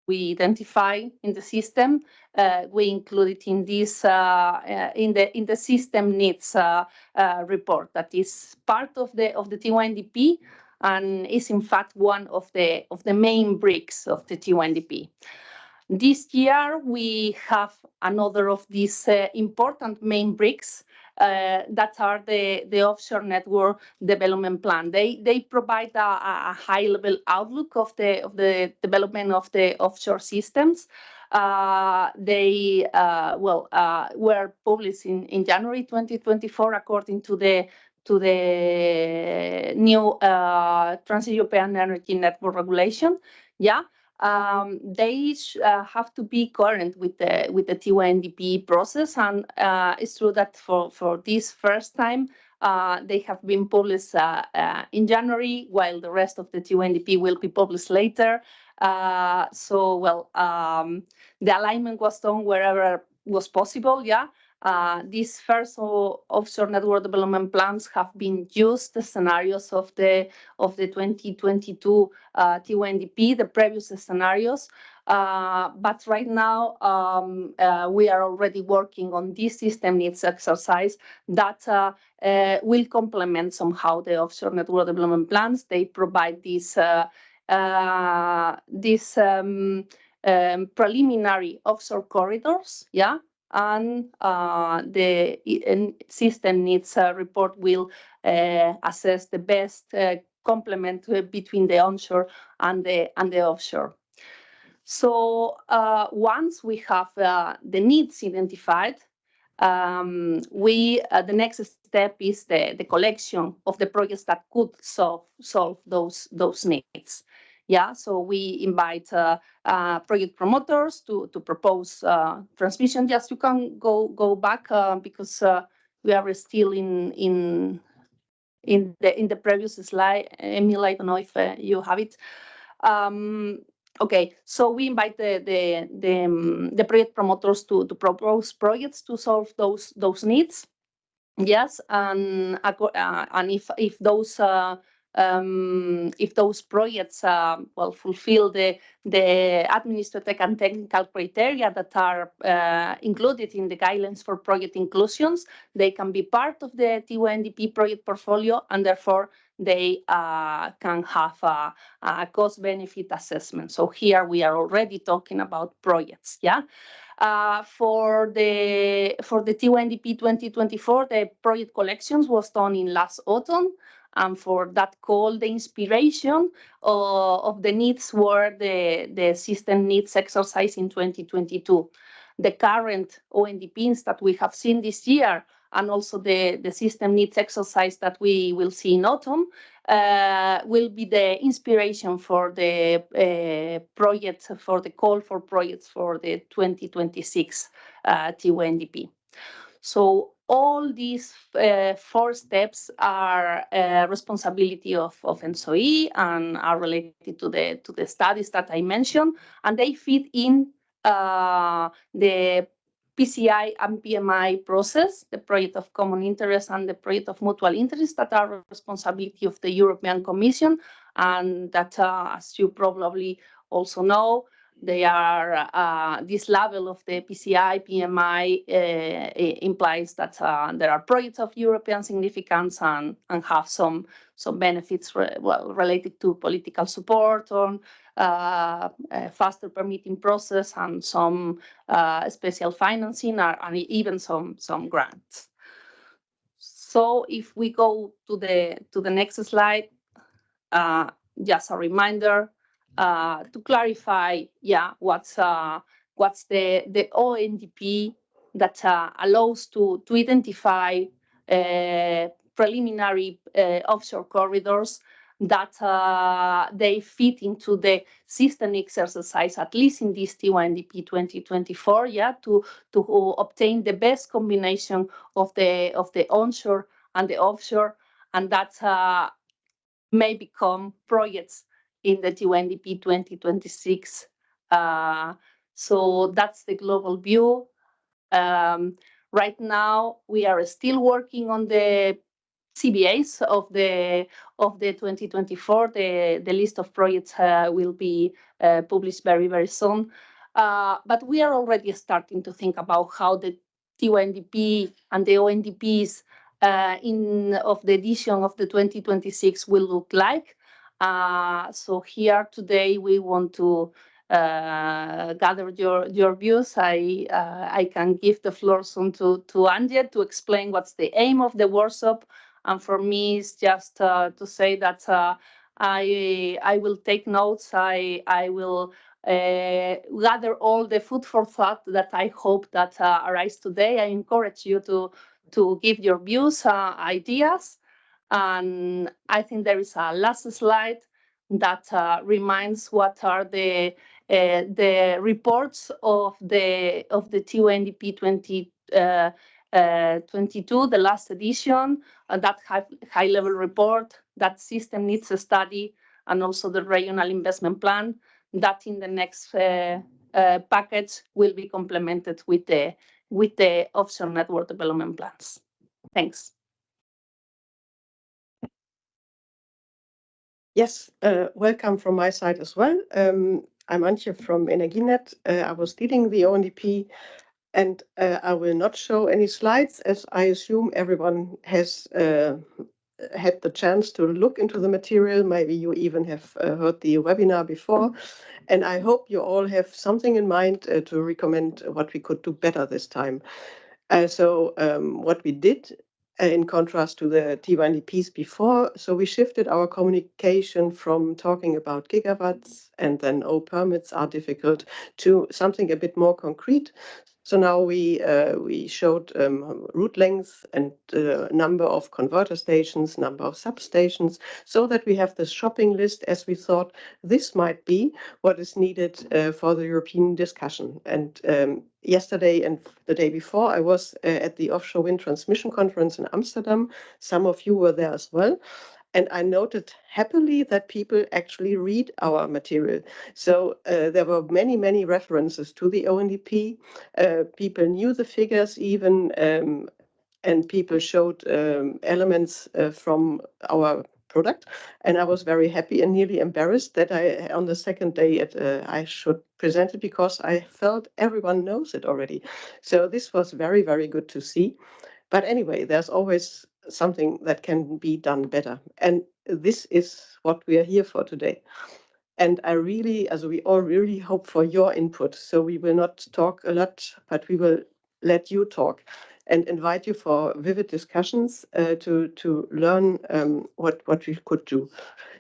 we identify in the system, we include it in this in the system needs report that is part of the T1DP and is in fact one of the main bricks of the T1DP. This year we have another of these important main bricks that are the offshore network development plan. They provide a high-level outlook of the development of the offshore systems. They were published in January 2024 according to the new Trans-European Energy Network Regulation. Yeah. They have to be current with the T1DP process, and it's true that for this first time they have been published in January, while the rest of the T1DP will be published later. The alignment was done wherever was possible. Yeah. These first offshore network development plans have been used the scenarios of the 2022 T1DP, the previous scenarios. But right now we are already working on this system needs exercise that will complement somehow the offshore network development plans. They provide these preliminary offshore corridors. Yeah. And the system needs report will assess the best complement between the onshore and the offshore. So once we have the needs identified, the next step is the collection of the projects that could solve those needs. Yeah, so we invite project promoters to propose transmission. Yes, you can go back because we are still in the previous slide. Emil, I don't know if you have it. Okay, so we invite the project promoters to propose projects to solve those needs. Yes, and if those projects fulfill the administrative and technical criteria that are included in the guidelines for project inclusions, they can be part of the T1DP project portfolio, and therefore they can have a cost-benefit assessment. So here we are already talking about projects. Yeah. For the T1DP 2024, the project collections was done in last autumn. And for that call, the inspiration of the needs were the system needs exercise in 2022. The current ONDPs that we have seen this year, and also the system needs exercise that we will see in autumn, will be the inspiration for the project, for the call for projects for the 2026 T1DP. So all these 4 steps are responsibility of ENTSO-E and are related to the studies that I mentioned, and they fit in the PCI and PMI process, the project of common interest and the project of mutual interest that are responsibility of the European Commission, and that, as you probably also know, they are this level of the PCI, PMI implies that there are projects of European significance and have some benefits related to political support on faster permitting process and some special financing and even some grants. So if we go to the next slide, just a reminder to clarify, what's the ONDP that allows to identify preliminary offshore corridors that they fit into the system exercise, at least in this T1DP 2024, to obtain the best combination of the onshore and the offshore, and that may become projects in the T1DP 2026. So that's the global view. Right now, we are still working on the CBAs of the 2024. The list of projects will be published very, very soon. But we are already starting to think about how the TONDP and the ONDPs of the edition of the 2026 will look like. So here today we want to gather your views. I can give the floor soon to Angie to explain what's the aim of the workshop. And for me, it's just to say that I will take notes. I will gather all the food for thought that I hope that arise today. I encourage you to give your views, ideas. And I think there is a last slide that reminds what are the reports of the TONDP 2022, the last edition, that high-level report, that system needs a study, and also the regional investment plan that in the next package will be complemented with the offshore network development plans. Thanks. Yes, welcome from my side as well. I'm Antje from Energinet. I was leading the ONDP, and I will not show any slides, as I assume everyone has had the chance to look into the material. Maybe you even have heard the webinar before, and I hope you all have something in mind to recommend what we could do better this time. So what we did, in contrast to the T1DPs before, so we shifted our communication from talking about gigawatts and then, oh, permits are difficult, to something a bit more concrete. So now we showed route length and number of converter stations, number of substations, so that we have this shopping list, as we thought this might be what is needed for the European discussion. And yesterday and the day before, I was at the Offshore Wind Transmission Conference in Amsterdam. Some of you were there as well. And I noted happily that people actually read our material. So there were many, many references to the ONDP. People knew the figures even, and people showed elements from our product. And I was very happy and nearly embarrassed that on the second day, I should present it because I felt everyone knows it already. So this was very, very good to see. But anyway, there's always something that can be done better. And this is what we are here for today. And I really, as we all really hope for your input. So we will not talk a lot, but we will let you talk and invite you for vivid discussions to learn what we could do.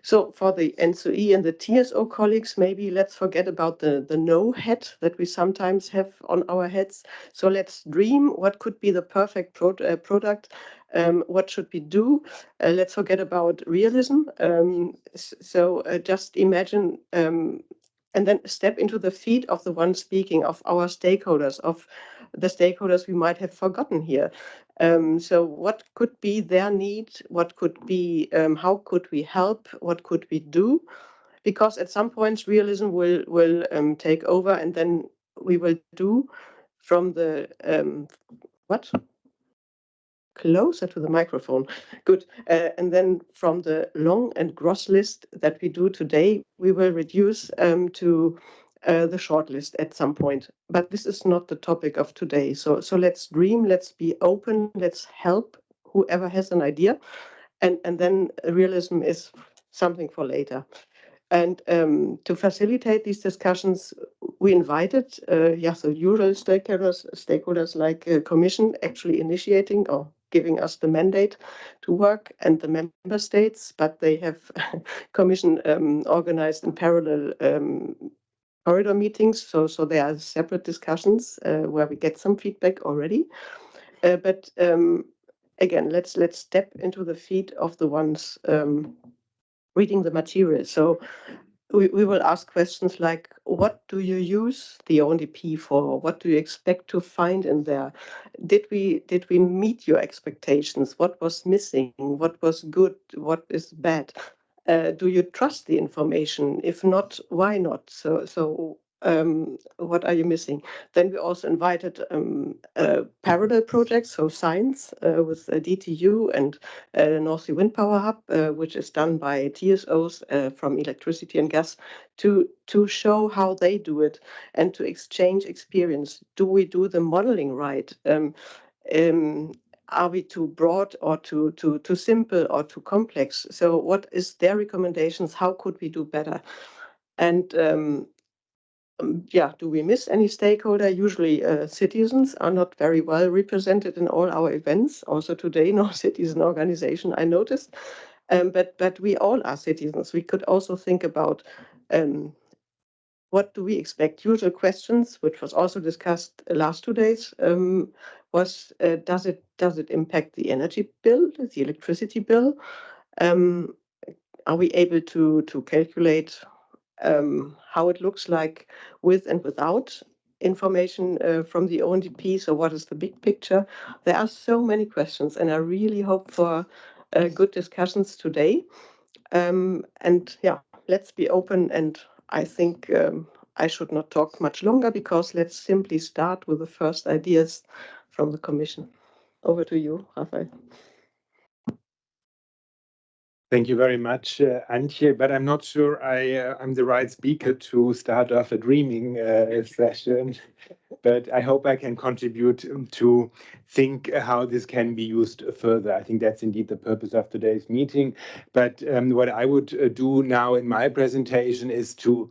So for the ENTSO-E and the TSO colleagues, maybe let's forget about the no hat that we sometimes have on our heads. So let's dream what could be the perfect product. What should we do? Let's forget about realism. So just imagine and then step into the feet of the one speaking, of our stakeholders, of the stakeholders we might have forgotten here. So what could be their need? What could be, how could we help? What could we do? Because at some points realism will take over, and then we will do from the, what? Closer to the microphone. Good. And then from the long and gross list that we do today, we will reduce to the short list at some point. But this is not the topic of today. So let's dream, let's be open, let's help whoever has an idea. And then realism is something for later. And to facilitate these discussions, we invited, the usual stakeholders like Commission actually initiating or giving us the mandate to work, and the member states, but they have Commission organized in parallel corridor meetings. So there are separate discussions where we get some feedback already. But again, let's step into the feet of the ones reading the material. So we will ask questions like, what do you use the ONDP for? What do you expect to find in there? Did we meet your expectations? What was missing? What was good? What is bad? Do you trust the information? If not, why not? So what are you missing? Then we also invited parallel projects, so science with DTU and North Sea Wind Power Hub, which is done by TSOs from electricity and gas, to show how they do it and to exchange experience. Do we do the modeling right? Are we too broad or too simple or too complex? So what is their recommendations? How could we do better? And yeah, do we miss any stakeholder? Usually citizens are not very well represented in all our events. Also today, no citizen organization, I noticed. But we all are citizens. We could also think about what do we expect? Usual questions, which was also discussed last 2 days, was does it impact the energy bill, the electricity bill? Are we able to calculate how it looks like with and without information from the ONDP? So what is the big picture? There are so many questions, and I really hope for good discussions today. And yeah, let's be open. And I think I should not talk much longer because let's simply start with the first ideas from the Commission. Over to you, Raphael. Thank you very much, Antje, but I'm not sure I'm the right speaker to start off a dreaming session, but I hope I can contribute to think how this can be used further. I think that's indeed the purpose of today's meeting. But what I would do now in my presentation is to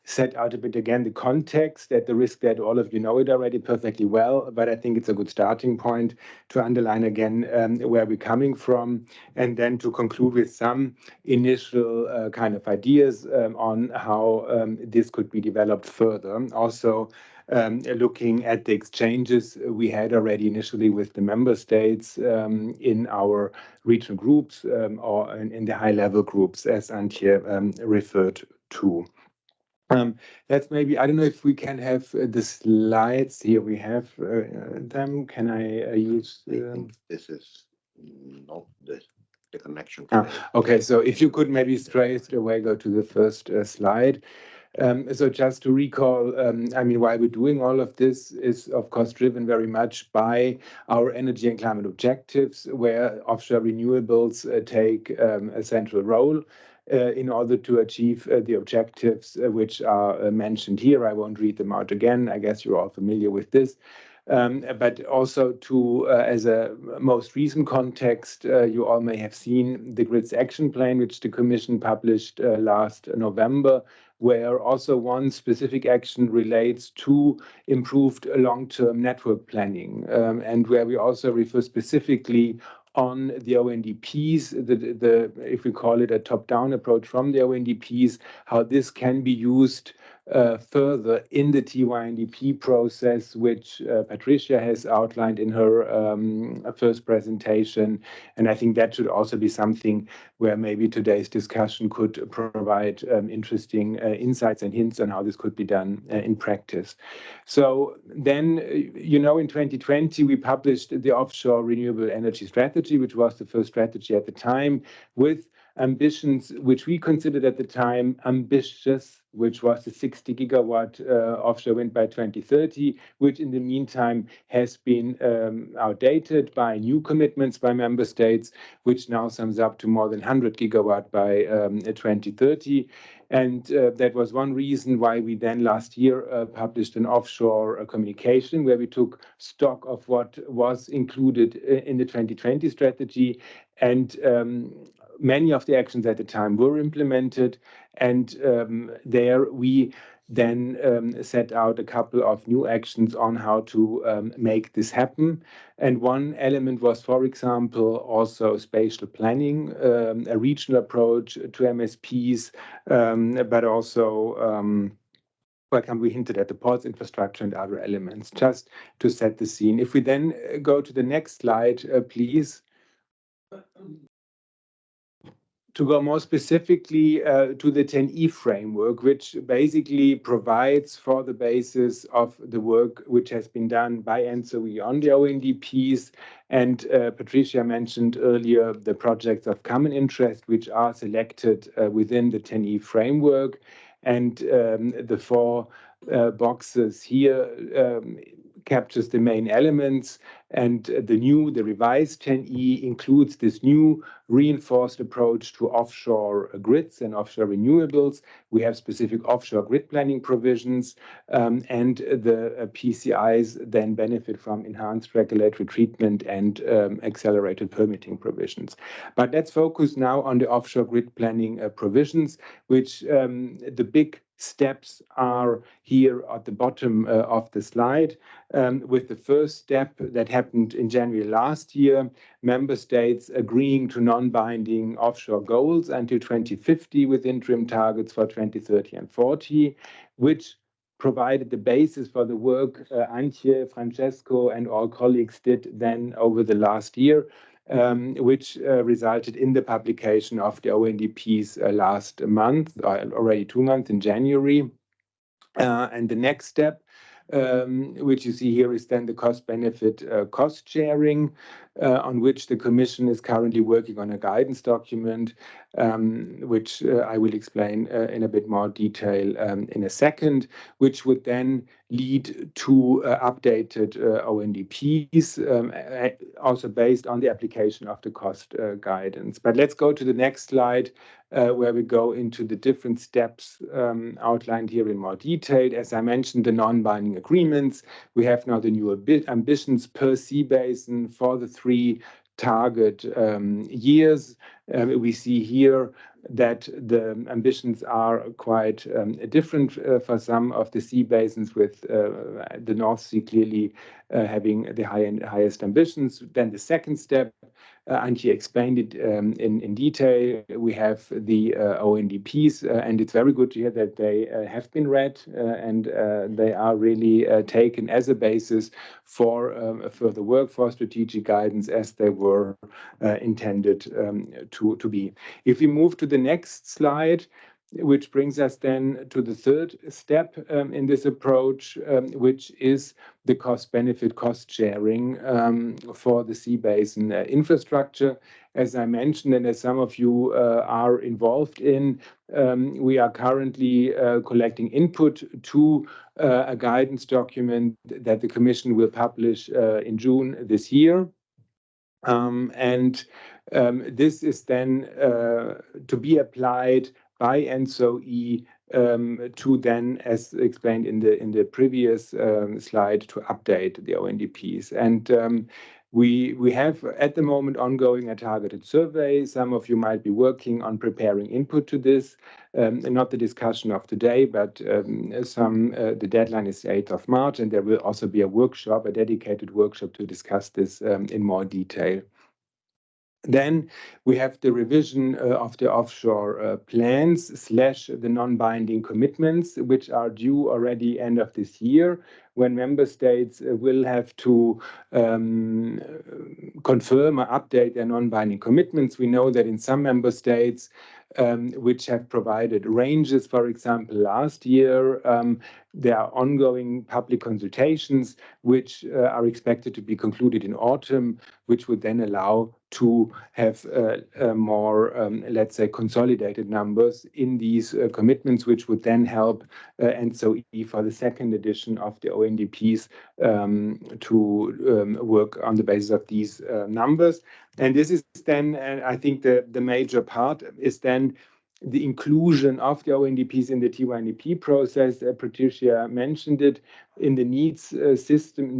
set out a bit again the context, at the risk that all of you know it already perfectly well, but I think it's a good starting point to underline again where we're coming from, and then to conclude with some initial kind of ideas on how this could be developed further. Also, looking at the exchanges we had already initially with the member states in our regional groups or in the high-level groups, as Antje referred to. Let's maybe, I don't know if we can have the slides here. We have them. Can I use? I think this is not the connection. Okay, so if you could maybe straight away go to the first slide. So just to recall, I mean, why we're doing all of this is, of course, driven very much by our energy and climate objectives, where offshore renewables take a central role. In order to achieve the objectives which are mentioned here. I won't read them out again. I guess you're all familiar with this. But also to, as a most recent context, you all may have seen the Grids Action Plan, which the Commission published last November, where also one specific action relates to improved long-term network planning, and where we also refer specifically on the ONDPs, if we call it a top-down approach from the ONDPs, how this can be used further in the TYNDP process, which Patricia has outlined in her first presentation. And I think that should also be something where maybe today's discussion could provide interesting insights and hints on how this could be done in practice. So then, you know, in 2020, we published the Offshore Renewable Energy Strategy, which was the first strategy at the time, with ambitions which we considered at the time ambitious, which was the 60 gigawatt offshore wind by 2030, which in the meantime has been outdated by new commitments by member states, which now sums up to more than 100 gigawatt by 2030. And that was one reason why we then last year published an offshore communication where we took stock of what was included in the 2020 strategy. And many of the actions at the time were implemented. And there we then set out a couple of new actions on how to make this happen. And one element was, for example, also spatial planning, a regional approach to MSPs, but also we hinted at the ports infrastructure and other elements, just to set the scene. If we then go to the next slide, please. To go more specifically to the 10E framework, which basically provides for the basis of the work which has been done by ENTSO-E on the ONDPs. And Patricia mentioned earlier the projects of common interest, which are selected within the 10E framework. And the four boxes here captures the main elements, and the revised 10E includes this new reinforced approach to offshore grids and offshore renewables. We have specific offshore grid planning provisions, and the PCIs then benefit from enhanced regulatory treatment and accelerated permitting provisions. But let's focus now on the offshore grid planning provisions, which the big steps are here at the bottom of the slide. With the first step that happened in January last year, member states agreeing to non-binding offshore goals until 2050 with interim targets for 2030 and 40, which provided the basis for the work Antje, Francesco, and all colleagues did then over the last year, which resulted in the publication of the ONDPs last month, already 2 months in January. And the next step, which you see here, is then the cost-benefit cost sharing, on which the Commission is currently working on a guidance document, which I will explain in a bit more detail in a second, which would then lead to updated ONDPs, also based on the application of the cost guidance. But let's go to the next slide, where we go into the different steps outlined here in more detail. As I mentioned, the non-binding agreements. We have now the new ambitions per sea basin for the 3 target years. We see here that the ambitions are quite different for some of the sea basins, with the North Sea clearly having the highest ambitions. Then the second step, Antje explained it in detail. We have the ONDPs, and it's very good to hear that they have been read and they are really taken as a basis for further work, for strategic guidance, as they were intended to be. If we move to the next slide, which brings us then to the third step in this approach, which is the cost-benefit cost sharing for the sea basin infrastructure. As I mentioned, and as some of you are involved in, we are currently collecting input to a guidance document that the Commission will publish in June this year. This is then to be applied by ENTSO-E to then, as explained in the previous slide, to update the ONDPs. And we have at the moment ongoing a targeted survey. Some of you might be working on preparing input to this, not the discussion of today, but the deadline is 8th of March, and there will also be a workshop, a dedicated workshop to discuss this in more detail. Then we have the revision of the offshore plans / the non-binding commitments, which are due already end of this year, when member states will have to confirm or update their non-binding commitments. We know that in some member states, which have provided ranges, for example, last year, there are ongoing public consultations, which are expected to be concluded in autumn, which would then allow to have more, let's say, consolidated numbers in these commitments, which would then help ENTSO-E for the second edition of the ONDPs to work on the basis of these numbers. And this is then, I think the major part is then the inclusion of the ONDPs in the TYNDP process. Patricia mentioned it in the needs system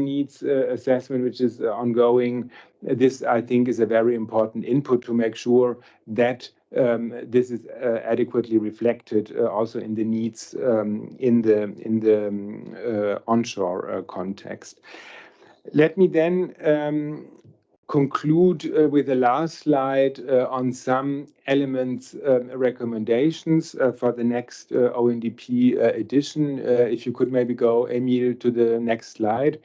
needs assessment, which is ongoing. This, I think, is a very important input to make sure that this is adequately reflected also in the needs in the onshore context. Let me then conclude with the last slide on some elements, recommendations for the next ONDP edition. If you could maybe go, Emil, to the next slide.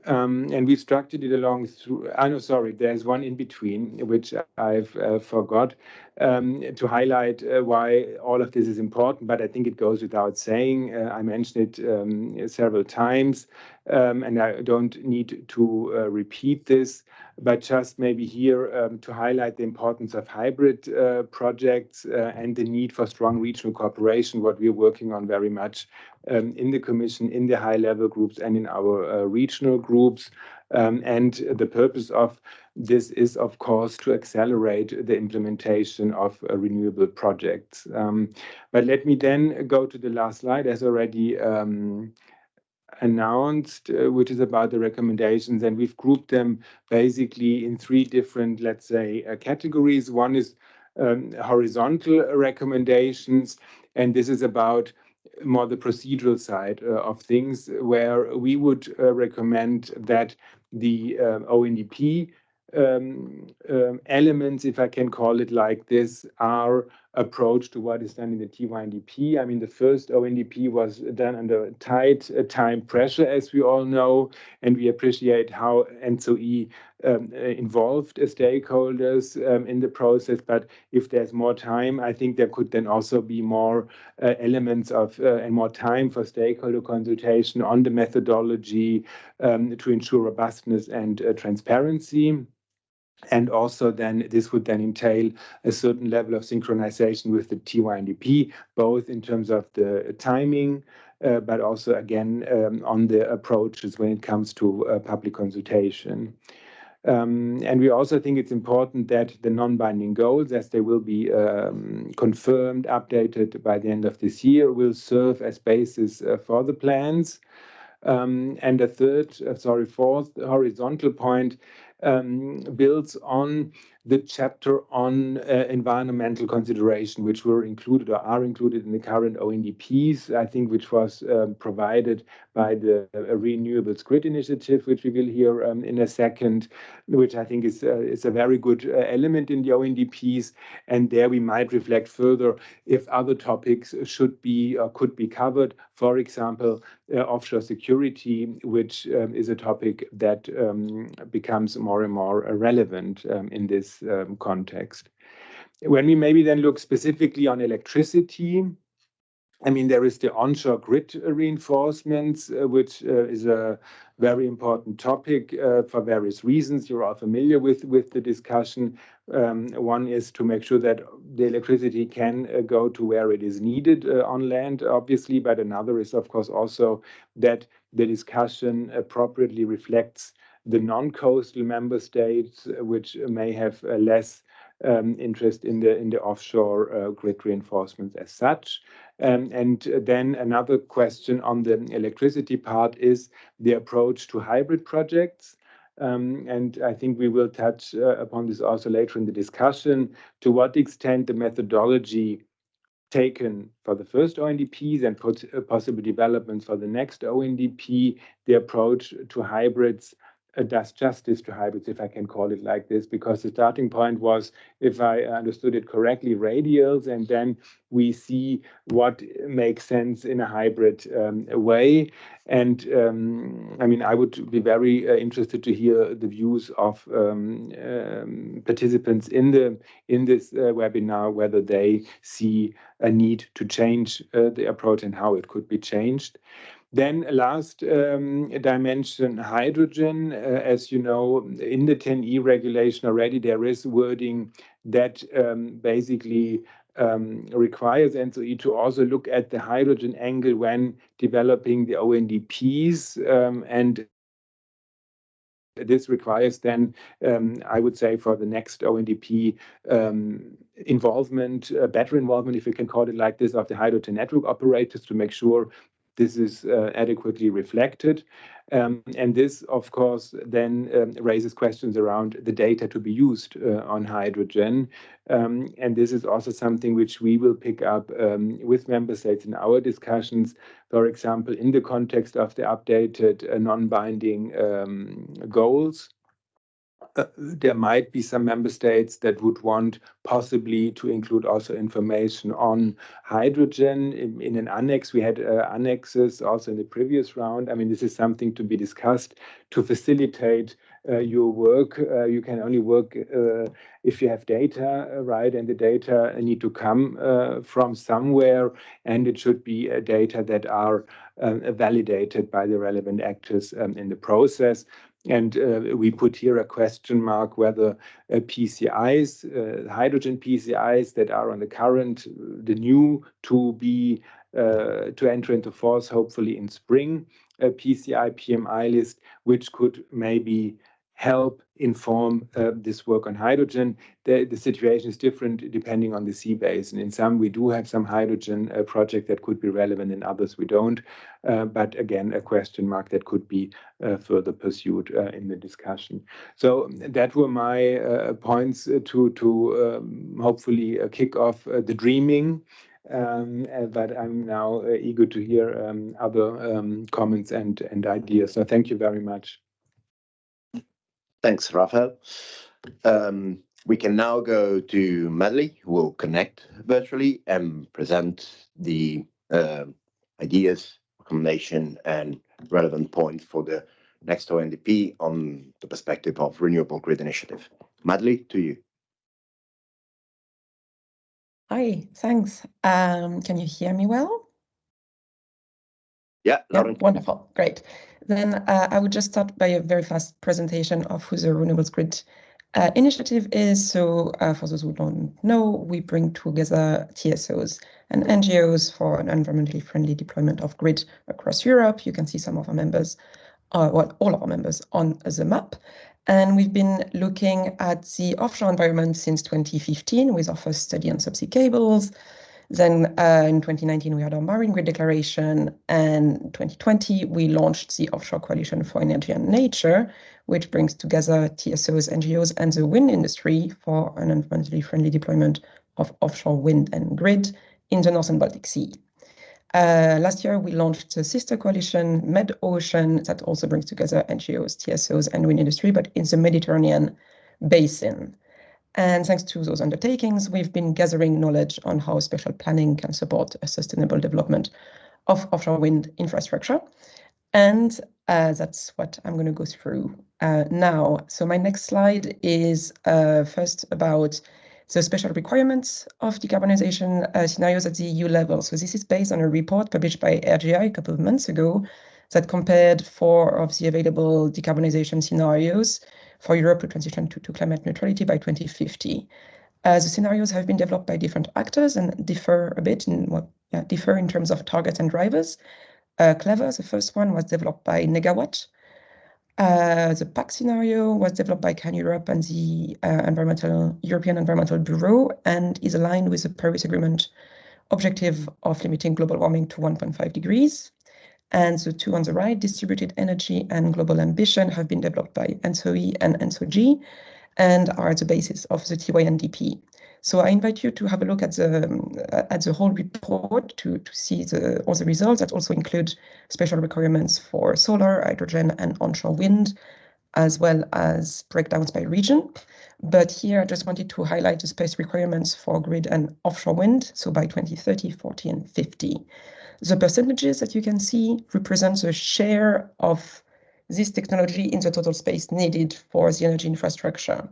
And we've structured it along through, no, sorry, there's one in between, which I've forgot to highlight why all of this is important, but I think it goes without saying. I mentioned it several times, and I don't need to repeat this, but just maybe here to highlight the importance of hybrid projects and the need for strong regional cooperation, what we're working on very much in the Commission, in the high-level groups, and in our regional groups. And the purpose of this is, of course, to accelerate the implementation of renewable projects. But let me then go to the last slide, as already announced, which is about the recommendations, and we've grouped them basically in three different, let's say, categories. One is horizontal recommendations, and this is about more the procedural side of things, where we would recommend that the ONDP elements, if I can call it like this, are approach to what is done in the TYNDP. I mean, the first ONDP was done under tight time pressure, as we all know, and we appreciate how ENTSO-E involved stakeholders in the process. But if there's more time, I think there could then also be more elements of and more time for stakeholder consultation on the methodology to ensure robustness and transparency. And also then this would then entail a certain level of synchronization with the TYNDP, both in terms of the timing, but also again on the approaches when it comes to public consultation. And we also think it's important that the non-binding goals, as they will be confirmed, updated by the end of this year, will serve as basis for the plans. And the fourth horizontal point builds on the chapter on environmental consideration, which were included or are included in the current ONDPs, I think, which was provided by the Renewables Grid Initiative, which we will hear in a second, which I think is a very good element in the ONDPs. And there we might reflect further if other topics should be or could be covered. For example, offshore security, which is a topic that becomes more and more relevant in this context. When we maybe then look specifically on electricity, I mean, there is the onshore grid reinforcements, which is a very important topic for various reasons. You're all familiar with the discussion. One is to make sure that the electricity can go to where it is needed on land, obviously, but another is, of course, also that the discussion appropriately reflects the non-coastal member states, which may have less interest in the offshore grid reinforcements as such. And then another question on the electricity part is the approach to hybrid projects. And I think we will touch upon this also later in the discussion, to what extent the methodology taken for the first ONDPs and possible developments for the next ONDP, the approach to hybrids does justice to hybrids, if I can call it like this, because the starting point was, if I understood it correctly, radials, and then we see what makes sense in a hybrid way. And I mean, I would be very interested to hear the views of participants in this webinar, whether they see a need to change the approach and how it could be changed. Then last dimension, hydrogen. As you know, in the 10E regulation already, there is wording that basically requires ENTSO-E to also look at the hydrogen angle when developing the ONDPs. And this requires then, I would say, for the next ONDP, involvement, better involvement, if we can call it like this, of the hydrogen network operators to make sure this is adequately reflected. And this, of course, then raises questions around the data to be used on hydrogen. And this is also something which we will pick up with member states in our discussions. For example, in the context of the updated non-binding goals, there might be some member states that would want possibly to include also information on hydrogen in an annex. We had annexes also in the previous round. I mean, this is something to be discussed to facilitate your work. You can only work if you have data, right? And the data need to come from somewhere, and it should be data that are validated by the relevant actors in the process. And we put here a question mark whether PCIs, hydrogen PCIs that are on the current, the new to be to enter into force, hopefully in spring, a PCI PMI list, which could maybe help inform this work on hydrogen. The situation is different depending on the sea basin. In some, we do have some hydrogen project that could be relevant, in others we don't. But again, a question mark that could be further pursued in the discussion. So that were my points to hopefully kick off the dreaming. But I'm now eager to hear other comments and ideas. So thank you very much. Thanks, Raphael. We can now go to Madeleine, who will connect virtually and present the ideas, recommendation, and relevant points for the next ONDP on the perspective of Renewable Grid Initiative. Madeleine, to you. Hi, thanks. Can you hear me well? Yeah, wonderful, great. Then I would just start by a very fast presentation of who the Renewables Grid Initiative is. So for those who don't know, we bring together TSOs and NGOs for an environmentally friendly deployment of grid across Europe. You can see some of our members, well, all of our members on the map. And we've been looking at the offshore environment since 2015 with our first study on subsea cables. Then in 2019, we had our Marine Grid Declaration, and in 2020, we launched the Offshore Coalition for Energy and Nature, which brings together TSOs, NGOs, and the wind industry for an environmentally friendly deployment of offshore wind and grid in the North and Baltic Sea. Last year, we launched the sister coalition, Med-Ocean, that also brings together NGOs, TSOs, and wind industry, but in the Mediterranean basin. And thanks to those undertakings, we've been gathering knowledge on how spatial planning can support a sustainable development of offshore wind infrastructure. And that's what I'm going to go through now. So my next slide is first about the special requirements of decarbonization scenarios at the EU level. So this is based on a report published by RGI a couple of months ago that compared 4 of the available decarbonization scenarios for Europe to transition to climate neutrality by 2050. The scenarios have been developed by different actors and differ a bit differ in terms of targets and drivers. Clever, the first one, was developed by Negawatt. The PAC scenario was developed by CAN Europe and the European Environmental Bureau and is aligned with the Paris Agreement objective of limiting global warming to 1.5 degrees. And the two on the right, distributed energy and global ambition, have been developed by ENTSO-E and ENTSO-G and are the basis of the ONDP. So I invite you to have a look at the whole report to see all the results that also include special requirements for solar, hydrogen, and onshore wind, as well as breakdowns by region. But here I just wanted to highlight the space requirements for grid and offshore wind, so by 2030, 40, and 50. The percentages that you can see represent the share of this technology in the total space needed for the energy infrastructure.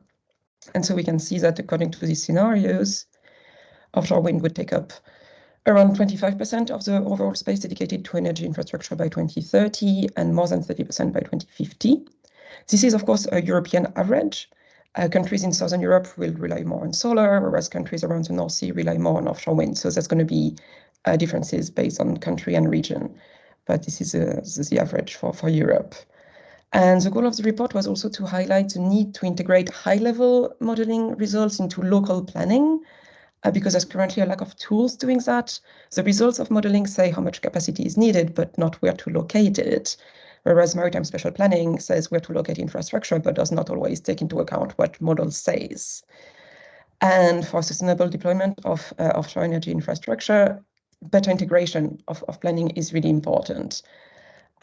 And so we can see that according to these scenarios, offshore wind would take up around 25% of the overall space dedicated to energy infrastructure by 2030 and more than 30% by 2050. This is, of course, a European average. Countries in Southern Europe will rely more on solar, whereas countries around the North Sea rely more on offshore wind. So there's going to be differences based on country and region, but this is the average for Europe. And the goal of the report was also to highlight the need to integrate high-level modeling results into local planning, because there's currently a lack of tools doing that. The results of modeling say how much capacity is needed, but not where to locate it, whereas maritime spatial planning says where to locate infrastructure, but does not always take into account what model says. And for sustainable deployment of offshore energy infrastructure, better integration of planning is really important.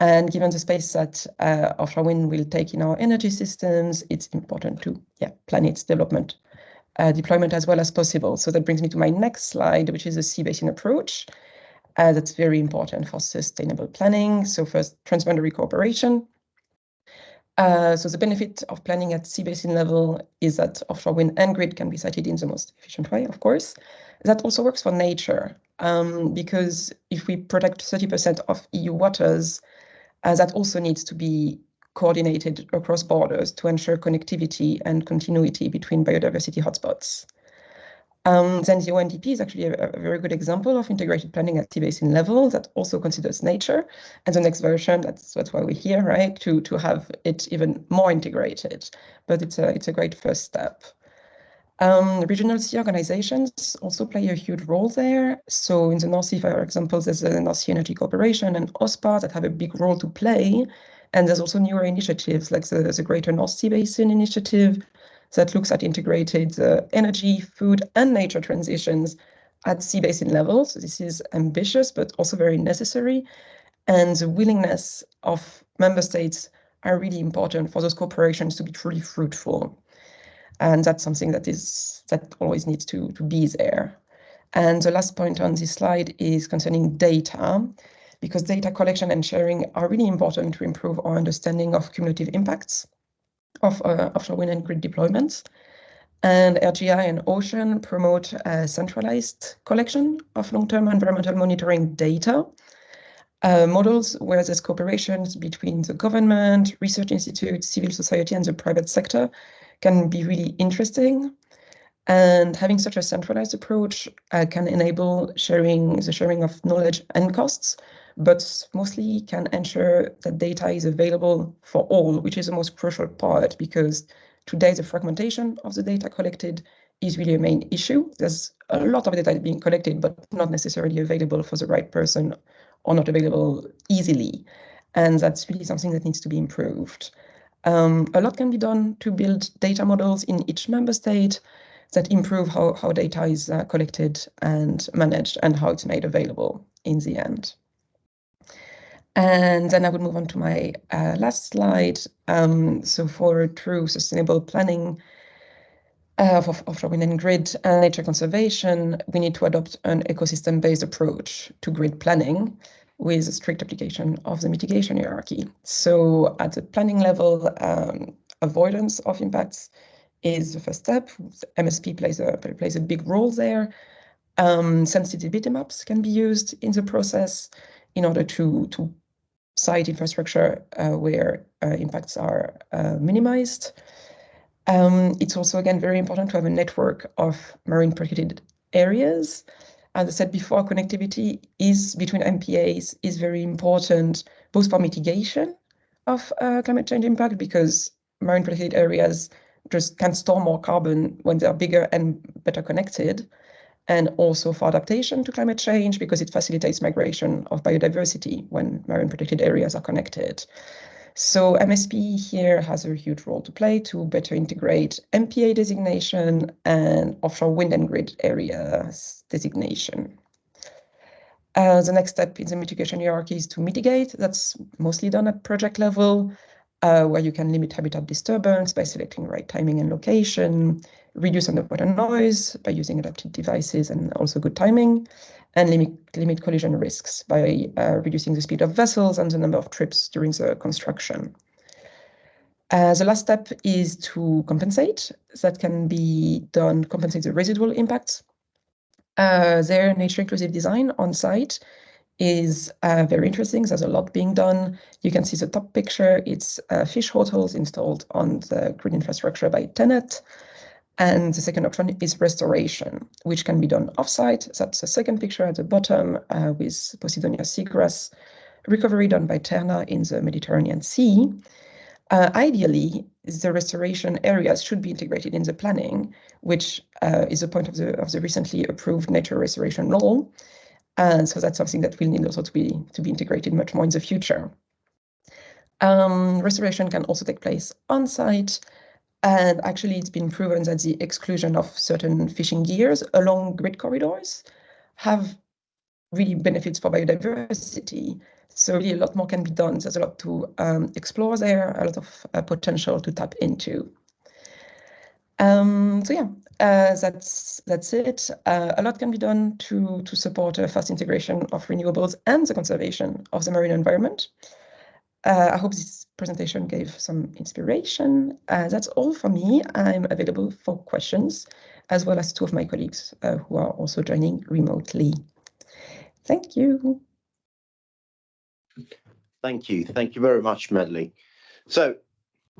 And given the space that offshore wind will take in our energy systems, it's important to plan its deployment as well as possible. So that brings me to my next slide, which is a sea basin approach. That's very important for sustainable planning. So first, transboundary cooperation. So the benefit of planning at sea basin level is that offshore wind and grid can be sited in the most efficient way, of course. That also works for nature, because if we protect 30% of EU waters, that also needs to be coordinated across borders to ensure connectivity and continuity between biodiversity hotspots. Then the ONDP is actually a very good example of integrated planning at sea basin level that also considers nature. And the next version, that's why we're here, right? To have it even more integrated. But it's a great first step. Regional sea organizations also play a huge role there. So in the North Sea, for example, there's the North Sea Energy Corporation and OSPA that have a big role to play. And there's also newer initiatives like the Greater North Sea Basin Initiative that looks at integrated energy, food, and nature transitions at sea basin level. So this is ambitious, but also very necessary. And the willingness of member states are really important for those corporations to be truly fruitful. And that's something that always needs to be there. And the last point on this slide is concerning data, because data collection and sharing are really important to improve our understanding of cumulative impacts of offshore wind and grid deployments. And RGI and Ocean promote a centralized collection of long-term environmental monitoring data. Models where there's cooperations between the government, research institutes, civil society, and the private sector can be really interesting. And having such a centralized approach can enable the sharing of knowledge and costs, but mostly can ensure that data is available for all, which is the most crucial part, because today the fragmentation of the data collected is really a main issue. There's a lot of data being collected, but not necessarily available for the right person or not available easily. And that's really something that needs to be improved. A lot can be done to build data models in each member state that improve how data is collected and managed and how it's made available in the end. And then I would move on to my last slide. So for true sustainable planning of offshore wind and grid and nature conservation, we need to adopt an ecosystem-based approach to grid planning with a strict application of the mitigation hierarchy. So at the planning level, avoidance of impacts is the first step. MSP plays a big role there. Sensitivity maps can be used in the process in order to site infrastructure where impacts are minimized. It's also, again, very important to have a network of marine protected areas. As I said before, connectivity between MPAs is very important, both for mitigation of climate change impact, because marine protected areas just can store more carbon when they are bigger and better connected, and also for adaptation to climate change, because it facilitates migration of biodiversity when marine protected areas are connected. So MSP here has a huge role to play to better integrate MPA designation and offshore wind and grid areas designation. The next step in the mitigation hierarchy is to mitigate. That's mostly done at project level, where you can limit habitat disturbance by selecting right timing and location, reduce underwater noise by using adapted devices and also good timing, and limit collision risks by reducing the speed of vessels and the number of trips during the construction. The last step is to compensate. That can be done, compensate the residual impacts. Their nature inclusive design on site is very interesting. There's a lot being done. You can see the top picture. It's fish hotels installed on the grid infrastructure by TenneT. And the second option is restoration, which can be done offsite. That's the second picture at the bottom with Posidonia seagrass recovery done by Terna in the Mediterranean Sea. Ideally, the restoration areas should be integrated in the planning, which is the point of the recently approved nature restoration law. And so that's something that will need also to be integrated much more in the future. Restoration can also take place on site. And actually, it's been proven that the exclusion of certain fishing gears along grid corridors have really benefits for biodiversity. So really a lot more can be done. There's a lot to explore there, a lot of potential to tap into. So yeah, that's it. A lot can be done to support a fast integration of renewables and the conservation of the marine environment. I hope this presentation gave some inspiration. That's all for me. I'm available for questions, as well as two of my colleagues who are also joining remotely. Thank you. Thank you. Thank you very much, Medley. So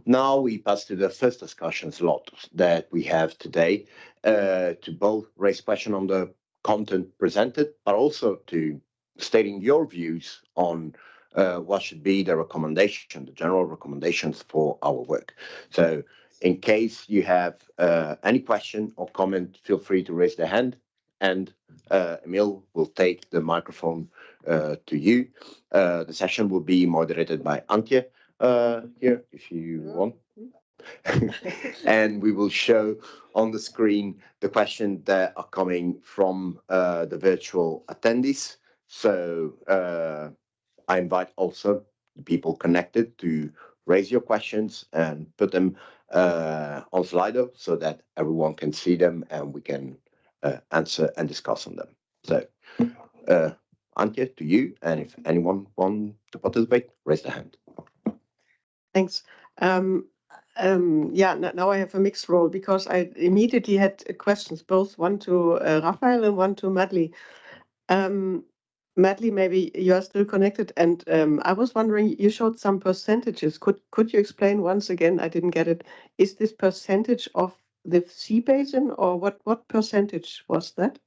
Now we pass to the first discussion slot that we have today to both raise question on the content presented, but also to stating your views on what should be the recommendation, the general recommendations for our work. So in case you have any question or comment, feel free to raise the hand, and Emil will take the microphone to you. The session will be moderated by Antje here, if you want. And we will show on the screen the questions that are coming from the virtual attendees. So I invite also the people connected to raise your questions and put them on Slido so that everyone can see them and we can answer and discuss on them. So Antje, to you, and if anyone wants to participate, raise their hand. Thanks. Yeah, now I have a mixed role because I immediately had questions, both one to Raphael and one to Madly. Madly, maybe you are still connected, and I was wondering, you showed some percentages. Could you explain once again? I didn't get it. Is this percentage of the sea basin, or what percentage was that?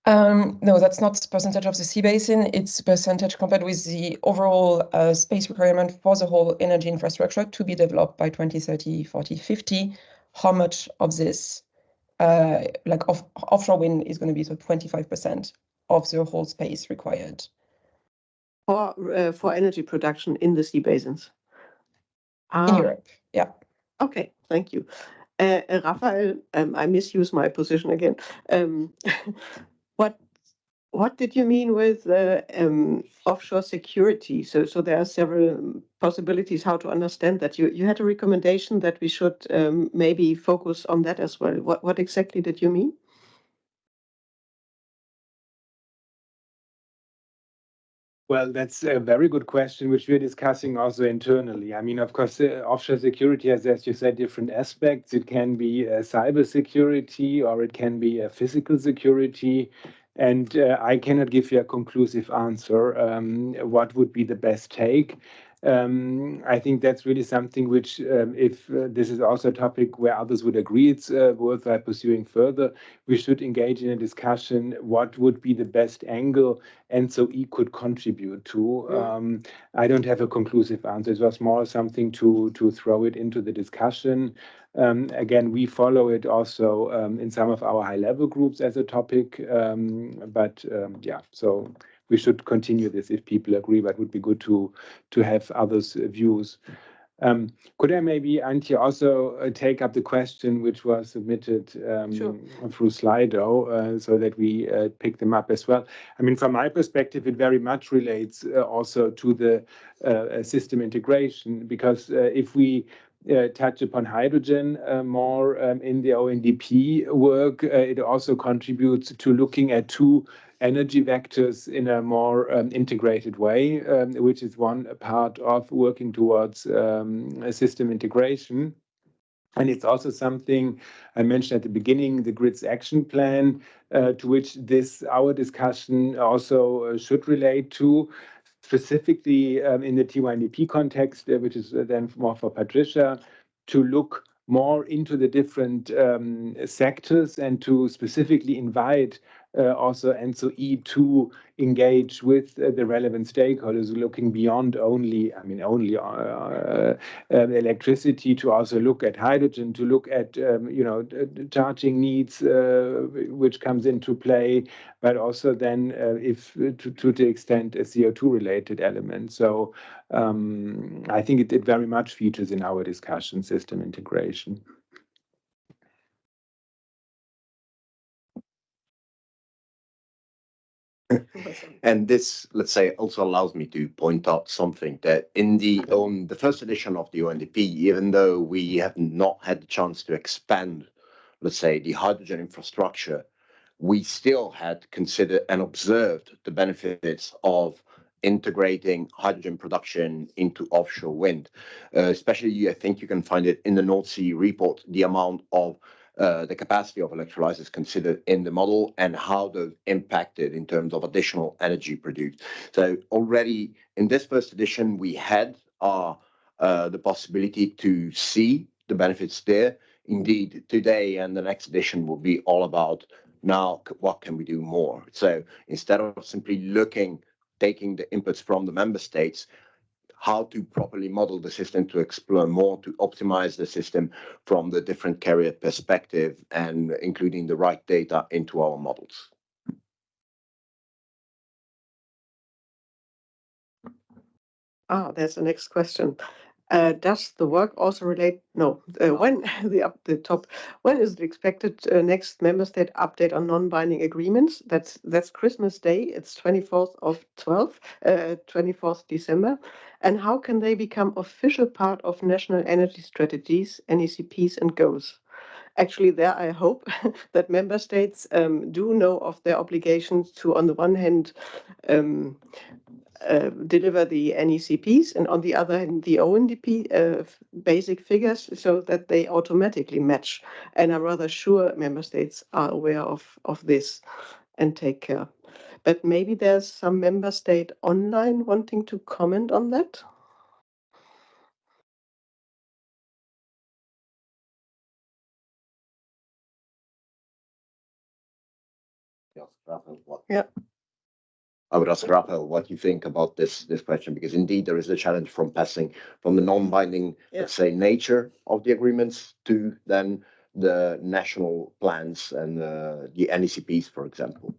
No, that's not percentage of the sea basin. It's percentage compared with the overall space requirement for the whole energy infrastructure to be developed by 2030, 40, 50. How much of this, offshore wind is going to be, so 25% of the whole space required. For energy production in the sea basins? In Europe, yeah. Okay, thank you. Raphael, I misuse my position again. What did you mean with offshore security? So there are several possibilities how to understand that. You had a recommendation that we should maybe focus on that as well. What exactly did you mean? Well, that's a very good question, which we're discussing also internally. I mean, of course, offshore security has, as you said, different aspects. It can be cyber security or it can be a physical security. And I cannot give you a conclusive answer. What would be the best take? I think that's really something which, if this is also a topic where others would agree it's worthwhile pursuing further, we should engage in a discussion what would be the best angle ENTSO-E could contribute to. I don't have a conclusive answer. It was more something to throw it into the discussion. Again, we follow it also in some of our high-level groups as a topic. Yeah, so we should continue this if people agree, but it would be good to have others' views. Could I maybe, Antje, also take up the question which was submitted through Slido so that we pick them up as well? I mean, from my perspective, it very much relates also to the system integration, because if we touch upon hydrogen more in the ONDP work, it also contributes to looking at two energy vectors in a more integrated way, which is one part of working towards a system integration. And it's also something I mentioned at the beginning, the grids action plan, to which our discussion also should relate to, specifically in the T1DP context, which is then more for Patricia, to look more into the different sectors and to specifically invite also ENTSO-E to engage with the relevant stakeholders, looking beyond only electricity, to also look at hydrogen, to look at charging needs, which comes into play, but also then to the extent a CO2 related element. So I think it very much features in our discussion, system integration. And this, let's say, also allows me to point out something that in the first edition of the ONDP, even though we have not had the chance to expand, let's say, the hydrogen infrastructure, we still had considered and observed the benefits of integrating hydrogen production into offshore wind. Especially, I think you can find it in the North Sea report, the amount of the capacity of electrolyzers considered in the model and how they've impacted in terms of additional energy produced. So already in this first edition, we had our the possibility to see the benefits there. Indeed, today and the next edition will be all about now what can we do more. So instead of simply taking the inputs from the member states, how to properly model the system to explore more, to optimize the system from the different carrier perspective and including the right data into our models. There's the next question. Does the work also relate? No. When when is the expected next member state update on non-binding agreements? That's Christmas Day. It's 24th December. And how can they become official part of national energy strategies, NECPs, and goals? Actually, there I hope that member states do know of their obligations to, on the one hand, deliver the NECPs, and on the other hand, the ONDP basic figures, so that they automatically match. And I'm rather sure member states are aware of this and take care. But maybe there's some member state online wanting to comment on that. Yeah. I would ask Raphael what you think about this question, because indeed there is a challenge from passing from the non-binding, let's say, nature of the agreements to then the national plans and the NECPs, for example.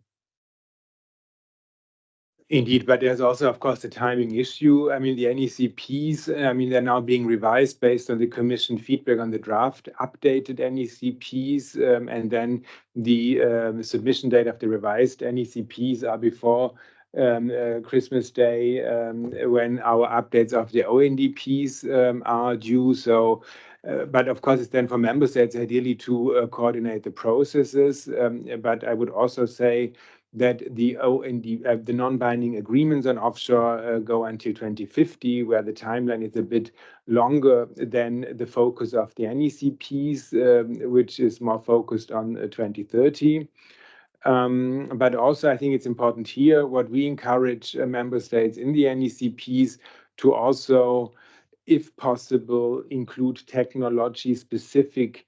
Indeed, but there's also, of course, the timing issue. I mean, the NECPs, I mean, they're now being revised based on the Commission feedback on the draft updated NECPs, and then the submission date of the revised NECPs are before Christmas Day, when our updates of the ONDPs are due. So, but of course, it's then for member states ideally to coordinate the processes. But I would also say that the non-binding agreements on offshore go until 2050, where the timeline is a bit longer than the focus of the NECPs, which is more focused on 2030. But also, I think it's important here what we encourage member states in the NECPs to also, if possible, include technology-specific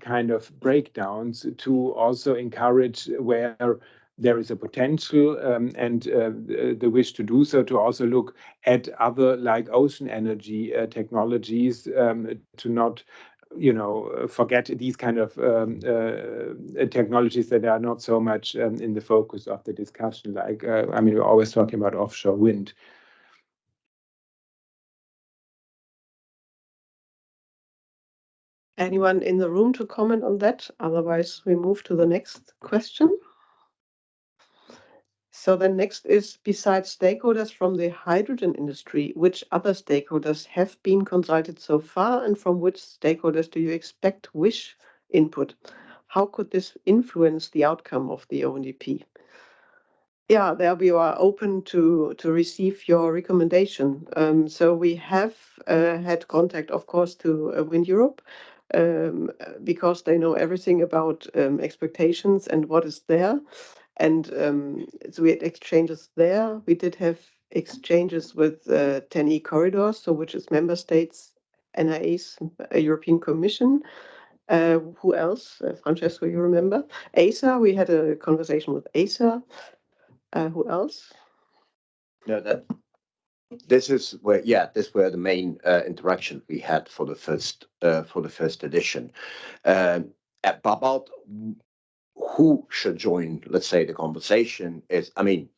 kind of breakdowns to also encourage where there is a potential and the wish to do so, to also look at other like ocean energy technologies, to not forget these kind of technologies that are not so much in the focus of the discussion. Like, I mean, we're always talking about offshore wind. Anyone in the room to comment on that? Otherwise, we move to the next question. So then next is, besides stakeholders from the hydrogen industry, which other stakeholders have been consulted so far, and from which stakeholders do you expect wish input? How could this influence the outcome of the ONDP? Yeah, there we are open to receive your recommendation. So we have had contact, of course, to Wind Europe, because they know everything about expectations and what is there. And so we had exchanges there. We did have exchanges with 10E corridors, so which is member states, NIAs, European Commission. Who else? Francesco, you remember? ASA, we had a conversation with ASA. Who else? No, this is where the main interaction we had for the first edition. About who should join, let's say, the conversation is, I mean,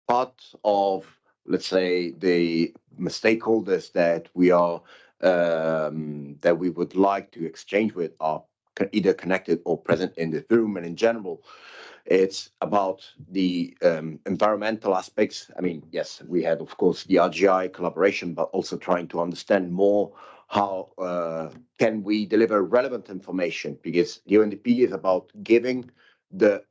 part of, let's say, the stakeholders that we are that we would like to exchange with are either connected or present in this room. And in general, it's about the environmental aspects. I mean, yes, we had, of course, the RGI collaboration, but also trying to understand more how can we deliver relevant information, because the ONDP is about giving the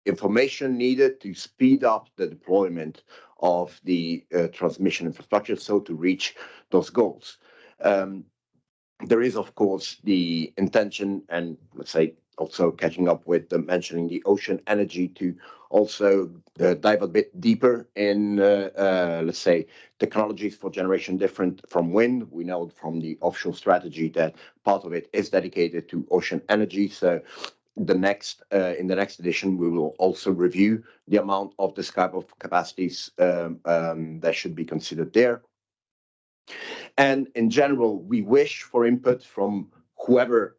information needed to speed up the deployment of the transmission infrastructure, so to reach those goals. There is, of course, the intention and, let's say, also catching up with mentioning the ocean energy to also dive a bit deeper in, let's say, technologies for generation different from wind. We know from the offshore strategy that part of it is dedicated to ocean energy. So in the next edition, we will also review the amount of this type of capacities that should be considered there. And in general, we wish for input from whoever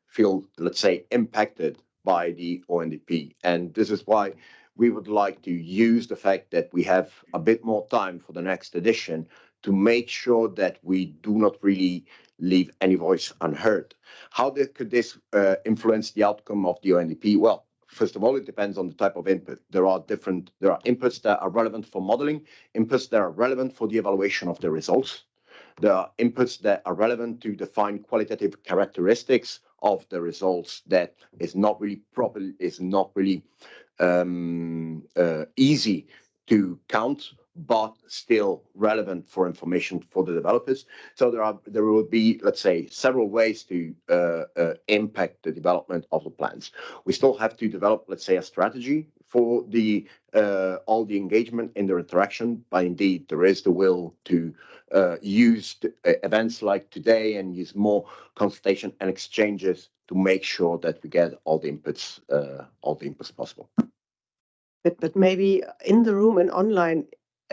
feel, let's say, impacted by the ONDP. And this is why we would like to use the fact that we have a bit more time for the next edition to make sure that we do not really leave any voice unheard. How could this influence the outcome of the ONDP? Well, first of all, it depends on the type of input. There are inputs that are relevant for modeling, inputs that are relevant for the evaluation of the results. There are inputs that are relevant to define qualitative characteristics of the results that is not really easy to count, but still relevant for information for the developers. So there will be, let's say, several ways to impact the development of the plans. We still have to develop, let's say, a strategy for all the engagement in the interaction, but indeed there is the will to use events like today and use more consultation and exchanges to make sure that we get all the inputs possible. But maybe in the room and online,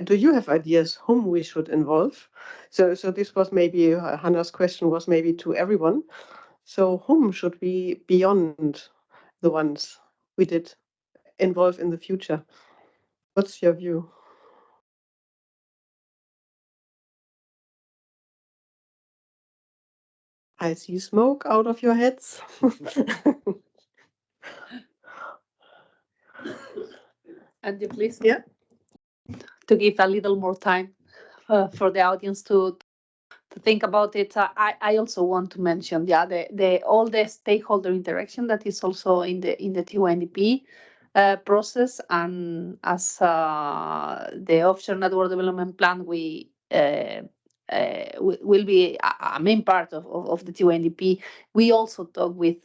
do you have ideas whom we should involve? So this was maybe Hannah's question was maybe to everyone. So whom should we, beyond the ones we did, involve in the future? What's your view? I see smoke out of your heads. And please, Yeah. To give a little more time for the audience to think about it. I also want to mention, all the stakeholder interaction that is also in the TONDP process, and as the offshore network development plan, we will be a main part of the TONDP. We also talk with,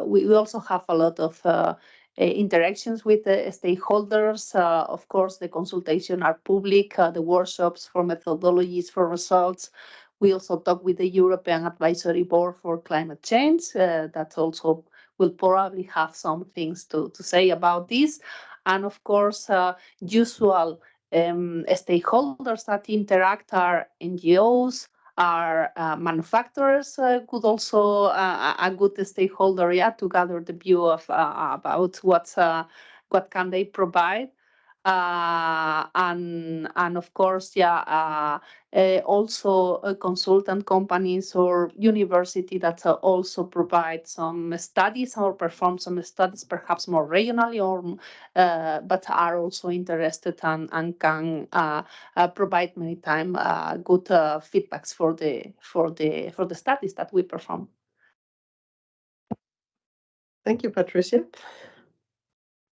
we also have a lot of interactions with the stakeholders. Of course, the consultation are public, the workshops for methodologies, for results. We also talk with the European Advisory Board for Climate Change. That also will probably have some things to say about this. And of course, usual stakeholders that interact are NGOs, are manufacturers, could also a good stakeholder, to gather the view of about what can they provide. And of course, also consultant companies or university that also provide some studies or perform some studies, perhaps more regionally, or but are also interested and can provide many times good feedbacks for the studies that we perform. Thank you, Patricia.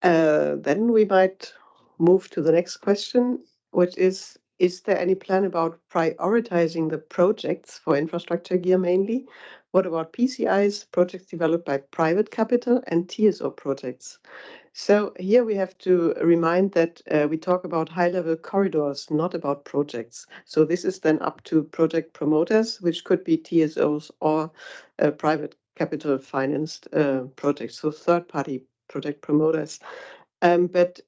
Then we might move to the next question, which is there any plan about prioritizing the projects for infrastructure gear mainly? What about PCIs, projects developed by private capital, and TSO projects? So here we have to remind that we talk about high-level corridors, not about projects. So this is then up to project promoters, which could be TSOs or private capital financed projects, so third-party project promoters. But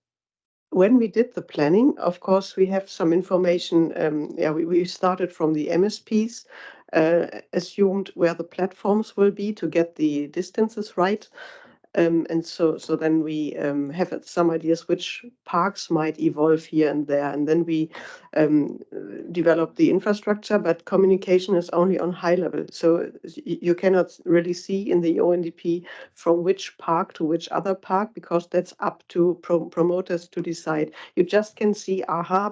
when we did the planning, of course, we have some information. We started from the MSPs, assumed where the platforms will be to get the distances right. And so then we have some ideas which parks might evolve here and there. And then we develop the infrastructure, but communication is only on high level. So you cannot really see in the ONDP from which park to which other park, because that's up to promoters to decide. You just can see,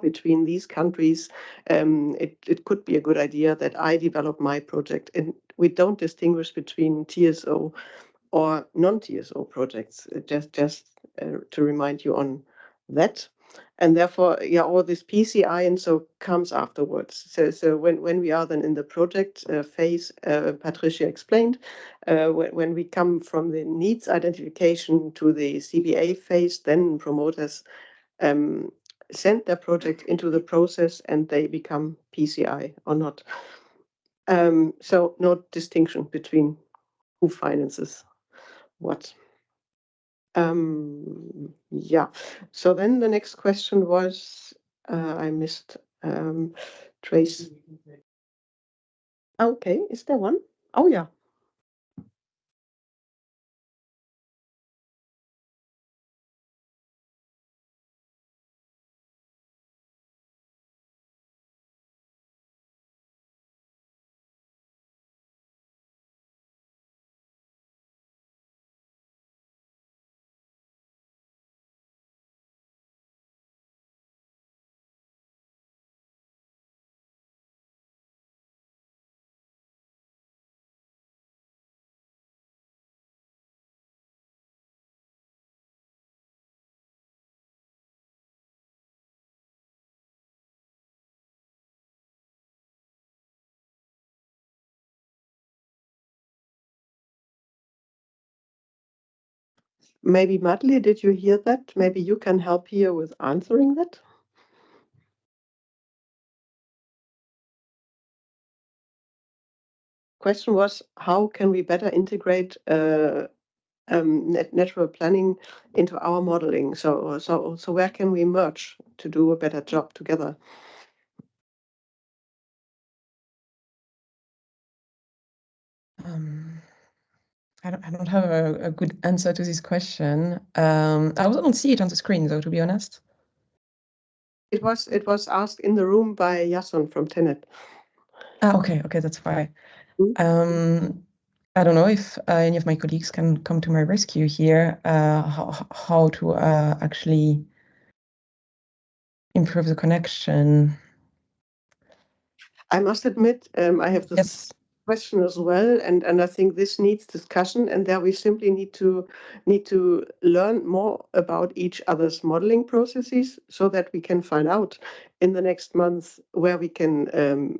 between these countries, it could be a good idea that I develop my project. And we don't distinguish between TSO or non-TSO projects, just to remind you on that. And therefore, yeah, all this PCI and so comes afterwards. So when we are then in the project phase, Patricia explained, when we come from the needs identification to the CBA phase, then promoters send their project into the process and they become PCI or not. So no distinction between who finances what. Yeah. So then the next question was, I missed Trace. Okay, is there one? Oh yeah. Maybe Madly, did you hear that? Maybe you can help here with answering that. Question was, how can we better integrate natural planning into our modeling? So where can we merge to do a better job together? I don't have a good answer to this question. I also don't see it on the screen, though, to be honest. It was asked in the room by Jason from Tenet. Okay, that's fine. I don't know if any of my colleagues can come to my rescue here, how to actually improve the connection. I must admit, I have this question as well, and I think this needs discussion, and there we simply need to learn more about each other's modeling processes so that we can find out in the next month where we can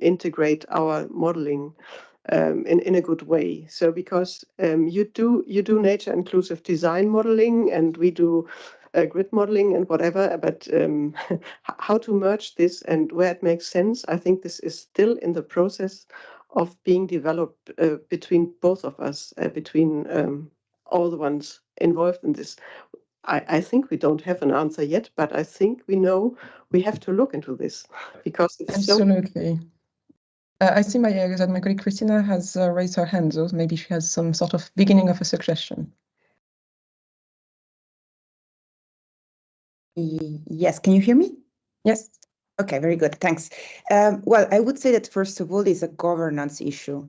integrate our modeling in a good way. So because you do nature inclusive design modeling and we do grid modeling and whatever, but how to merge this and where it makes sense, I think this is still in the process of being developed between both of us, between all the ones involved in this. I think we don't have an answer yet, but I think we know we have to look into this because it's absolutely. I see that my colleague Christina has raised her hand, so maybe she has some sort of beginning of a suggestion. Yes, can you hear me? Yes. Okay, very good, thanks. Well, I would say that first of all, it's a governance issue.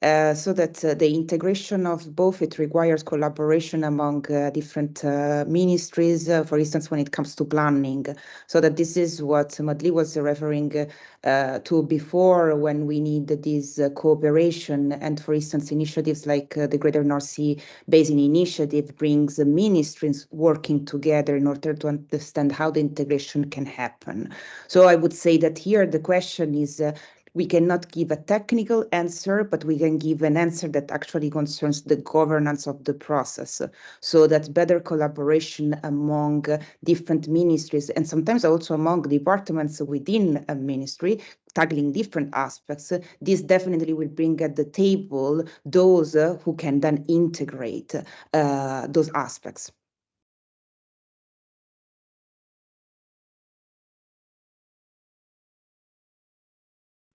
So that the integration of both, it requires collaboration among different ministries, for instance, when it comes to planning. So that this is what Madly was referring to before, when we need this cooperation. And for instance, initiatives like the Greater North Sea Basin Initiative brings the ministries working together in order to understand how the integration can happen. So I would say that here the question is, we cannot give a technical answer, but we can give an answer that actually concerns the governance of the process. So that better collaboration among different ministries and sometimes also among departments within a ministry, tackling different aspects, this definitely will bring at the table those who can then integrate those aspects.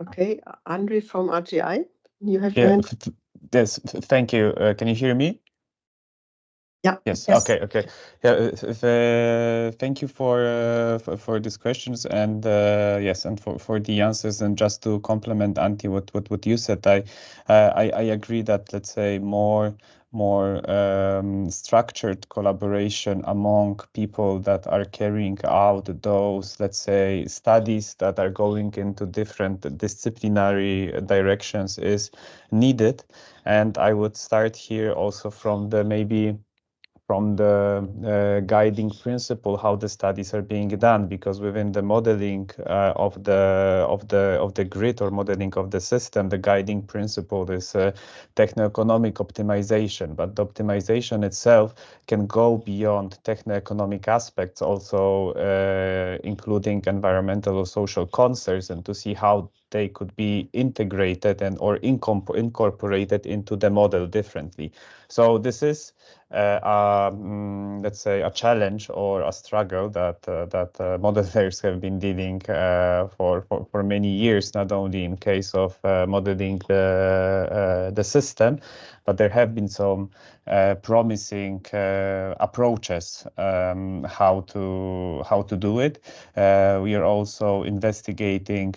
Okay, Andre from RGI, you have yes, thank you. Can you hear me? Yeah. Yes. Okay. Yeah. Thank you for these questions and yes, and for the answers. And just to complement Antti, what you said, I agree that, let's say, more structured collaboration among people that are carrying out those, let's say, studies that are going into different disciplinary directions is needed. And I would start here also from the from the guiding principle how the studies are being done, because within the modeling of the grid or modeling of the system, the guiding principle is techno-economic optimization. But the optimization itself can go beyond techno-economic aspects, also including environmental or social concerns, and to see how they could be integrated and or incorporated into the model differently. So this is let's say a challenge or a struggle that modelers have been dealing for many years, not only in case of modeling the system, but there have been some promising approaches how to do it. We are also investigating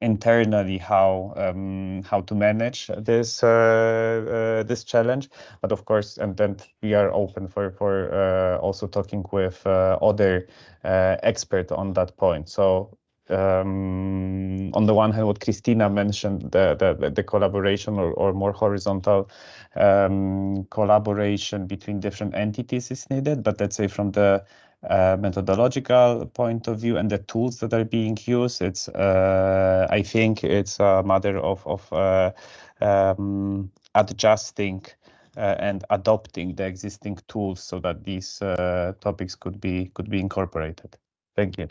internally how to manage this this challenge, but of course, and then we are open for also talking with other experts on that point. So on the one hand, what Christina mentioned, the collaboration or more horizontal collaboration between different entities is needed, but let's say from the methodological point of view and the tools that are being used, it's I think it's a matter of adjusting and adopting the existing tools so that these topics could be incorporated. Thank you.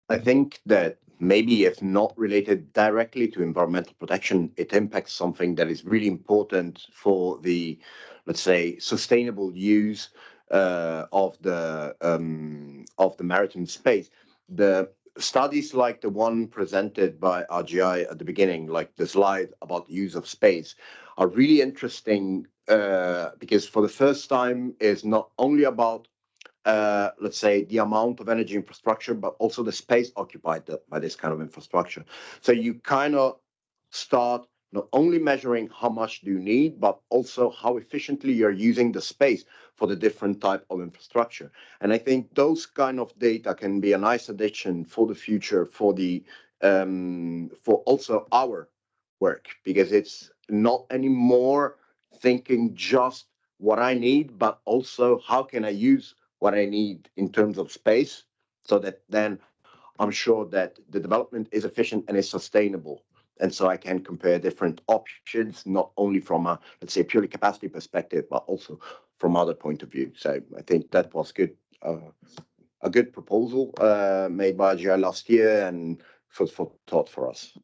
I think that maybe if not related directly to environmental protection, it impacts something that is really important for the, let's say, sustainable use of the maritime space. The studies like the one presented by RGI at the beginning, like the slide about the use of space, are really interesting because for the first time is not only about let's say, the amount of energy infrastructure, but also the space occupied by this kind of infrastructure. So you kind of start not only measuring how much do you need, but also how efficiently you're using the space for the different type of infrastructure. And I think those kind of data can be a nice addition for the future for the for also our work, because it's not anymore thinking just what I need, but also how can I use what I need in terms of space, so that then I'm sure that the development is efficient and is sustainable. And so I can compare different options, not only from a, let's say, purely capacity perspective, but also from other point of view. So I think that was good, a good proposal made by GI last year and food for thought for us.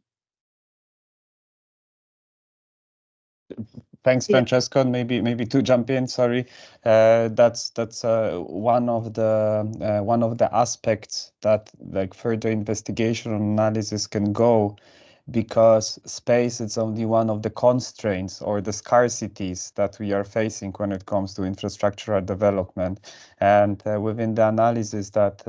Thanks, Yeah. Francesco. Maybe to jump in. Sorry, that's one of the aspects that like further investigation and analysis can go, because space is only one of the constraints or the scarcities that we are facing when it comes to infrastructural development. And within the analysis that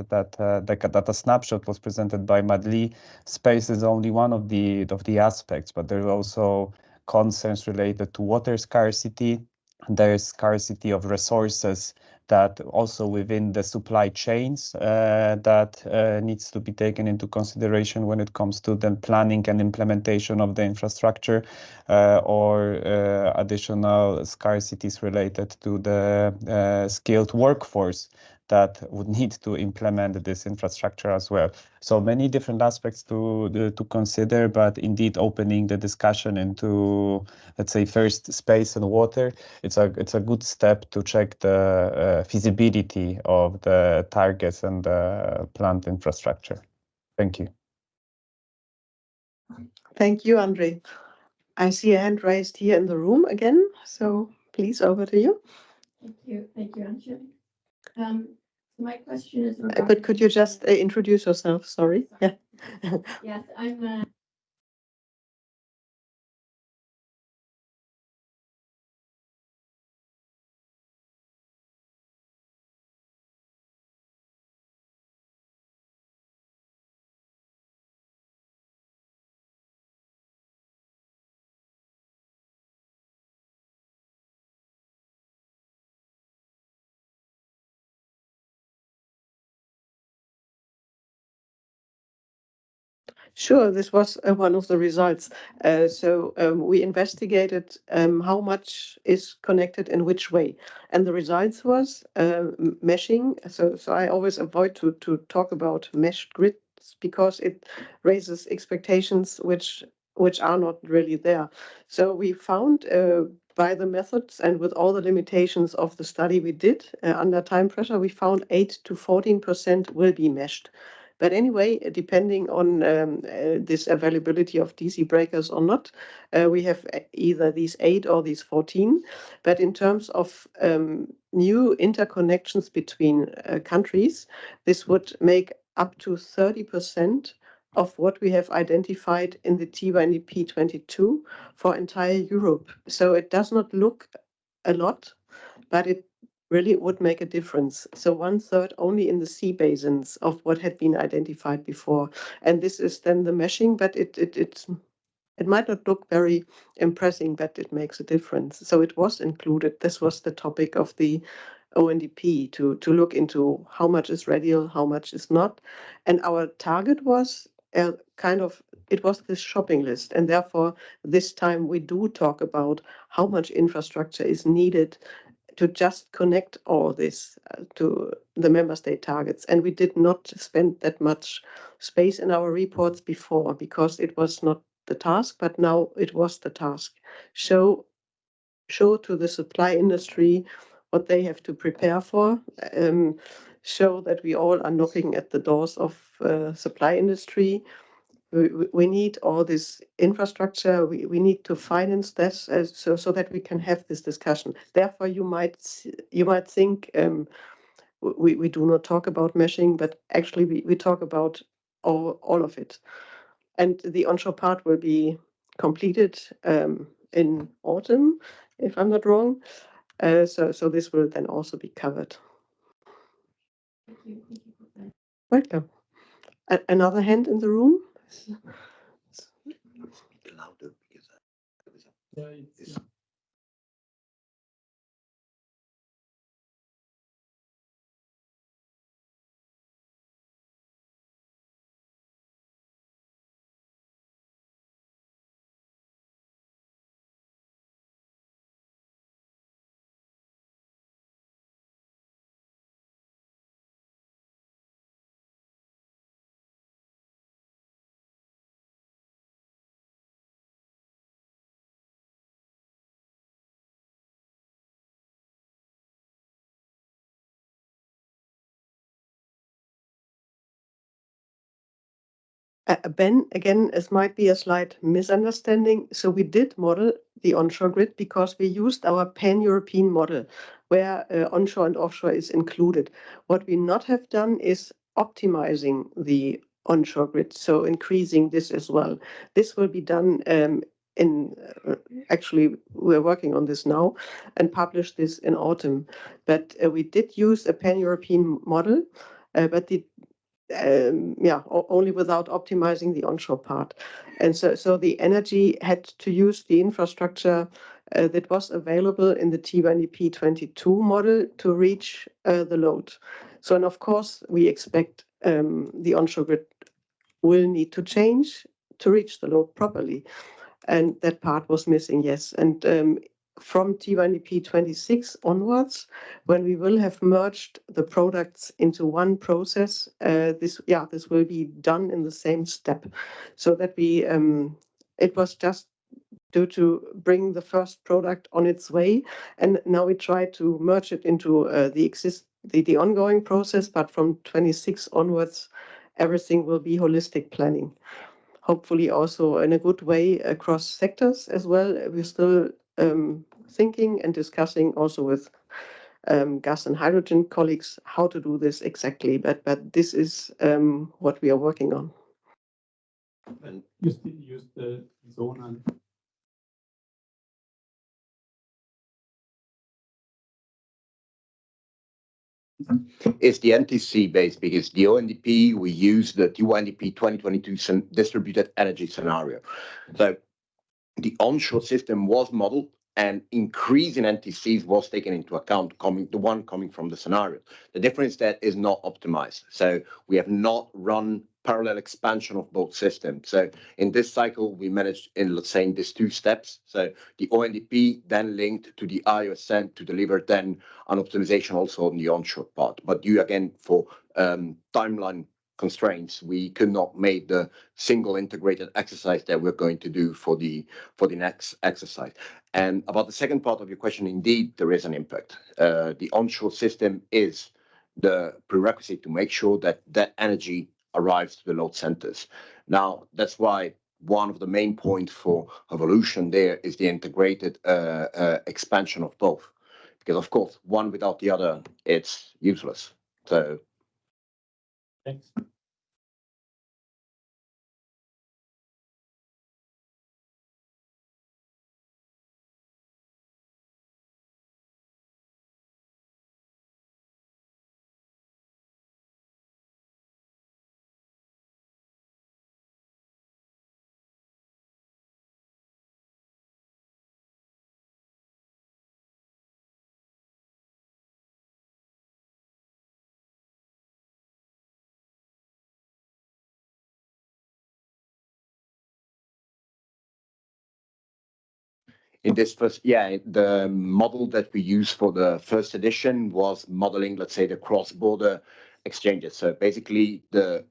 a snapshot was presented by Madly, space is only one of the aspects, but there's also concerns related to water scarcity. There's scarcity of resources that also within the supply chains that needs to be taken into consideration when it comes to the planning and implementation of the infrastructure, or additional scarcities related to the skilled workforce that would need to implement this infrastructure as well. So many different aspects to consider, but indeed opening the discussion into, let's say, first space and water, it's a good step to check the feasibility of the targets and the planned infrastructure. Thank you. Thank you, Andre. I see a hand raised here in the room again, so please, over to you. Thank you, Antje. My question is But could you just introduce yourself? Sorry. Yeah. Yes, I'm Sure, this was one of the results. We investigated how much is connected in which way, and the results was meshing. So I always avoid to talk about meshed grids because it raises expectations which are not really there. So we found by the methods and with all the limitations of the study we did under time pressure, we found 8 to 14% will be meshed. But anyway, depending on this availability of DC breakers or not, we have either these 8 or these 14. But in terms of new interconnections between countries, this would make up to 30% of what we have identified in the TYNDP 22 for entire Europe. So it does not look a lot, but it really would make a difference. So 1/3 only in the sea basins of what had been identified before. And this is then the meshing, but it might not look very impressive, but it makes a difference. So it was included. This was the topic of the ONDP to look into how much is radial, how much is not. And our target was it was this shopping list. And therefore, this time we do talk about how much infrastructure is needed to just connect all this to the member state targets. And we did not spend that much space in our reports before because it was not the task, but now it was the task. Show to the supply industry what they have to prepare for. Show that we all are knocking at the doors of supply industry. We need all this infrastructure. We need to finance this so that we can have this discussion. Therefore, you might think we do not talk about meshing, but actually we talk about all of it. And the onshore part will be completed in autumn, if I'm not wrong. So this will then also be covered. Thank you. Thank you for that. Welcome. Another hand in the room? Louder because Ben, again, it might be a slight misunderstanding. So we did model the onshore grid because we used our pan-European model where onshore and offshore is included. What we not have done is optimizing the onshore grid, so increasing this as well. This will be done actually, we're working on this now and publish this in autumn. But we did use a pan-European model, but only without optimizing the onshore part. And so the energy had to use the infrastructure that was available in the TYNDP 22 model to reach the load. So, and of course, we expect the onshore grid will need to change to reach the load properly. And that part was missing, yes. And from TYNDP 26 onwards, when we will have merged the products into one process, this will be done in the same step, so that it was just to bring the first product on its way, and now we try to merge it into the ongoing process. But from 26 onwards, everything will be holistic planning. Hopefully also in a good way across sectors as well. We're still thinking and discussing also with gas and hydrogen colleagues how to do this exactly. But this is what we are working on. And you still use the zone and it's the NTC base because the ONDP, we use the TYNDP 2022 distributed energy scenario. So the onshore system was modeled and increase in NTCs was taken into account, the one coming from the scenario. The difference that is not optimized. So we have not run parallel expansion of both systems. So in this cycle, we managed in, let's say, in these two steps. So the ONDP then linked to the IOSN to deliver then an optimization also on the onshore part. But due again for timeline constraints, we could not make the single integrated exercise that we're going to do for the next exercise. And about the second part of your question, indeed, there is an impact. The onshore system is the prerequisite to make sure that that energy arrives to the load centers. Now, that's why one of the main points for evolution there is the integrated expansion of both. Because, of course, one without the other, it's useless. So. Thanks. In this first, the model that we use for the first edition was modeling, let's say, the cross-border exchanges. So basically, the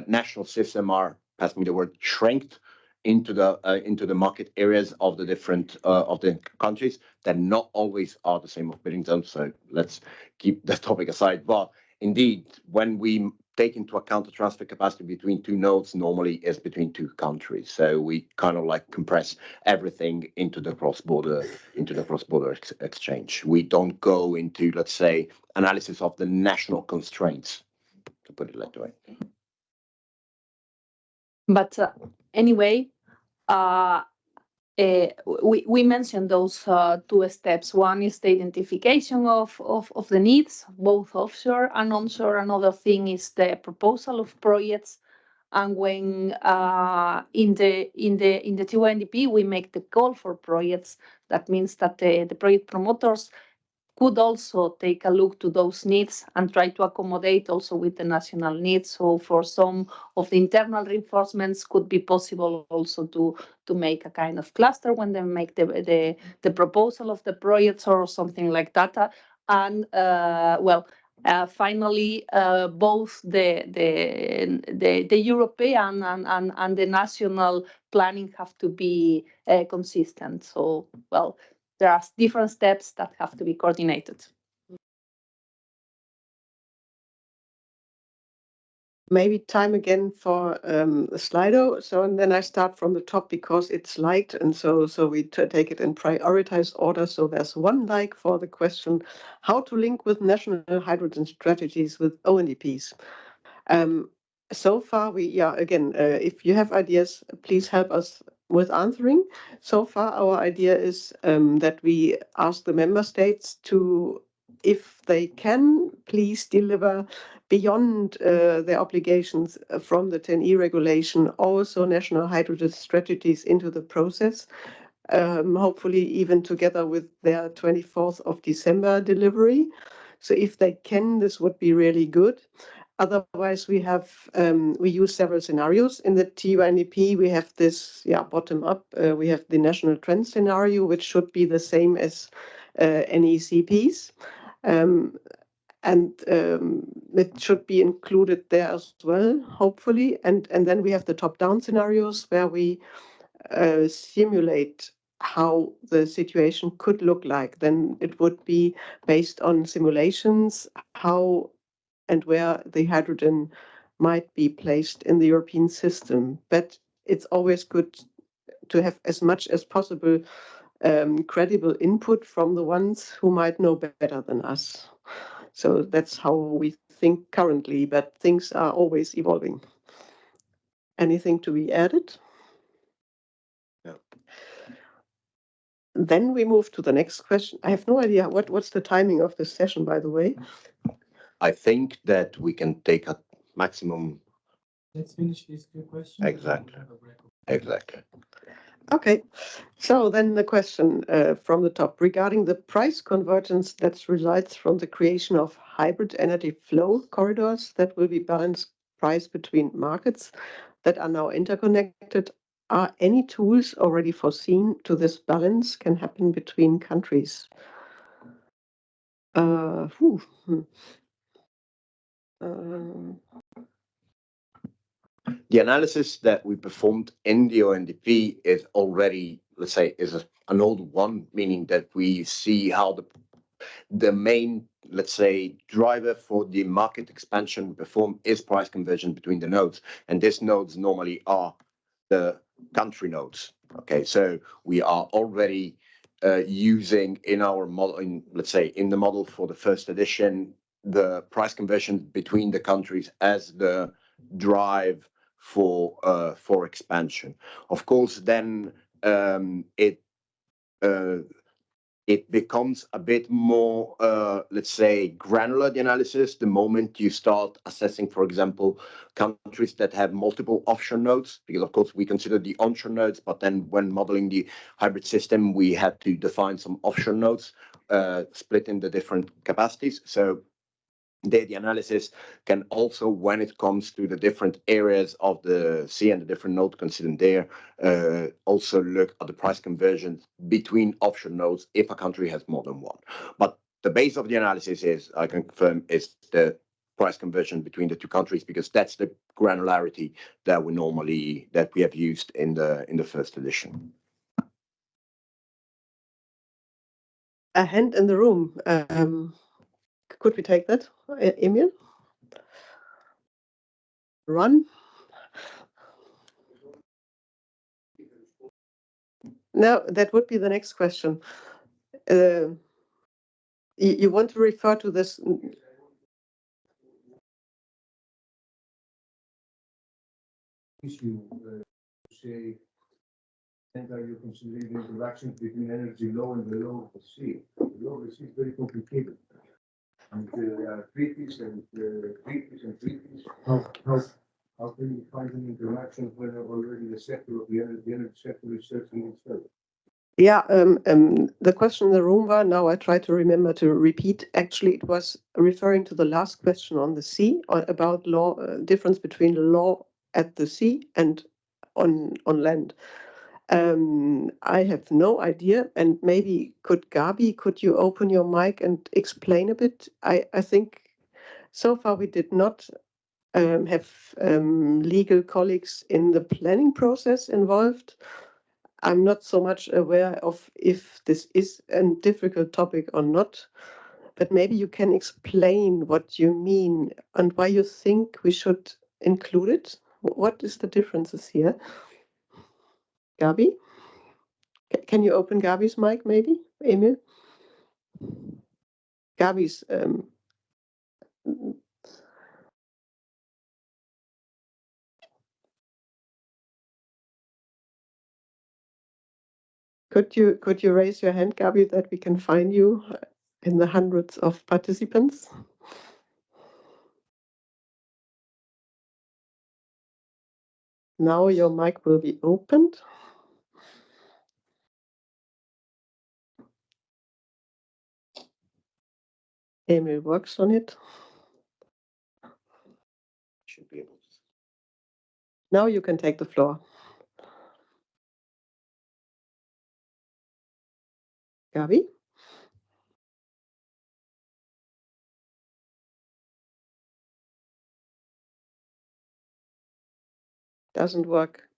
national system are, pass me the word, shrinked into the market areas of the different of the countries that not always are the same bidding zones. So let's keep that topic aside. But indeed, when we take into account the transfer capacity between two nodes, normally is between two countries. So we kind of like compress everything into the cross-border exchange. We don't go into, let's say, analysis of the national constraints, to put it that way. But anyway, we mentioned those two steps. One is the identification of the needs, both offshore and onshore. Another thing is the proposal of projects. And when in the TONDP we make the call for projects, that means that the project promoters could also take a look to those needs and try to accommodate also with the national needs. So for some of the internal reinforcements could be possible also to make a kind of cluster when they make the proposal of the projects or something like that. And finally, both the European and the national planning have to be consistent. So, well, there are different steps that have to be coordinated. Maybe time again for a Slido. So, and then I start from the top because it's liked, and so we take it in prioritized order. So there's one like for the question, how to link with national hydrogen strategies with ONDPs. So far, if you have ideas, please help us with answering. So far, our idea is that we ask the member states to, if they can, please deliver beyond their obligations from the 10E regulation, also national hydrogen strategies into the process, hopefully even together with their 24th of December delivery. So if they can, this would be really good. Otherwise, we use several scenarios. In the TUNDP, we have this bottom up. We have the national trend scenario, which should be the same as NECPs. And it should be included there as well, hopefully. And then we have the top-down scenarios where we simulate how the situation could look like. Then it would be based on simulations, how and where the hydrogen might be placed in the European system. But it's always good to have as much as possible credible input from the ones who might know better than us. So that's how we think currently, but things are always evolving. Anything to be added? No. Then we move to the next question. I have no idea what's the timing of this session, by the way. I think that we can take a maximum. Let's finish these two questions. Exactly. Exactly. Okay, so then the question from the top regarding the price convergence that results from the creation of hybrid energy flow corridors that will be balanced price between markets that are now interconnected. Are any tools already foreseen to this balance can happen between countries? Whew, The analysis that we performed in the ONDP is already, let's say, an old one, meaning that we see how the main, let's say, driver for the market expansion we perform is price conversion between the nodes. And these nodes normally are the country nodes. Okay, so we are already using in our model, let's say, in the model for the first edition, the price conversion between the countries as the drive for expansion. Of course, then it becomes a bit more, let's say, granular, the analysis, the moment you start assessing, for example, countries that have multiple offshore nodes, because of course we consider the onshore nodes, but then when modeling the hybrid system, we had to define some offshore nodes, split in the different capacities. So the analysis can also, when it comes to the different areas of the sea and the different nodes considered there, also look at the price conversion between offshore nodes if a country has more than one. But the base of the analysis is, I can confirm, is the price conversion between the two countries, because that's the granularity that we have used in the first edition. a hand in the room. Could we take that, Emil? Run. No, that would be the next question. You want to refer to this? Issue, say, and are you considering the interactions between energy low and the low of the sea? The low of the sea is very complicated. And there are treaties and treaties. How can you find an interaction when already the sector of the energy sector is searching itself? Yeah, the question in the room was, now I try to remember to repeat, actually it was referring to the last question on the sea, about law, difference between law at the sea and on land. I have no idea, and maybe Gabi, could you open your mic and explain a bit? I think so far we did not have legal colleagues in the planning process involved. I'm not so much aware of if this is a difficult topic or not, but maybe you can explain what you mean and why you think we should include it. What is the differences here? Gabi? Can you open Gabi's mic, maybe, Emil? Gabi's. Could you raise your hand, Gabi, that we can find you in the hundreds of participants? Now your mic will be opened. Emil works on it. Should be able to. Now you can take the floor. Gabi? Doesn't work.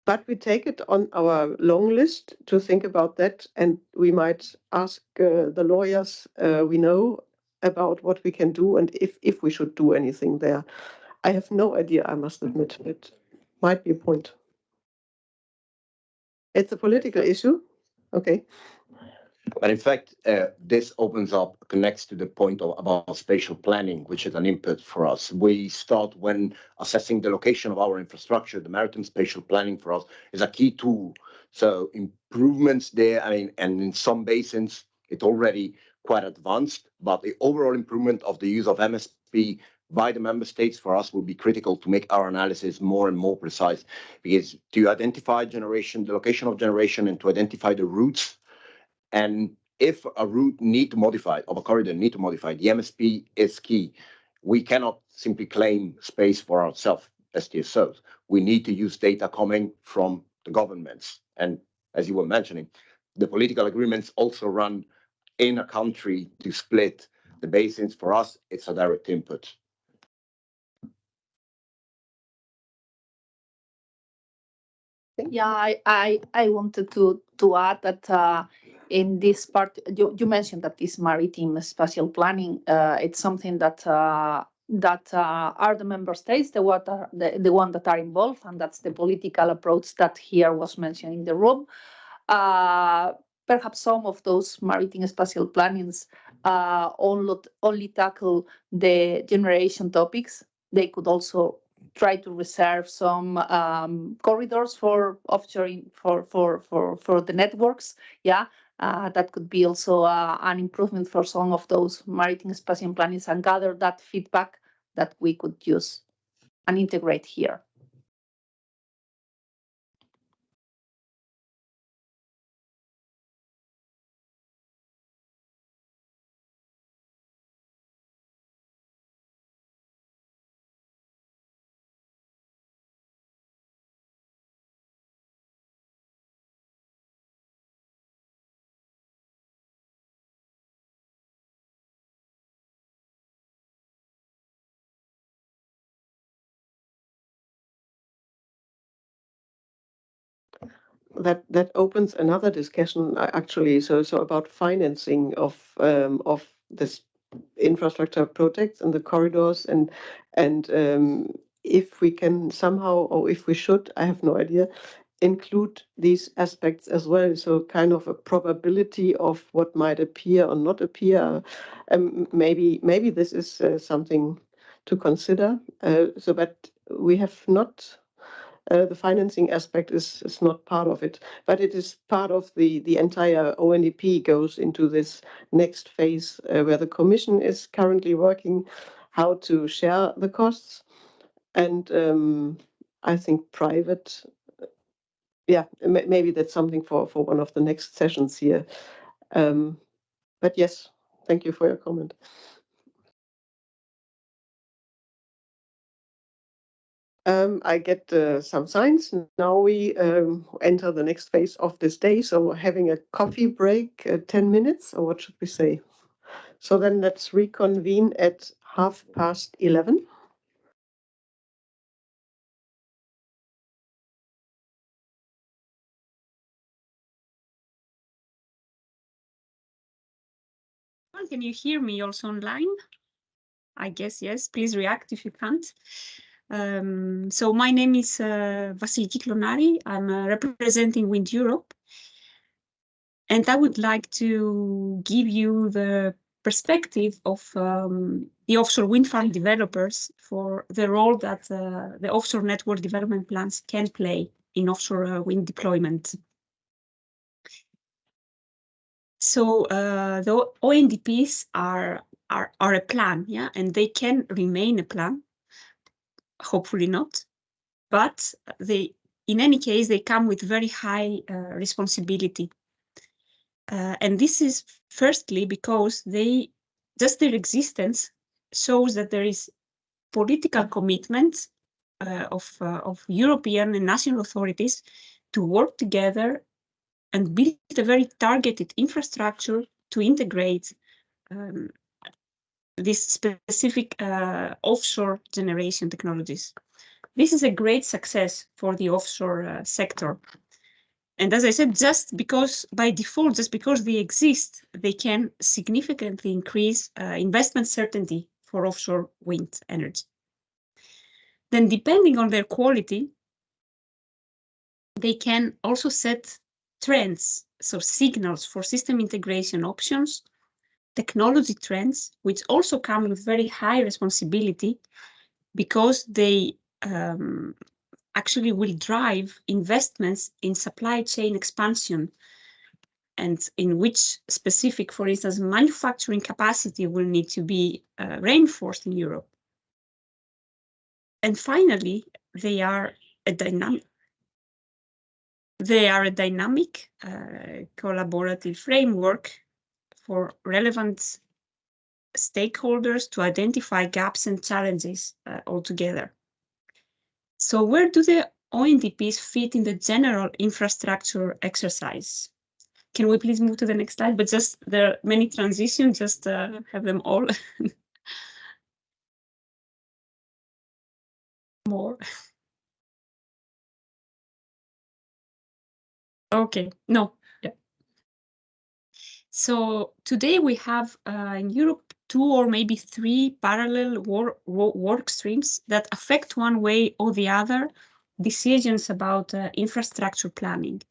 But we take it on our long list to think about that, and we might ask the lawyers we know about what we can do and if we should do anything there. I have no idea, I must admit. It might be a point. It's a political issue. Okay. But in fact, this connects to the point about spatial planning, which is an input for us. We start when assessing the location of our infrastructure. The maritime spatial planning for us is a key tool. So improvements there, I mean, and in some basins, it's already quite advanced, but the overall improvement of the use of MSP by the member states for us will be critical to make our analysis more and more precise, because to identify generation, the location of generation, and to identify the routes. And if a route need to modify, or a corridor need to modify, the MSP is key. we cannot simply claim space for ourselves as TSOs. We need to use data coming from the governments. And as you were mentioning, the political agreements also run in a country to split the basins. For us, it's a direct input. Yeah, I wanted to add that in this part, you mentioned that this maritime spatial planning, it's something that are the member states, the one that are involved, and that's the political approach that here was mentioned in the room. Perhaps some of those maritime spatial plannings only tackle the generation topics. They could also try to reserve some corridors for offshoring for the networks. Yeah, that could be also an improvement for some of those maritime spatial plannings and gather that feedback that we could use and integrate here. That opens another discussion actually. So about financing of this infrastructure projects and the corridors, and if we can somehow, or if we should, I have no idea, include these aspects as well. So kind of a probability of what might appear or not appear. Maybe this is something to consider. But we have not. The financing aspect is not part of it, but it is part of the entire ONDP goes into this next phase where the Commission is currently working how to share the costs, and I think private. Yeah, maybe that's something for one of the next sessions here. But yes, thank you for your comment. I get some signs. Now we enter the next phase of this day. So having a coffee break, 10 minutes, or what should we say? So then let's reconvene at 11:30. Can you hear me also online? I guess yes. Please react if you can't. So my name is Vasiliki Klonari. I'm representing Wind Europe. And I would like to give you the perspective of the offshore wind farm developers for the role that the offshore network development plans can play in offshore wind deployment. So the ONDPs are a plan, yeah, and they can remain a plan. Hopefully not, but in any case, they come with very high responsibility. And this is firstly because just their existence shows that there is political commitment of European and national authorities to work together and build a very targeted infrastructure to integrate these specific offshore generation technologies. This is a great success for the offshore sector. And as I said, just because by default, just because they exist, they can significantly increase investment certainty for offshore wind energy. Then depending on their quality, they can also set trends, so signals for system integration options, technology trends, which also come with very high responsibility because they actually will drive investments in supply chain expansion and in which specific, for instance, manufacturing capacity will need to be reinforced in Europe. And finally, they are a dynamic collaborative framework for relevant stakeholders to identify gaps and challenges altogether. So where do the ONDPs fit in the general infrastructure exercise? Can we please move to the next slide? But just there are many transitions, just have them all. More. Okay, no. Yeah. So today we have in Europe 2 or maybe 3 parallel work streams that affect one way or the other decisions about infrastructure planning.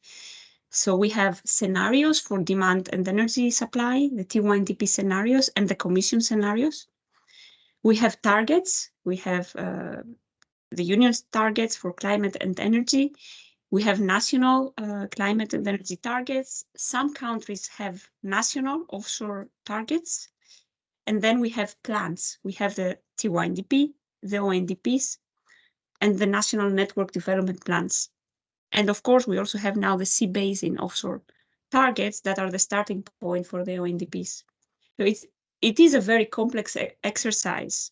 So we have scenarios for demand and energy supply, the T1DP scenarios and the Commission scenarios. We have targets. We have the Union's targets for climate and energy. We have national climate and energy targets. Some countries have national offshore targets. And then we have plans. We have the T1DP, the ONDPs, and the national network development plans. And of course, we also have now the sea basin offshore targets that are the starting point for the ONDPs. So it is a very complex exercise.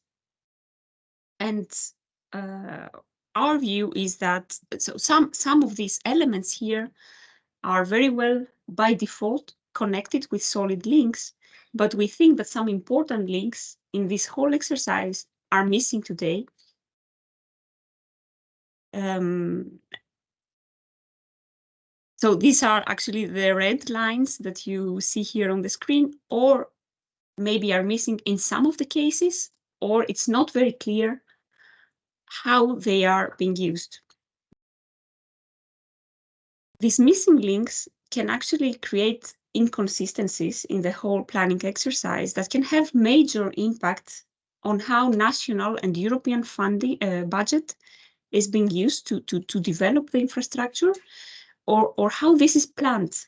And our view is that some of these elements here are very well by default connected with solid links, but we think that some important links in this whole exercise are missing today. So these are actually the red lines that you see here on the screen, or maybe are missing in some of the cases, or it's not very clear how they are being used. These missing links can actually create inconsistencies in the whole planning exercise that can have major impact on how national and European funding budget is being used to develop the infrastructure, or how this is planned.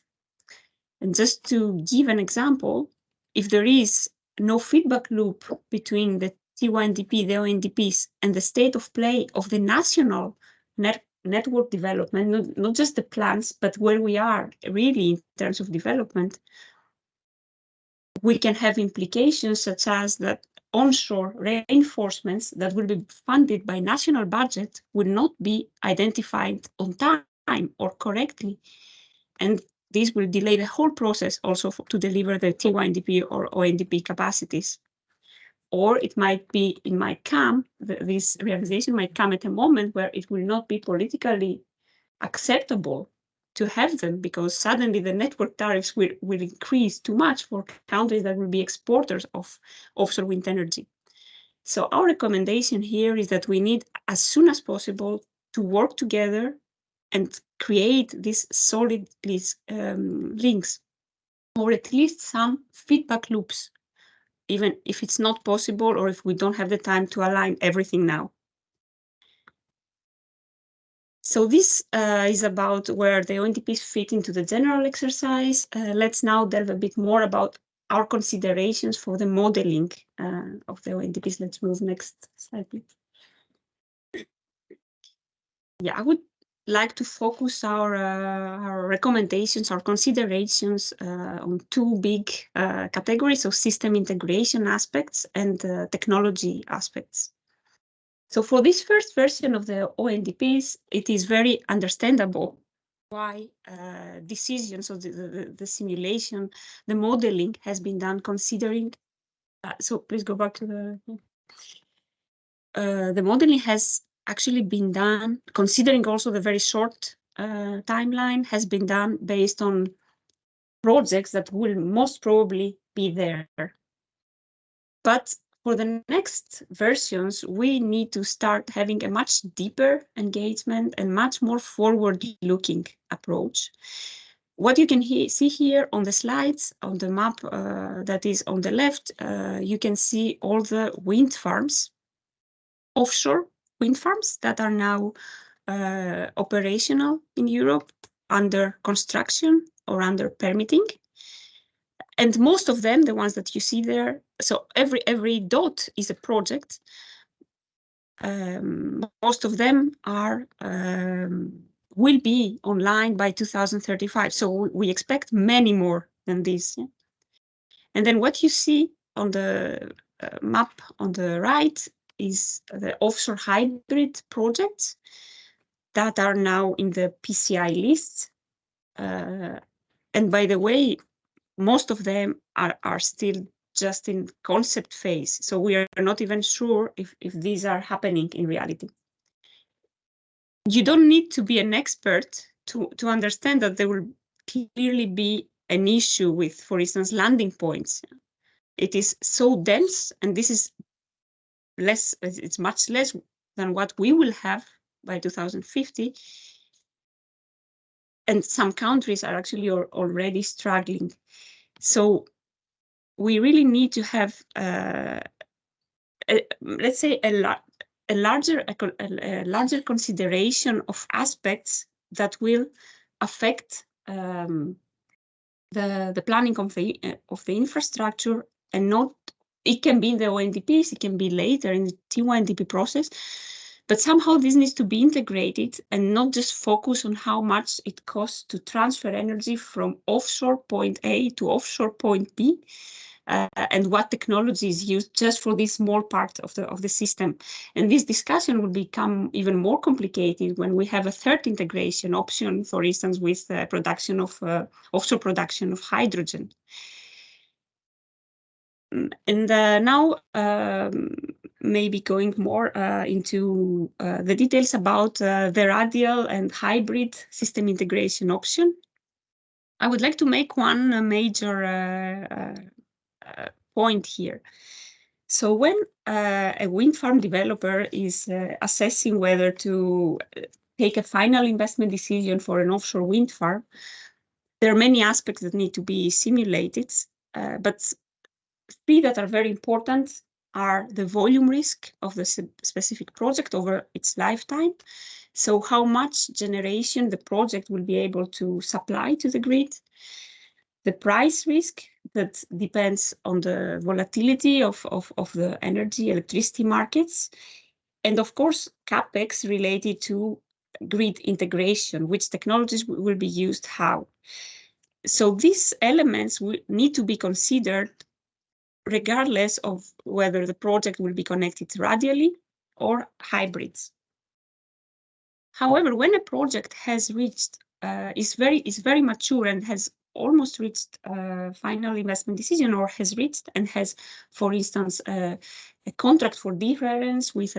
And just to give an example, if there is no feedback loop between the T1DP, the ONDPs, and the state of play of the national network development, not just the plans, but where we are really in terms of development, we can have implications such as that onshore reinforcements that will be funded by national budget will not be identified on time or correctly. And this will delay the whole process also to deliver the T1DP or ONDP capacities. Or it might be, this realization might come at a moment where it will not be politically acceptable to have them, because suddenly the network tariffs will increase too much for countries that will be exporters of offshore wind energy. So our recommendation here is that we need, as soon as possible, to work together and create these solid links, or at least some feedback loops, even if it's not possible or if we don't have the time to align everything now. So this is about where the ONDPs fit into the general exercise. Let's now delve a bit more about our considerations for the modeling of the ONDPs. Let's move next slide, please. Yeah, I would like to focus our recommendations, our considerations on 2 big categories of system integration aspects and technology aspects. So for this first version of the ONDPs, it is very understandable why decisions of the simulation, the modeling has been done considering. So please go back to the modeling has actually been done considering also the very short timeline, has been done based on projects that will most probably be there. But for the next versions, we need to start having a much deeper engagement and much more forward-looking approach. What you can see here on the slides, on the map that is on the left, you can see all the wind farms, offshore wind farms that are now operational in Europe, under construction or under permitting. And most of them, the ones that you see there, so every dot is a project. Most of them are will be online by 2035. So we expect many more than this. Yeah? And then what you see on the map on the right is the offshore hybrid projects that are now in the PCI list. And by the way, most of them are still just in concept phase. So we are not even sure if these are happening in reality. You don't need to be an expert to understand that there will clearly be an issue with, for instance, landing points. It is so dense, and this is less, it's much less than what we will have by 2050. And some countries are actually already struggling. So we really need to have, let's say, a larger consideration of aspects that will affect the planning of the infrastructure, and not, it can be in the ONDPs, it can be later in the T1DP process, but somehow this needs to be integrated and not just focus on how much it costs to transfer energy from offshore point A to offshore point B, and what technology is used just for this small part of the system. And this discussion will become even more complicated when we have a third integration option, for instance, with production of offshore production of hydrogen. And now maybe going more into the details about the radial and hybrid system integration option. I would like to make one major point here. So when a wind farm developer is assessing whether to take a final investment decision for an offshore wind farm, there are many aspects that need to be simulated, but three that are very important are the volume risk of the specific project over its lifetime. So how much generation the project will be able to supply to the grid. The price risk that depends on the volatility of the energy, electricity markets. And of course, CapEx related to grid integration, which technologies will be used, how. So these elements will need to be considered regardless of whether the project will be connected radially or hybrids. However, when a project has reached, is very mature and has almost reached final investment decision, or has reached and has, for instance, a contract for difference with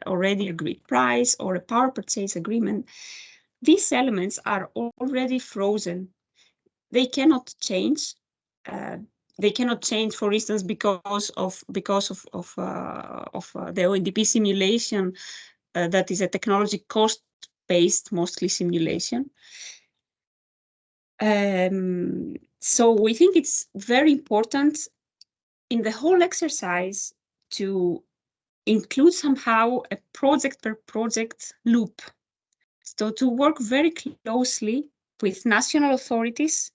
already agreed price or a power purchase agreement, these elements are already frozen. They cannot change. They cannot change, for instance, because of the ONDP simulation that is a technology cost-based, mostly simulation. So we think it's very important in the whole exercise to include somehow a project per project loop. So to work very closely with national authorities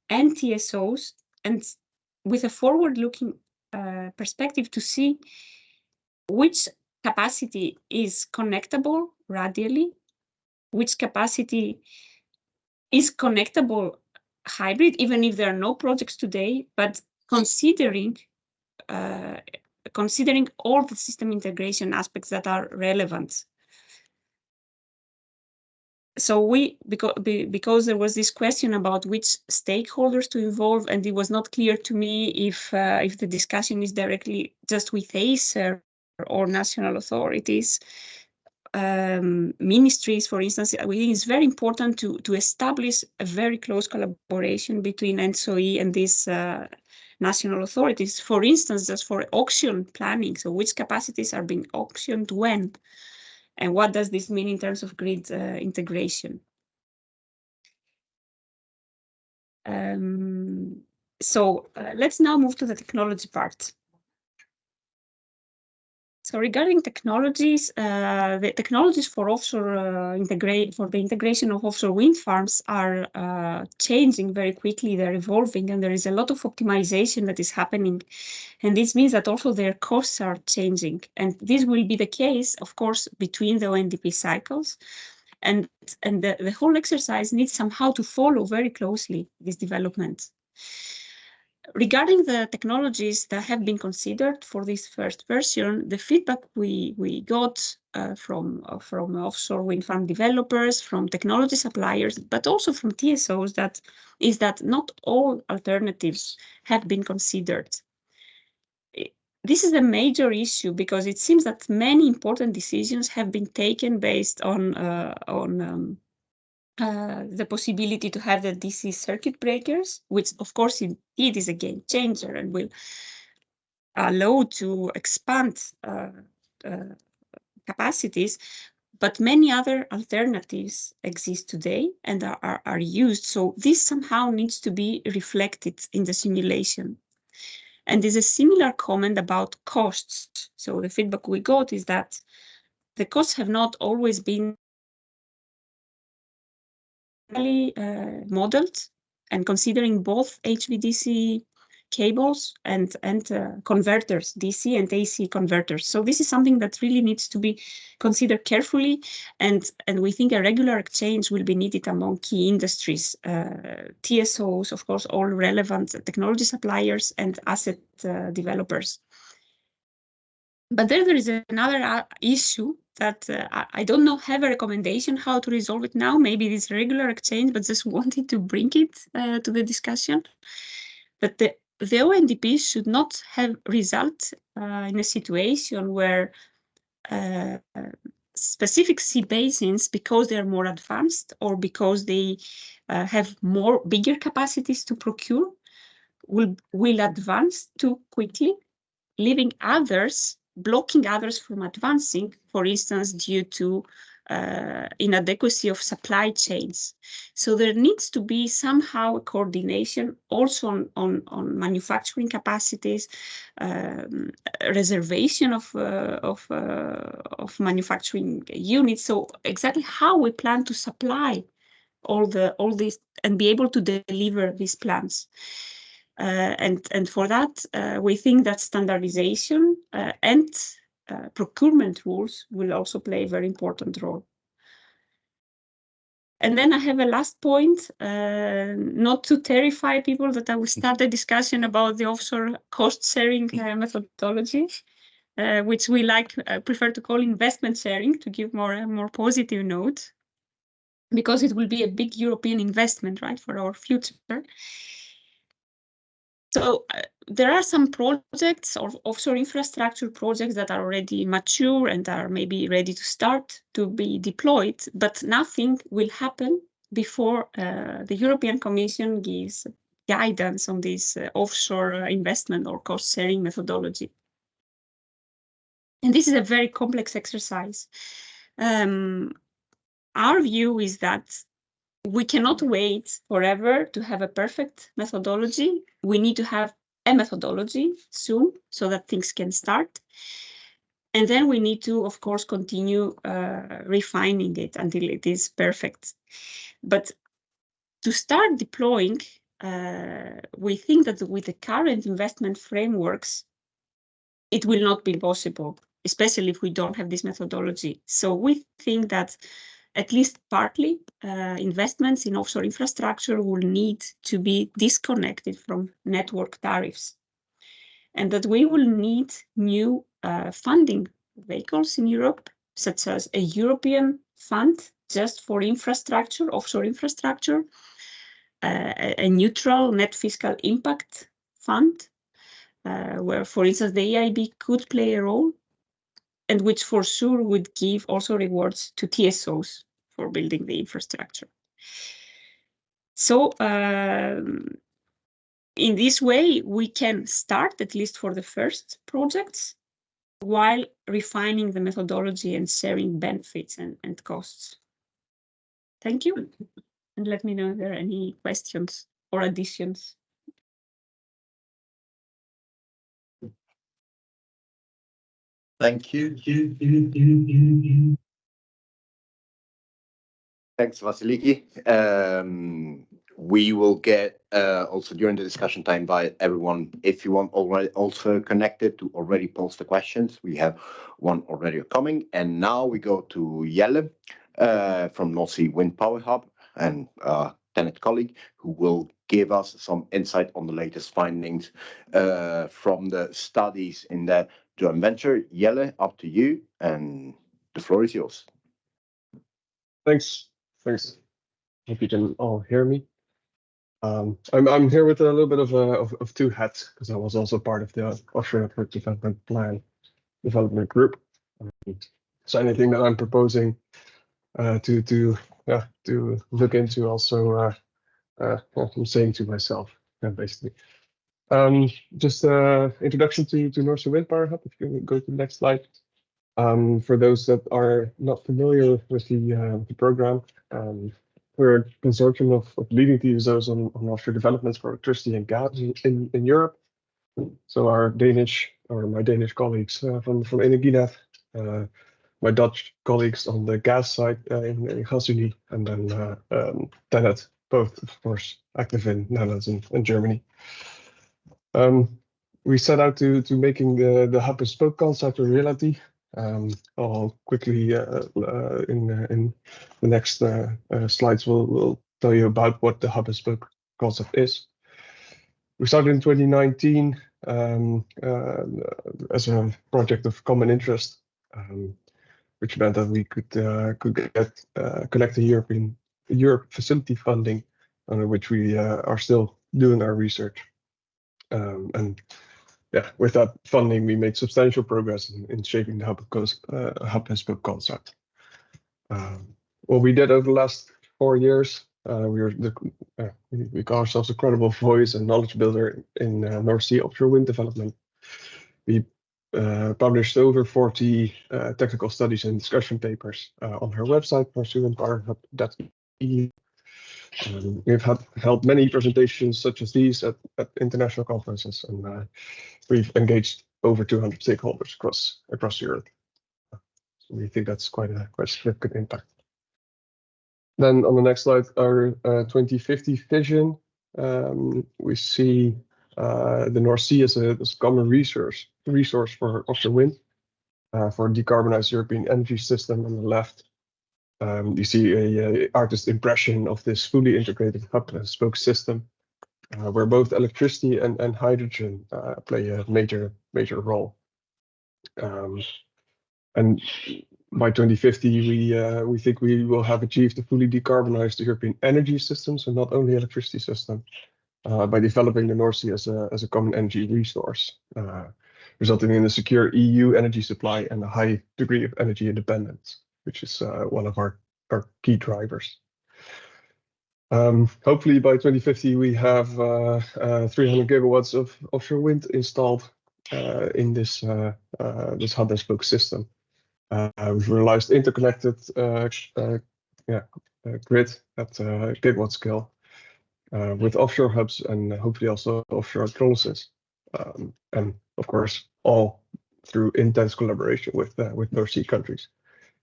and TSOs, and with a forward-looking perspective to see which capacity is connectable radially, which capacity is connectable hybrid, even if there are no projects today, but considering all the system integration aspects that are relevant. So because there was this question about which stakeholders to involve, and it was not clear to me if the discussion is directly just with ACER or national authorities, ministries, for instance. We think it's very important to establish a very close collaboration between ENTSO-E and these national authorities. For instance, just for auction planning. So which capacities are being auctioned when? And what does this mean in terms of grid integration? So let's now move to the technology part. So regarding technologies, the technologies for offshore for the integration of offshore wind farms are changing very quickly. They're evolving, and there is a lot of optimization that is happening. And this means that also their costs are changing. And this will be the case, of course, between the ONDP cycles. And the whole exercise needs somehow to follow very closely this development. Regarding the technologies that have been considered for this first version, the feedback we got from offshore wind farm developers, from technology suppliers, but also from TSOs, is that not all alternatives have been considered. This is a major issue because it seems that many important decisions have been taken based on the possibility to have the DC circuit breakers, which of course indeed is a game changer and will allow to expand capacities, but many other alternatives exist today and are used. So this somehow needs to be reflected in the simulation. And there's a similar comment about costs. So the feedback we got is that the costs have not always been modeled, and considering both HVDC cables and converters, DC and AC converters. So this is something that really needs to be considered carefully, and we think a regular exchange will be needed among key industries, TSOs, of course, all relevant technology suppliers and asset developers. But there is another issue that I don't know, have a recommendation how to resolve it now. Maybe this regular exchange, but just wanted to bring it to the discussion. That the ONDP should not have result in a situation where specific sea basins, because they are more advanced or because they have bigger capacities to procure, will advance too quickly, blocking others from advancing, for instance, due to inadequacy of supply chains. So there needs to be somehow a coordination also on manufacturing capacities, reservation of manufacturing units. So exactly how we plan to supply all these and be able to deliver these plans. And for that, we think that standardization and procurement rules will also play a very important role. And then I have a last point, not to terrify people, that I will start a discussion about the offshore cost-sharing methodology, which we prefer to call investment sharing, to give a more positive note, because it will be a big European investment, right, for our future. So there are some projects or offshore infrastructure projects that are already mature and are maybe ready to start to be deployed, but nothing will happen before the European Commission gives guidance on this offshore investment or cost-sharing methodology. And this is a very complex exercise. Our view is that we cannot wait forever to have a perfect methodology. We need to have a methodology soon so that things can start. And then we need to, of course, continue refining it until it is perfect. But to start deploying, we think that with the current investment frameworks, it will not be possible, especially if we don't have this methodology. So we think that at least partly, investments in offshore infrastructure will need to be disconnected from network tariffs, and that we will need new funding vehicles in Europe, such as a European fund just for infrastructure, offshore infrastructure, a neutral net fiscal impact fund, where, for instance, the EIB could play a role, and which for sure would give also rewards to TSOs for building the infrastructure. So in this way, we can start, at least for the first projects, while refining the methodology and sharing benefits and costs. Thank you. And let me know if there are any questions or additions. Thank you. Thanks, Vasiliki. We will get also during the discussion time by everyone, if you want already also connected, to already post the questions. We have one already coming. And now we go to Jelle from North Sea Wind Power Hub. And TenneT colleague, who will give us some insight on the latest findings from the studies in the joint venture. Jelle, up to you, and the floor is yours. Thanks. Hope you can all hear me. I'm here with a little bit of two hats, because I was also part of the offshore network development plan development group. So anything that I'm proposing to look into, also I'm saying to myself, basically. Just introduction to North Sea Wind Power Hub. If you can go to the next slide. For those that are not familiar with the program, we're a consortium of leading TSOs on offshore developments for electricity and gas in Europe. So my Danish colleagues from Energinet, my Dutch colleagues on the gas side in Gasunie, and then TenneT, both of course active in Netherlands and Germany. We set out to making the hub and spoke concept a reality. I'll quickly in the next slides will tell you about what the hub and spoke concept is. We started in 2019 as a project of common interest, which meant that we could get collecting Europe facility funding, under which we are still doing our research. And yeah, with that funding, we made substantial progress in shaping the hub and spoke concept. What we did over the last 4 years, we call ourselves a credible voice and knowledge builder in North Sea offshore wind development. We published over 40 technical studies and discussion papers on our website, northseawindpowerhub.eu. We've held many presentations such as these at international conferences, and we've engaged over 200 stakeholders across Europe. So we think that's quite a significant impact. Then on the next slide, our 2050 vision. We see the North Sea as a common resource for offshore wind, for a decarbonized European energy system on the left. You see a artist impression of this fully integrated hub and spoke system, where both electricity and hydrogen play a major role. And by 2050, we think we will have achieved a fully decarbonized European energy system, so not only electricity system, by developing the North Sea as a common energy resource, resulting in a secure EU energy supply and a high degree of energy independence, which is one of our key drivers. Hopefully by 2050 we have 300 gigawatts of offshore wind installed in this hub and spoke system. We've realized interconnected grid at gigawatt scale with offshore hubs and hopefully also offshore electrolysis, and of course all through intense collaboration with North Sea countries,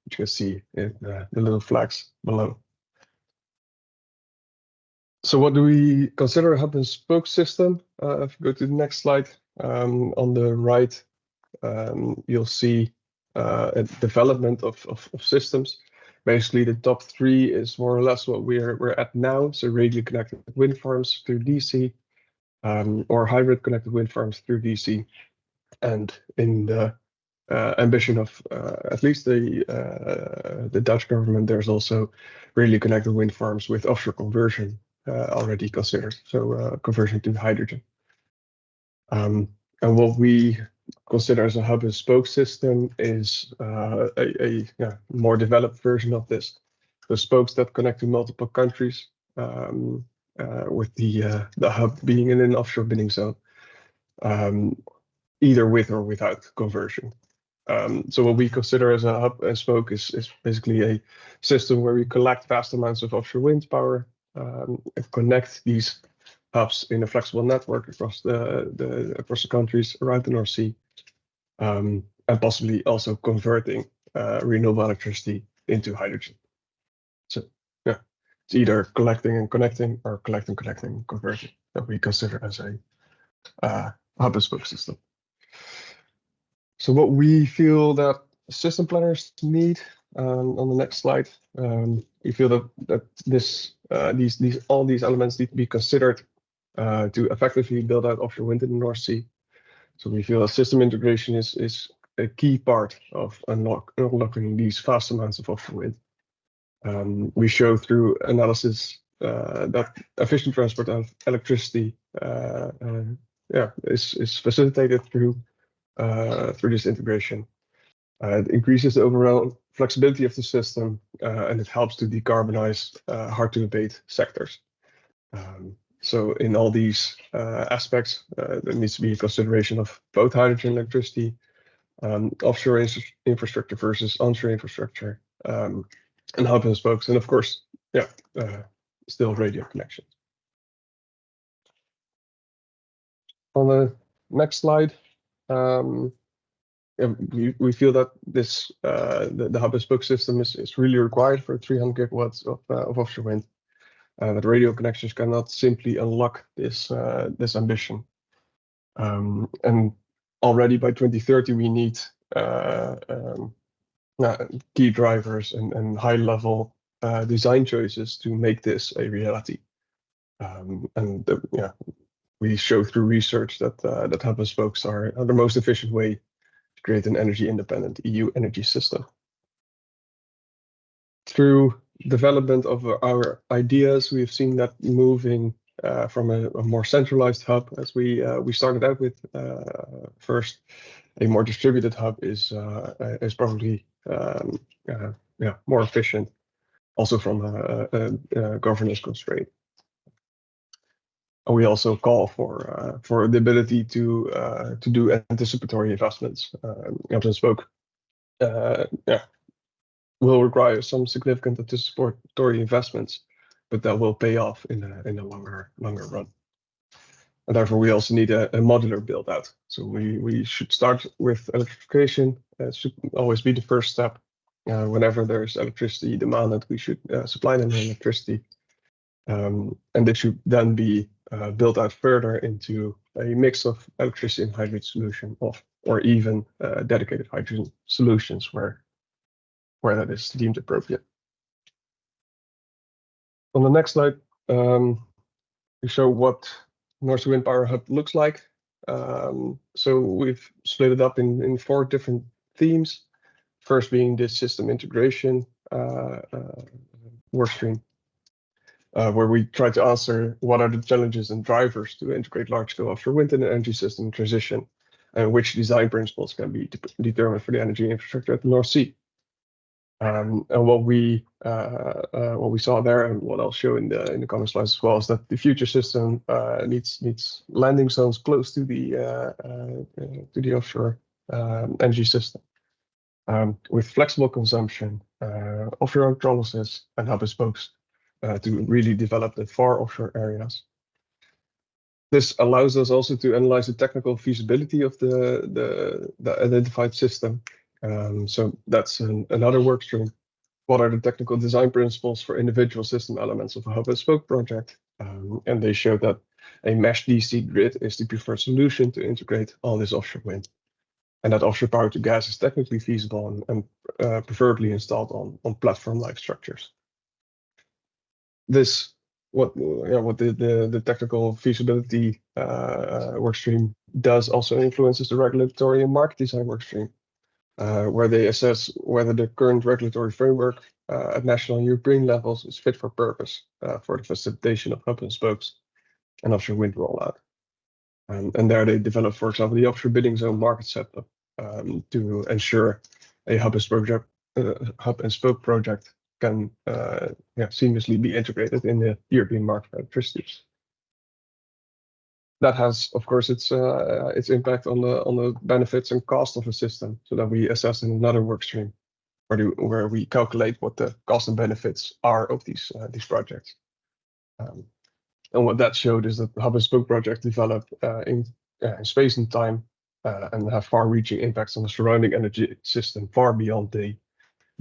which you can see in the little flags below. So what do we consider a hub and spoke system? If you go to the next slide, on the right, you'll see a development of systems. Basically, the top 3 is more or less what we're at now. So radially connected wind farms through DC, or hybrid connected wind farms through DC. And in the ambition of at least the Dutch government, there's also radially connected wind farms with offshore conversion already considered. So conversion to hydrogen. And what we consider as a hub and spoke system is a more developed version of this. The spokes that connect to multiple countries, with the hub being in an offshore bidding zone, either with or without conversion. So what we consider as a hub and spoke is basically a system where we collect vast amounts of offshore wind power, and connect these hubs in a flexible network across the countries around the North Sea, and possibly also converting renewable electricity into hydrogen. So yeah, it's either collecting and connecting or collecting, and converting that we consider as a hub and spoke system. So what we feel that system planners need on the next slide. We feel that all these elements need to be considered to effectively build out offshore wind in the North Sea. So we feel that system integration is a key part of unlocking these vast amounts of offshore wind. We show through analysis that efficient transport of electricity is facilitated through this integration. It increases the overall flexibility of the system, and it helps to decarbonize hard-to-abate sectors. So in all these aspects, there needs to be a consideration of both hydrogen electricity, offshore infrastructure versus onshore infrastructure, and hub and spokes, and of course, still radio connections. On the next slide, we feel that this the hub and spoke system is really required for 300 gigawatts of offshore wind. That radio connections cannot simply unlock this ambition. And already by 2030, we need key drivers and high-level design choices to make this a reality. We show through research that hub and spokes are the most efficient way to create an energy-independent EU energy system. Through development of our ideas, we've seen that moving from a more centralized hub, as we started out with first, a more distributed hub is probably more efficient, also from a governance constraint. We also call for the ability to do anticipatory investments. Hub and spoke will require some significant anticipatory investments, but that will pay off in a longer run. And therefore, we also need a modular build out. So we should start with electrification. It should always be the first step. Whenever there's electricity demanded, we should supply them electricity. And it should then be built out further into a mix of electricity and hydrogen solution, or even dedicated hydrogen solutions where that is deemed appropriate. On the next slide, we show what North Sea Wind Power Hub looks like. So we've split it up in 4 different themes. First being this system integration workstream, where we try to answer what are the challenges and drivers to integrate large-scale offshore wind in an energy system transition, and which design principles can be determined for the energy infrastructure at the North Sea. And what we saw there, and what I'll show in the coming slides as well, is that the future system needs landing zones close to the offshore energy system, with flexible consumption, offshore electrolysis, and hub and spokes to really develop the far offshore areas. This allows us also to analyze the technical feasibility of the identified system. So that's another work stream. What are the technical design principles for individual system elements of a hub and spoke project? And they show that a mesh DC grid is the preferred solution to integrate all this offshore wind. And that offshore power to gas is technically feasible and preferably installed on platform-like structures. This what the technical feasibility workstream does also influences the regulatory and market design workstream, where they assess whether the current regulatory framework at national and European levels is fit for purpose for the facilitation of hub and spokes and offshore wind rollout. And there they develop, for example, the offshore bidding zone market setup to ensure a hub and spoke project can seamlessly be integrated in the European market for electricity. That has, of course, its impact on the benefits and cost of a system, so that we assess in another work stream where we calculate what the cost and benefits are of these projects. And what that showed is that the hub and spoke projects develop in space and time and have far-reaching impacts on the surrounding energy system, far beyond the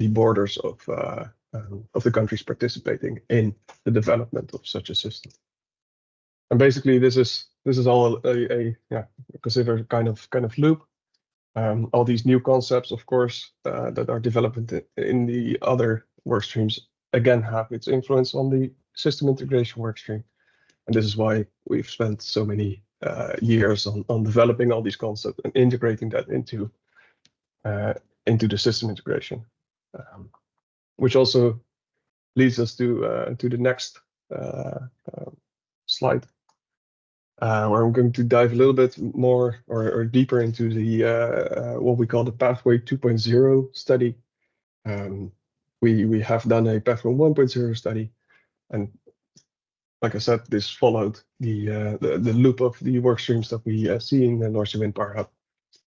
borders of the countries participating in the development of such a system. And basically, this is all a considered kind of loop. All these new concepts, of course, that are developed in the other work streams, again, have its influence on the system integration work stream. And this is why we've spent so many years on developing all these concepts and integrating that into the system integration, which also leads us to the next slide, where I'm going to dive a little bit more or deeper into the what we call the Pathway 2.0 study. We have done a Pathway 1.0 study, and like I said, this followed the loop of the work streams that we see in the North Sea Wind Power Hub.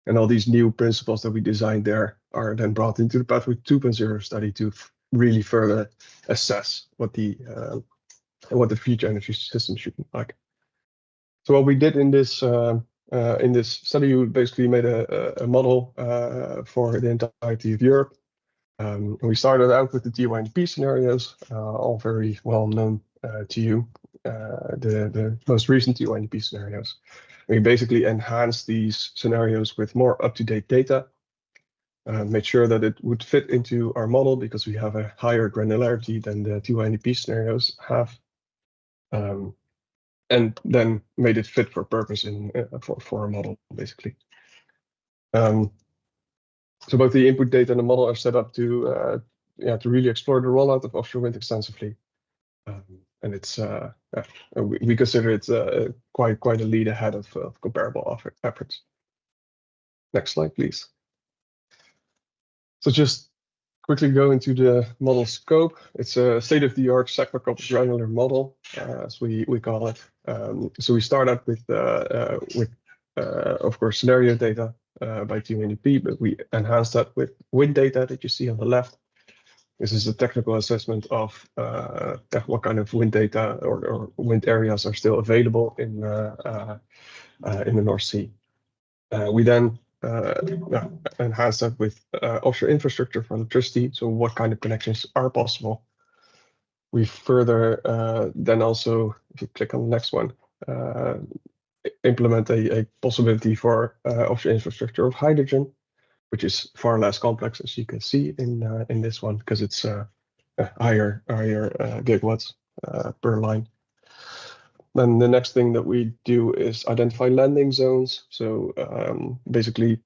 And all these new principles that we designed there are then brought into the Pathway 2.0 study to really further assess what the future energy system should look like. So what we did in this study, we basically made a model for the entirety of Europe. We started out with the TYNP scenarios, all very well known to you, the most recent TYNP scenarios. We basically enhanced these scenarios with more up-to-date data, made sure that it would fit into our model because we have a higher granularity than the TYNP scenarios have, and then made it fit for purpose for our model, basically. So both the input data and the model are set up to really explore the rollout of offshore wind extensively. And it's we consider it quite a lead ahead of comparable efforts. Next slide, please. So just quickly go into the model scope. It's a state-of-the-art segment-coupled granular model, as we call it. So we start out with of course scenario data by TYNP, but we enhance that with wind data that you see on the left. This is a technical assessment of what kind of wind data or wind areas are still available in the North Sea. We then enhance that with offshore infrastructure for electricity. So what kind of connections are possible? We further then also, if you click on the next one, implement a possibility for offshore infrastructure of hydrogen, which is far less complex, as you can see in this one, because it's higher gigawatts per line. Then the next thing that we do is identify landing zones. So basically,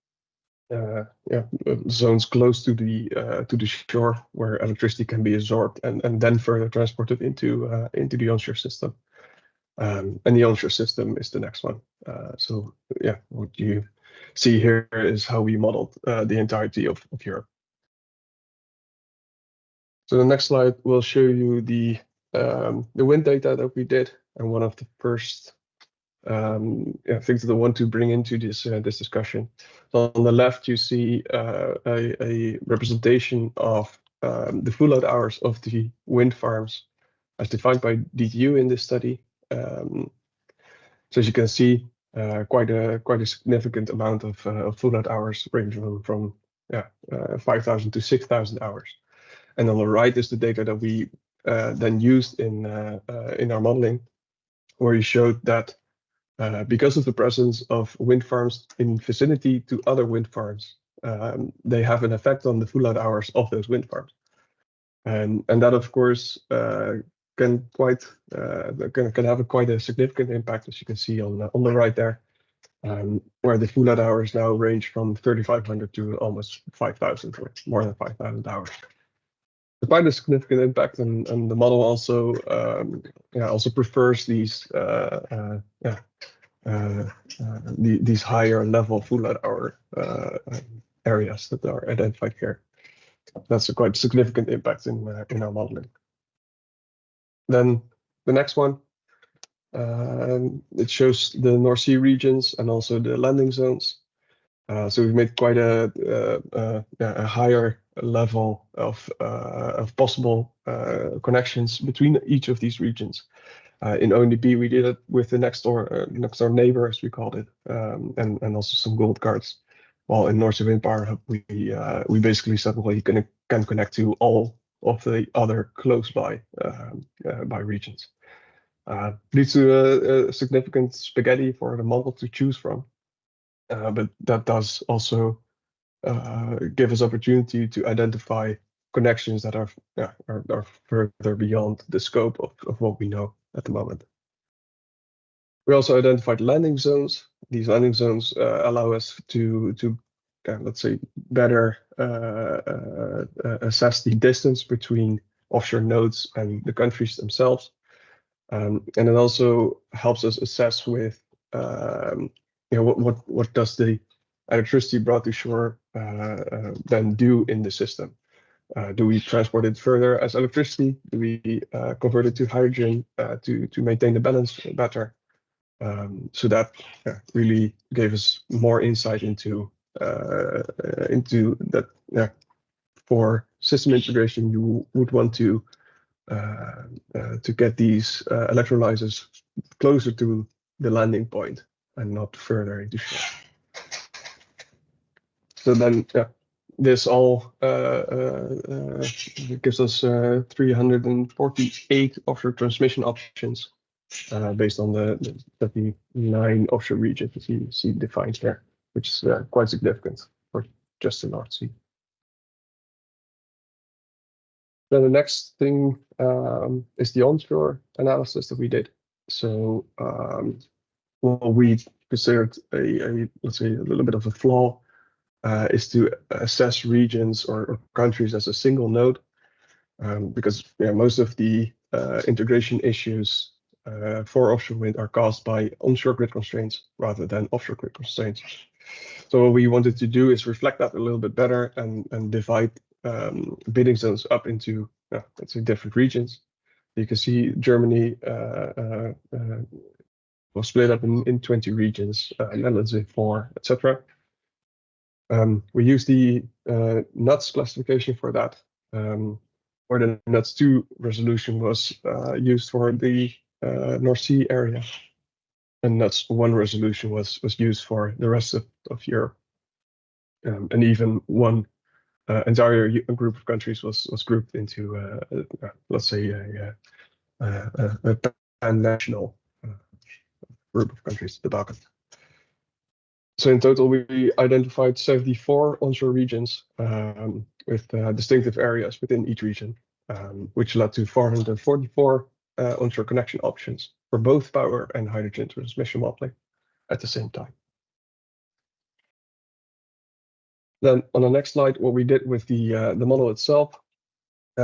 zones close to the shore where electricity can be absorbed and then further transported into the onshore system. And the onshore system is the next one. So yeah, what you see here is how we modeled the entirety of Europe. So the next slide will show you the wind data that we did, and one of the first things that I want to bring into this discussion. So on the left, you see a representation of the full load hours of the wind farms as defined by DTU in this study. So as you can see, quite a significant amount of full load hours, ranging from 5,000 to 6,000 hours. And on the right is the data that we then used in our modeling, where you showed that because of the presence of wind farms in vicinity to other wind farms, they have an effect on the full load hours of those wind farms. And that, of course, can have quite a significant impact, as you can see on the right there, where the full load hours now range from 3,500 to almost 5,000, or more than 5,000 hours. It's quite a significant impact, and the model also also prefers these these higher level full load hour areas that are identified here. That's a quite significant impact in our modeling. Then the next one, it shows the North Sea regions and also the landing zones. So we've made quite a higher level of possible connections between each of these regions. In ONDP, we did it with the next door neighbor, as we called it, and also some gold cards. While in North Sea Wind Power Hub, we basically said, well, you can connect to all of the other close by regions. Leads to a significant spaghetti for the model to choose from. but that does also give us opportunity to identify connections that are further beyond the scope of what we know at the moment. We also identified landing zones. These landing zones allow us to let's say, better assess the distance between offshore nodes and the countries themselves. And it also helps us assess with, what does the electricity brought to shore then do in the system? Do we transport it further as electricity? Do we convert it to hydrogen to maintain the balance better? So that really gave us more insight into that. For system integration, you would want to get these electrolyzers closer to the landing point and not further into shore. So then, this all gives us 348 offshore transmission options based on the 39 offshore regions you see defined there, which is quite significant for just the North Sea. Then the next thing is the onshore analysis that we did. So what we considered let's say a little bit of a flaw is to assess regions or countries as a single node, because most of the integration issues for offshore wind are caused by onshore grid constraints rather than offshore grid constraints. So what we wanted to do is reflect that a little bit better and divide bidding zones up into let's say different regions. You can see Germany was split up in 20 regions, Netherlands in 4, etc. We use the NUTS classification for that, where the NUTS 2 resolution was used for the North Sea area, and NUTS 1 resolution was used for the rest of Europe, and even one entire group of countries was grouped into let's say a pan-national group of countries, the Balkans. So in total, we identified 74 onshore regions with distinctive areas within each region, which led to 444 onshore connection options for both power and hydrogen transmission modeling at the same time. Then on the next slide, what we did with the model itself.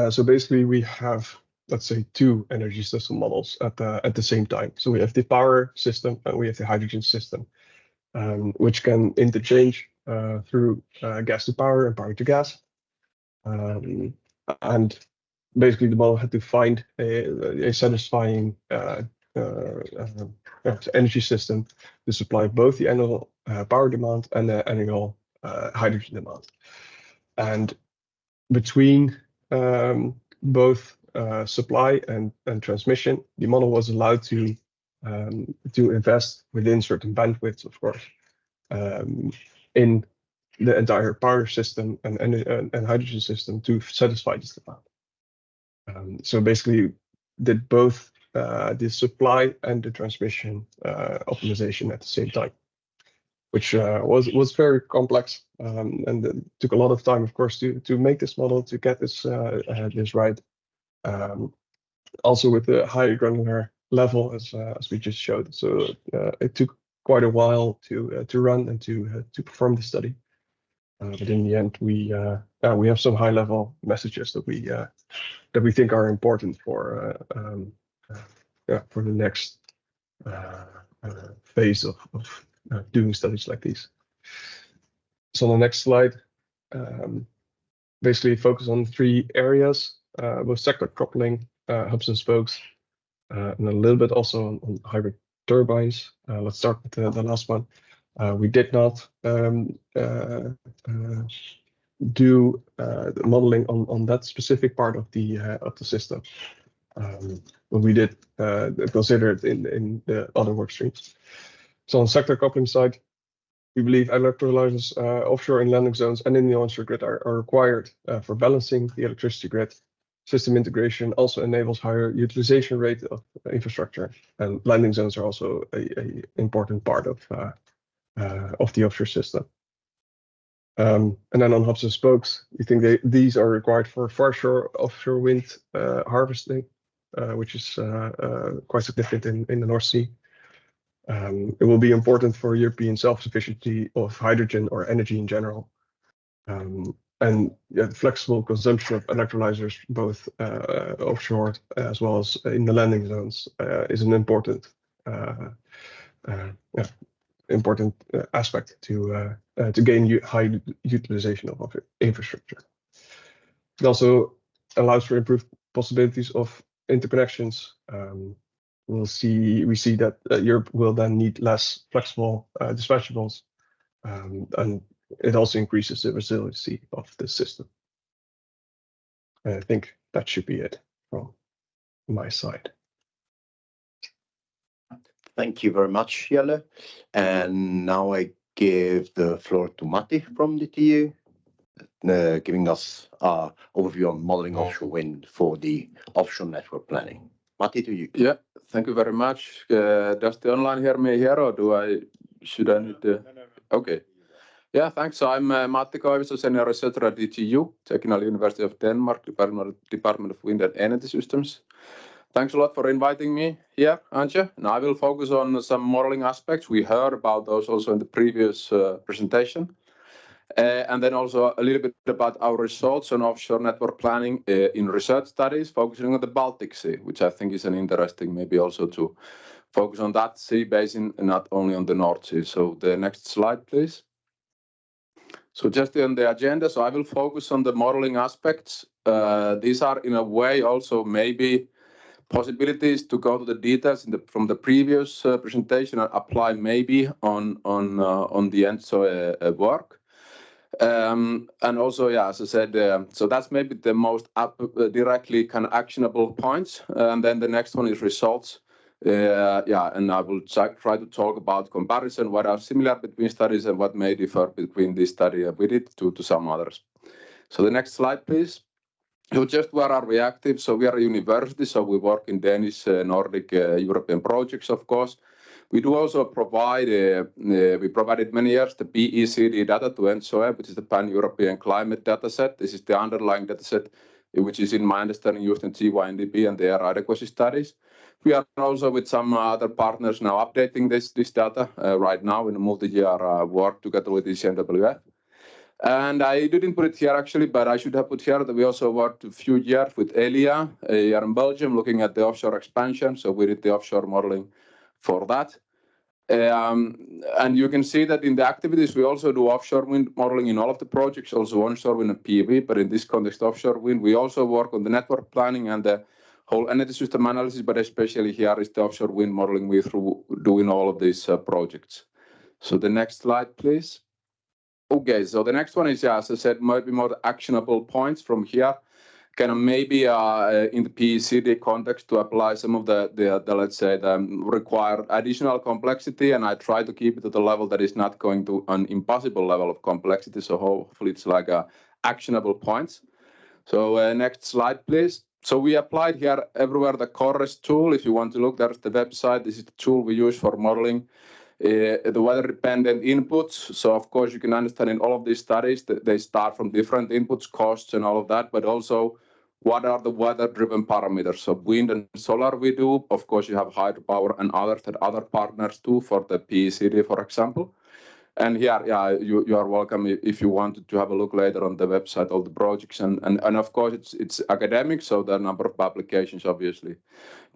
So basically, we have, let's say, 2 energy system models at the same time. So we have the power system and we have the hydrogen system, which can interchange through gas to power and power to gas. And basically, the model had to find a satisfying energy system to supply both the annual power demand and the annual hydrogen demand. And between both supply and transmission, the model was allowed to invest within certain bandwidths, of course, in the entire power system and hydrogen system to satisfy this demand. So basically, did both the supply and the transmission optimization at the same time, which was very complex, and it took a lot of time, of course, to make this model, to get this right. Also with the high granular level, as we just showed. So it took quite a while to run and to perform the study. But in the end, we have some high level messages that we think are important for the next phase of doing studies like these. So on the next slide, basically focus on 3 areas, both sector coupling, hubs and spokes, and a little bit also on hybrid turbines. Let's start with the last one. We did not do the modeling on that specific part of the system, but we did consider it in the other work streams. So on sector coupling side, we believe electrolyzers offshore in landing zones and in the onshore grid are required for balancing the electricity grid. System integration also enables higher utilization rate of infrastructure, and landing zones are also an important part of of the offshore system. And then on hubs and spokes, we think these are required for offshore wind harvesting, which is quite significant in the North Sea. It will be important for European self-sufficiency of hydrogen or energy in general. And flexible consumption of electrolyzers, both offshore as well as in the landing zones, is an important aspect to gain high utilization of infrastructure. It also allows for improved possibilities of interconnections. We see that Europe will then need less flexible dispatchables, and it also increases the resiliency of the system. And I think that should be it from my side. Thank you very much, Jelle. And now I give the floor to Matti from the TU, giving us an overview on modeling offshore wind for the offshore network planning. Matti, to you. Yeah, thank you very much. Does the online hear me here, or should I need to? Okay. Yeah, thanks. So I'm Matti Koivisto, senior researcher at the TU, Technical University of Denmark, Department of Wind and Energy Systems. Thanks a lot for inviting me here, Antje. And I will focus on some modeling aspects. We heard about those also in the previous presentation. And then also a little bit about our results on offshore network planning in research studies, focusing on the Baltic Sea, which I think is an interesting, maybe also to focus on that sea basin and not only on the North Sea. So the next slide, please. So just on the agenda, so I will focus on the modeling aspects. These are in a way also maybe possibilities to go to the details from the previous presentation and apply maybe on the ENTSO-E work. And also, yeah, as I said, so that's maybe the most directly kind of actionable points. And then the next one is results. Yeah, and I will try to talk about comparison, what are similar between studies and what may differ between this study we did to some others. So the next slide, please. So just where are we active? So we are a university, so we work in Danish, Nordic, European projects, of course. We do also provide, we provided many years the PECD data to ENTSO-E, which is the Pan-European Climate Dataset. This is the underlying dataset, which is in my understanding used in ONDP and their adequacy studies. We are also with some other partners now updating this data right now in a multi-year work together with the CNWF. And I didn't put it here actually, but I should have put here that we also worked a few years with Elia here in Belgium, looking at the offshore expansion. So we did the offshore modeling for that. And you can see that in the activities, we also do offshore wind modeling in all of the projects, also onshore wind and PV, but in this context, offshore wind. We also work on the network planning and the whole energy system analysis, but especially here is the offshore wind modeling we do in all of these projects. So the next slide, please. Okay, so the next one is, yeah, as I said, might be more actionable points from here. Kind of maybe in the PECD context to apply some of the let's say, the required additional complexity, and I try to keep it at a level that is not going to an impossible level of complexity. So hopefully it's like actionable points. So next slide, please. So we applied here everywhere the CORRES tool. If you want to look, there's the website. This is the tool we use for modeling the weather-dependent inputs. So of course you can understand in all of these studies that they start from different inputs, costs and all of that, but also what are the weather-driven parameters. So wind and solar we do. Of course you have hydropower and others that other partners do for the PECD, for example. And here, yeah, you are welcome if you wanted to have a look later on the website, all the projects. And of course it's academic, so there are a number of publications obviously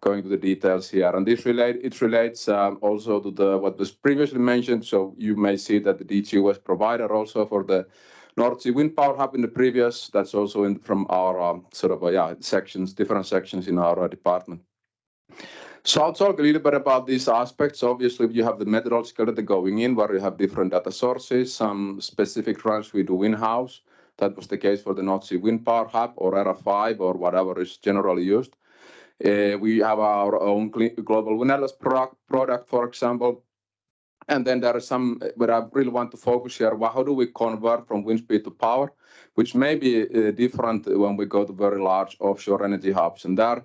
going to the details here. And this relates also to what was previously mentioned. So you may see that the DTU was provider also for the North Sea Wind Power Hub in the previous. That's also from our sections, different sections in our department. So I'll talk a little bit about these aspects. Obviously, you have the methodological data going in where you have different data sources, some specific runs we do in-house. That was the case for the North Sea Wind Power Hub or ERA5 or whatever is generally used. We have our own global wind atlas product, for example. And then there are some where I really want to focus here. Well, how do we convert from wind speed to power, which may be different when we go to very large offshore energy hubs. And there,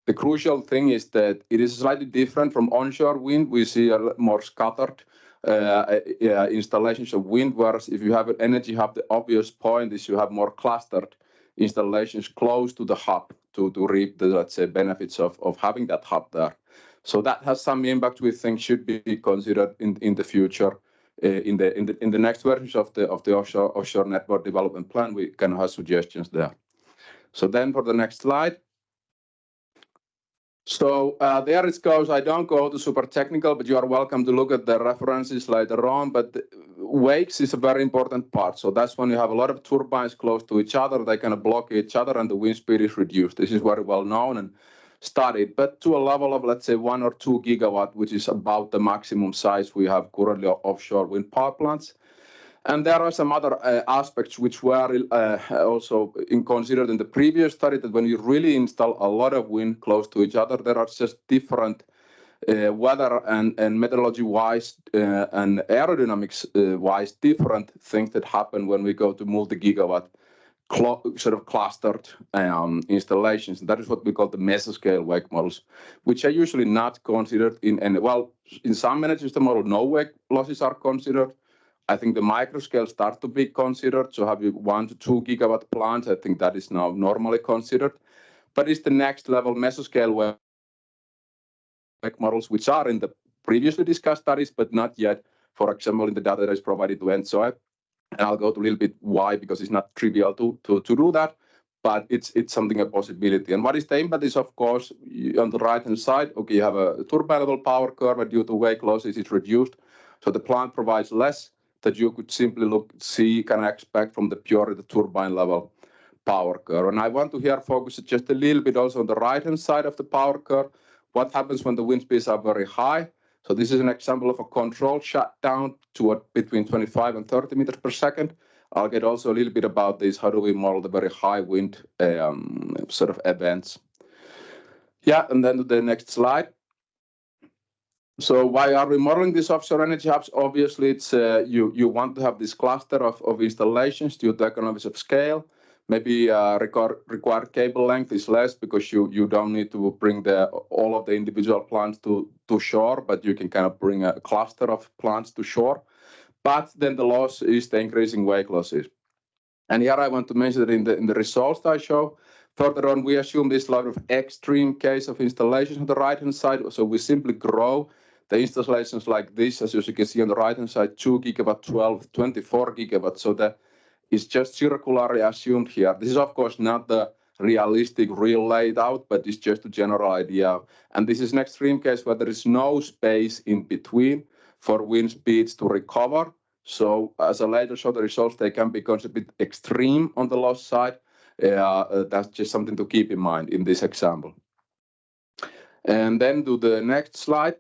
the crucial thing is that it is slightly different from onshore wind. We see a more scattered installations of wind, whereas if you have an energy hub, the obvious point is you have more clustered installations close to the hub to reap the, let's say, benefits of having that hub there. So that has some impact we think should be considered in the future. In the next versions of the offshore network development plan, we can have suggestions there. So then for the next slide. So there it goes. I don't go to super technical, but you are welcome to look at the references later on. But wakes is a very important part. So that's when you have a lot of turbines close to each other. They kind of block each other and the wind speed is reduced. This is very well known and studied, but to a level of, let's say, 1 or 2 gigawatt, which is about the maximum size we have currently offshore wind power plants. And there are some other aspects which were also considered in the previous study, that when you really install a lot of wind close to each other, there are just different weather and methodology-wise and aerodynamics-wise different things that happen when we go to multi-gigawatt sort of clustered installations. That is what we call the mesoscale wake models, which are usually not considered in any, well, in some energy system model, no wake losses are considered. I think the microscale start to be considered. So have you 1 to 2 gigawatt plants? I think that is now normally considered. But it's the next level mesoscale wake models, which are in the previously discussed studies, but not yet, for example, in the data that is provided to ENTSO-E. And I'll go to a little bit why, because it's not trivial to do that, but it's something, a possibility. And what is the impact is, of course, on the right-hand side, okay, you have a turbine level power curve, and due to wake losses, it's reduced. So the plant provides less that you could simply can expect from the purely the turbine level power curve. And I want to here focus just a little bit also on the right-hand side of the power curve. What happens when the wind speeds are very high? So this is an example of a controlled shutdown to between 25 and 30 meters per second. I'll get also a little bit about this. How do we model the very high wind sort of events? Yeah, and then to the next slide. So why are we modeling these offshore energy hubs? Obviously, it's you want to have this cluster of installations due to economies of scale. Maybe required cable length is less because you don't need to bring all of the individual plants to shore, but you can kind of bring a cluster of plants to shore. But then the loss is the increasing wake losses. And here I want to mention that in the results that I show, further on, we assume this lot of extreme case of installations on the right-hand side. So we simply grow the installations like this, as you can see on the right-hand side, 2 gigawatt, 12, 24 gigawatt. So that is just circularly assumed here. This is, of course, not the realistic, real layout, but it's just a general idea. And this is an extreme case where there is no space in between for wind speeds to recover. So as I later show the results, they can be considered a bit extreme on the loss side. That's just something to keep in mind in this example. And then to the next slide.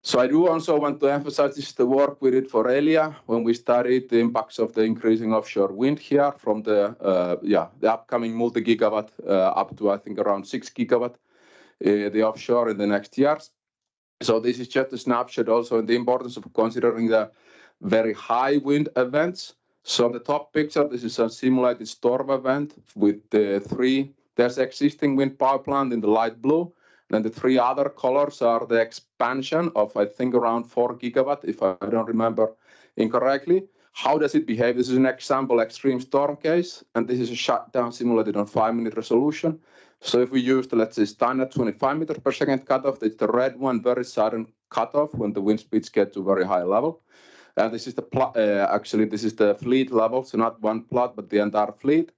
So I do also want to emphasize this is the work we did for Elia when we studied the impacts of the increasing offshore wind here from the upcoming multi-gigawatt up to, I think, around 6 gigawatt, the offshore in the next years. So this is just a snapshot also in the importance of considering the very high wind events. So the top picture, this is a simulated storm event with the there's existing wind power plant in the light blue. Then the 3 other colors are the expansion of, I think, around 4 gigawatt, if I don't remember incorrectly. How does it behave? This is an example extreme storm case, and this is a shutdown simulated on 5-minute resolution. So if we use the, let's say, standard 25 meters per second cutoff, it's the red one, very sudden cutoff when the wind speeds get to very high level. And this is this is the fleet level, so not one plot, but the entire fleet.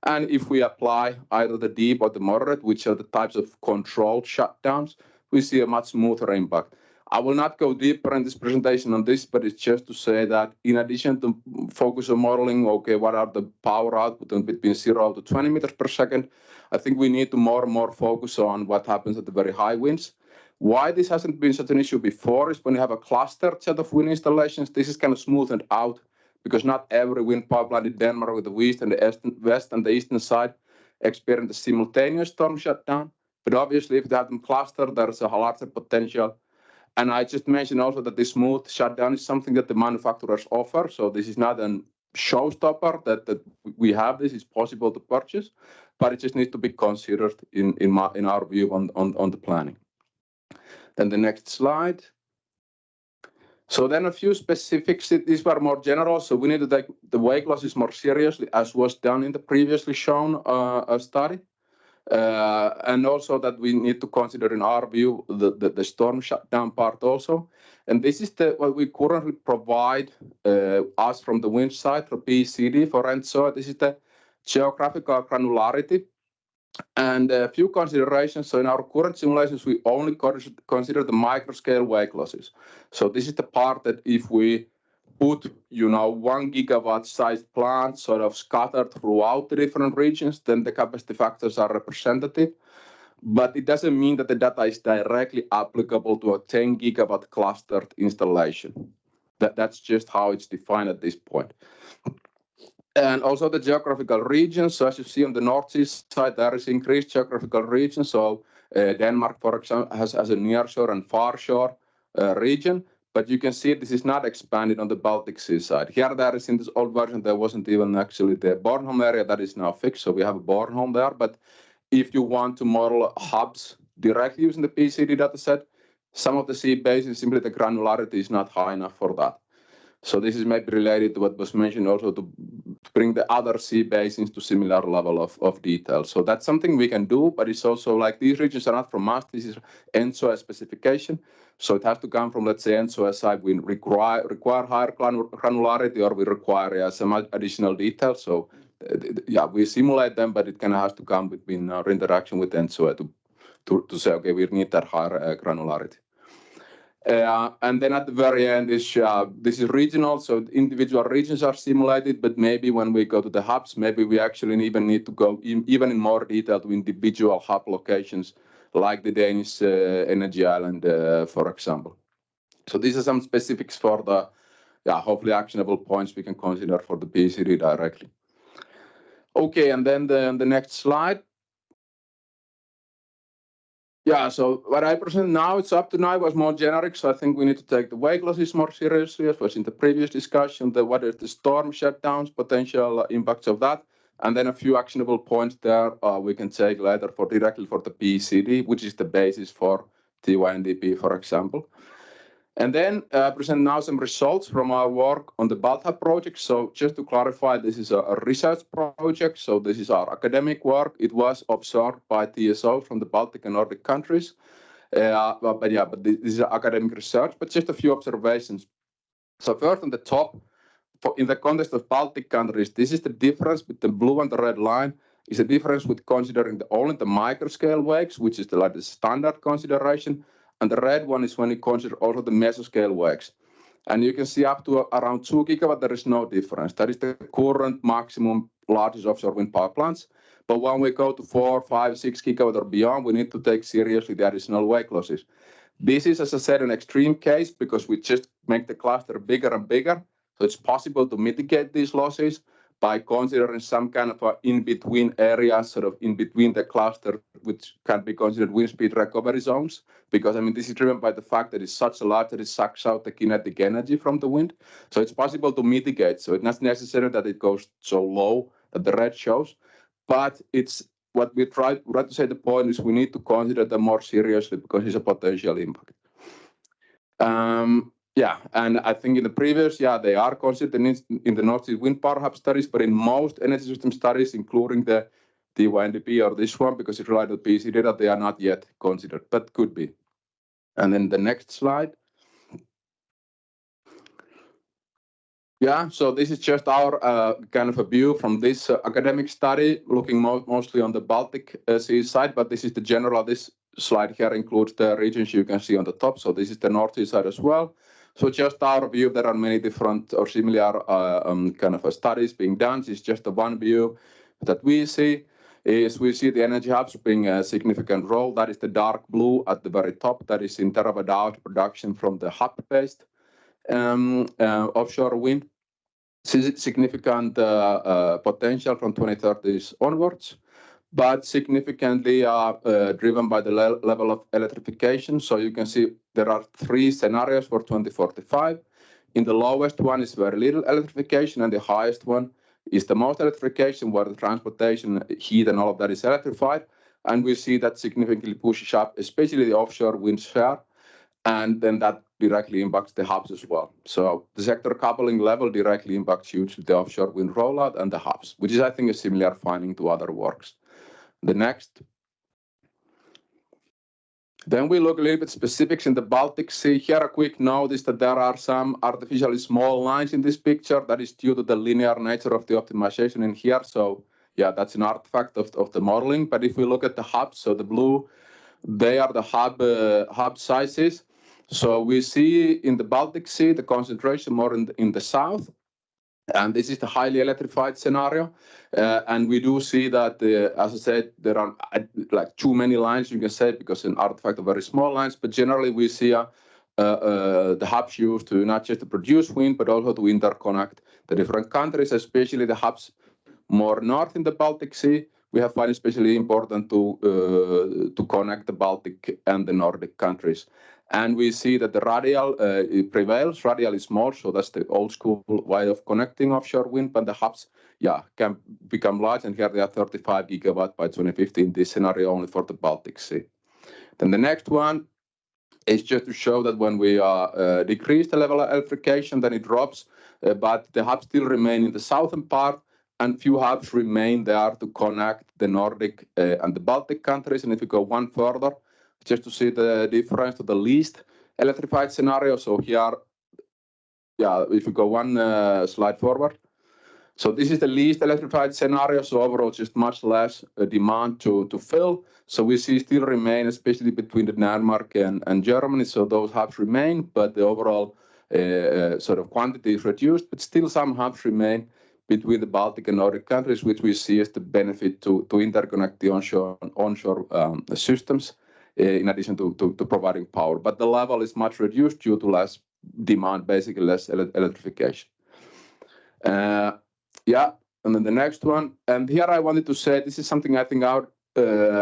And if we apply either the deep or the moderate, which are the types of controlled shutdowns, we see a much smoother impact. I will not go deeper in this presentation on this, but it's just to say that in addition to focus on modeling, okay, what are the power output between 0 to 20 meters per second, I think we need to more and more focus on what happens at the very high winds. Why this hasn't been such an issue before is when you have a clustered set of wind installations, this is kind of smoothened out, because not every wind power plant in Denmark with the west and the eastern side experience a simultaneous storm shutdown. But obviously, if they have them clustered, there's a larger potential. And I just mentioned also that this smooth shutdown is something that the manufacturers offer. So this is not a showstopper that we have. This is possible to purchase, but it just needs to be considered in our view on the planning. Then the next slide. So then a few specifics, these were more general, so we need to take the wake losses more seriously, as was done in the previously shown study. And also that we need to consider, in our view, the storm shutdown part also. And this is what we currently provide us from the wind side for PCD for ENTSO-E. This is the geographical granularity. And a few considerations. So in our current simulations, we only consider the microscale wake losses. So this is the part that if we put, 1 gigawatt sized plants sort of scattered throughout the different regions, then the capacity factors are representative. But it doesn't mean that the data is directly applicable to a 10 gigawatt clustered installation. That's just how it's defined at this point. And also the geographical regions. So as you see on the North Sea side, there is increased geographical region. So Denmark, for example, has a near shore and far shore region. But you can see this is not expanded on the Baltic Sea side. Here there is, in this old version, there wasn't even actually the Bornholm area. That is now fixed. So we have a Bornholm there. But if you want to model hubs directly using the PCD dataset, some of the sea basins, simply the granularity is not high enough for that. So this is maybe related to what was mentioned also to bring the other sea basins to similar level of detail. So that's something we can do, but it's also like these regions are not from us. This is ENTSO-E specification. So it has to come from, let's say, ENTSO-E side. We require higher granularity, or we require some additional detail. So yeah, we simulate them, but it kind of has to come between our interaction with ENTSO-E to say, okay, we need that higher granularity. And then at the very end, this is regional, so individual regions are simulated, but maybe when we go to the hubs, maybe we actually even need to go even in more detail to individual hub locations, like the Danish energy island, for example. So these are some specifics for the, hopefully actionable points we can consider for the PCD directly. Okay, and then the next slide. Yeah, so what I present now, it's up to now, was more generic. So I think we need to take the wake losses more seriously, as was in the previous discussion, what is the storm shutdowns, potential impacts of that, and then a few actionable points there we can take later directly for the PCD, which is the basis for ONDP, for example. And then present now some results from our work on the BALTA project. So just to clarify, this is a research project. So this is our academic work. It was observed by TSO from the Baltic and Nordic countries. But this is academic research, but just a few observations. So first on the top, in the context of Baltic countries, this is the difference with the blue and the red line, is the difference with considering only the microscale wakes, which is the standard consideration. And the red one is when you consider also the mesoscale wakes. And you can see up to around 2 gigawatt, there is no difference. That is the current maximum largest offshore wind power plants. But when we go to 4, 5, 6 gigawatt or beyond, we need to take seriously the additional wake losses. This is, as I said, an extreme case because we just make the cluster bigger and bigger. So it's possible to mitigate these losses by considering some kind of in-between areas, sort of in between the cluster, which can be considered wind speed recovery zones. Because, I mean, this is driven by the fact that it's such a large that it sucks out the kinetic energy from the wind. So it's possible to mitigate. So it's not necessary that it goes so low that the red shows. But it's what we try to say the point is we need to consider them more seriously because it's a potential impact. Yeah, and I think in the previous, they are considered in the North Sea wind power hub studies, but in most energy system studies, including the ONDP or this one, because it relied on PC data, they are not yet considered, but could be. And then the next slide. Yeah, so this is just our kind of a view from this academic study, looking mostly on the Baltic Sea side, but this is the general, this slide here includes the regions you can see on the top. So this is the North Sea side as well. So just our view, there are many different or similar kind of studies being done. This is just the one view that we see. Is we see the energy hubs playing a significant role. That is the dark blue at the very top. That is in terawatt hour production from the hub-based offshore wind. Significant potential from 2030s onwards, but significantly driven by the level of electrification. So you can see there are 3 scenarios for 2045. In the lowest one is very little electrification, and the highest one is the most electrification, where the transportation, heat, and all of that is electrified. And we see that significantly pushes up, especially the offshore wind share. and then that directly impacts the hubs as well. So the sector coupling level directly impacts hugely the offshore wind rollout and the hubs, which is, I think, a similar finding to other works. The next. Then we look a little bit specifics in the Baltic Sea. Here a quick note is that there are some artificially small lines in this picture. That is due to the linear nature of the optimization in here. So yeah, that's an artifact of the modeling. But if we look at the hubs, so the blue, they are the hub sizes. So we see in the Baltic Sea the concentration more in the south. And this is the highly electrified scenario. And we do see that, as I said, there are like too many lines, you can say, because an artifact of very small lines. But generally, we see the hubs used to not just to produce wind, but also to interconnect the different countries, especially the hubs more north in the Baltic Sea. We have found especially important to connect the Baltic and the Nordic countries. And we see that the radial prevails. Radial is small, so that's the old school way of connecting offshore wind. But the hubs, yeah, can become large, and here they are 35 gigawatt by 2050 in this scenario only for the Baltic Sea. Then the next one is just to show that when we decrease the level of electrification, then it drops, but the hubs still remain in the southern part, and few hubs remain there to connect the Nordic and the Baltic countries. And if we go one further, just to see the difference to the least electrified scenario. So here, yeah, if we go one slide forward. So this is the least electrified scenario. So overall, just much less demand to fill. So we see still remain, especially between the Denmark and Germany. So those hubs remain, but the overall sort of quantity is reduced. But still some hubs remain between the Baltic and Nordic countries, which we see as the benefit to interconnect the onshore systems. In addition to providing power. But the level is much reduced due to less demand, basically less electrification. Yeah, and then the next one. And here I wanted to say, this is something I think our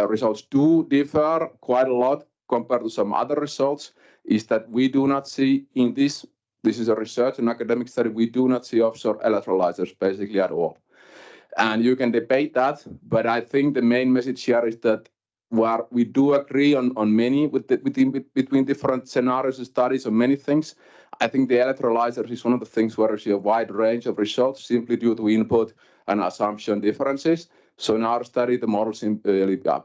results do differ quite a lot compared to some other results, is that we do not see in this is a research and academic study, we do not see offshore electrolyzers basically at all. And you can debate that, but I think the main message here is that where we do agree on many between different scenarios and studies on many things. I think the electrolyzer is one of the things where we see a wide range of results simply due to input and assumption differences. So in our study, the models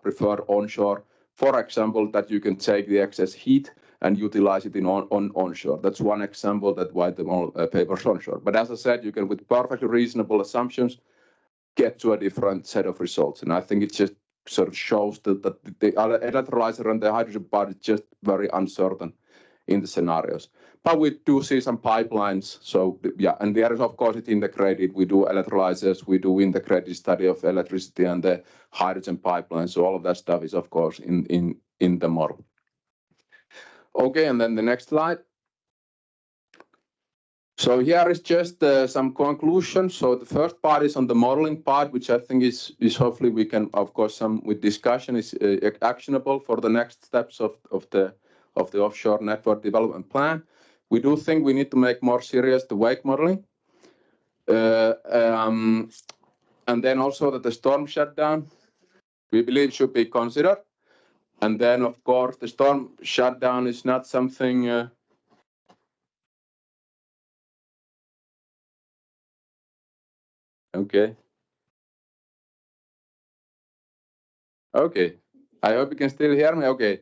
prefer onshore, for example, that you can take the excess heat and utilize it in onshore. That's one example that why the model favors onshore. But as I said, you can, with perfectly reasonable assumptions, get to a different set of results. And I think it just sort of shows that the electrolyzer and the hydrogen part is just very uncertain in the scenarios. But we do see some pipelines. So yeah, and there is of course it integrated. We do electrolyzers, we do integrated study of electricity and the hydrogen pipeline. So all of that stuff is of course in the model. Okay, and then the next slide. So here is just some conclusions. So the first part is on the modeling part, which I think is hopefully we can, of course, some with discussion is actionable for the next steps of the offshore network development plan. We do think we need to make more serious the wake modeling, and then also that the storm shutdown we believe should be considered. And then, of course, the storm shutdown is not something. Okay. Okay. I hope you can still hear me. Okay.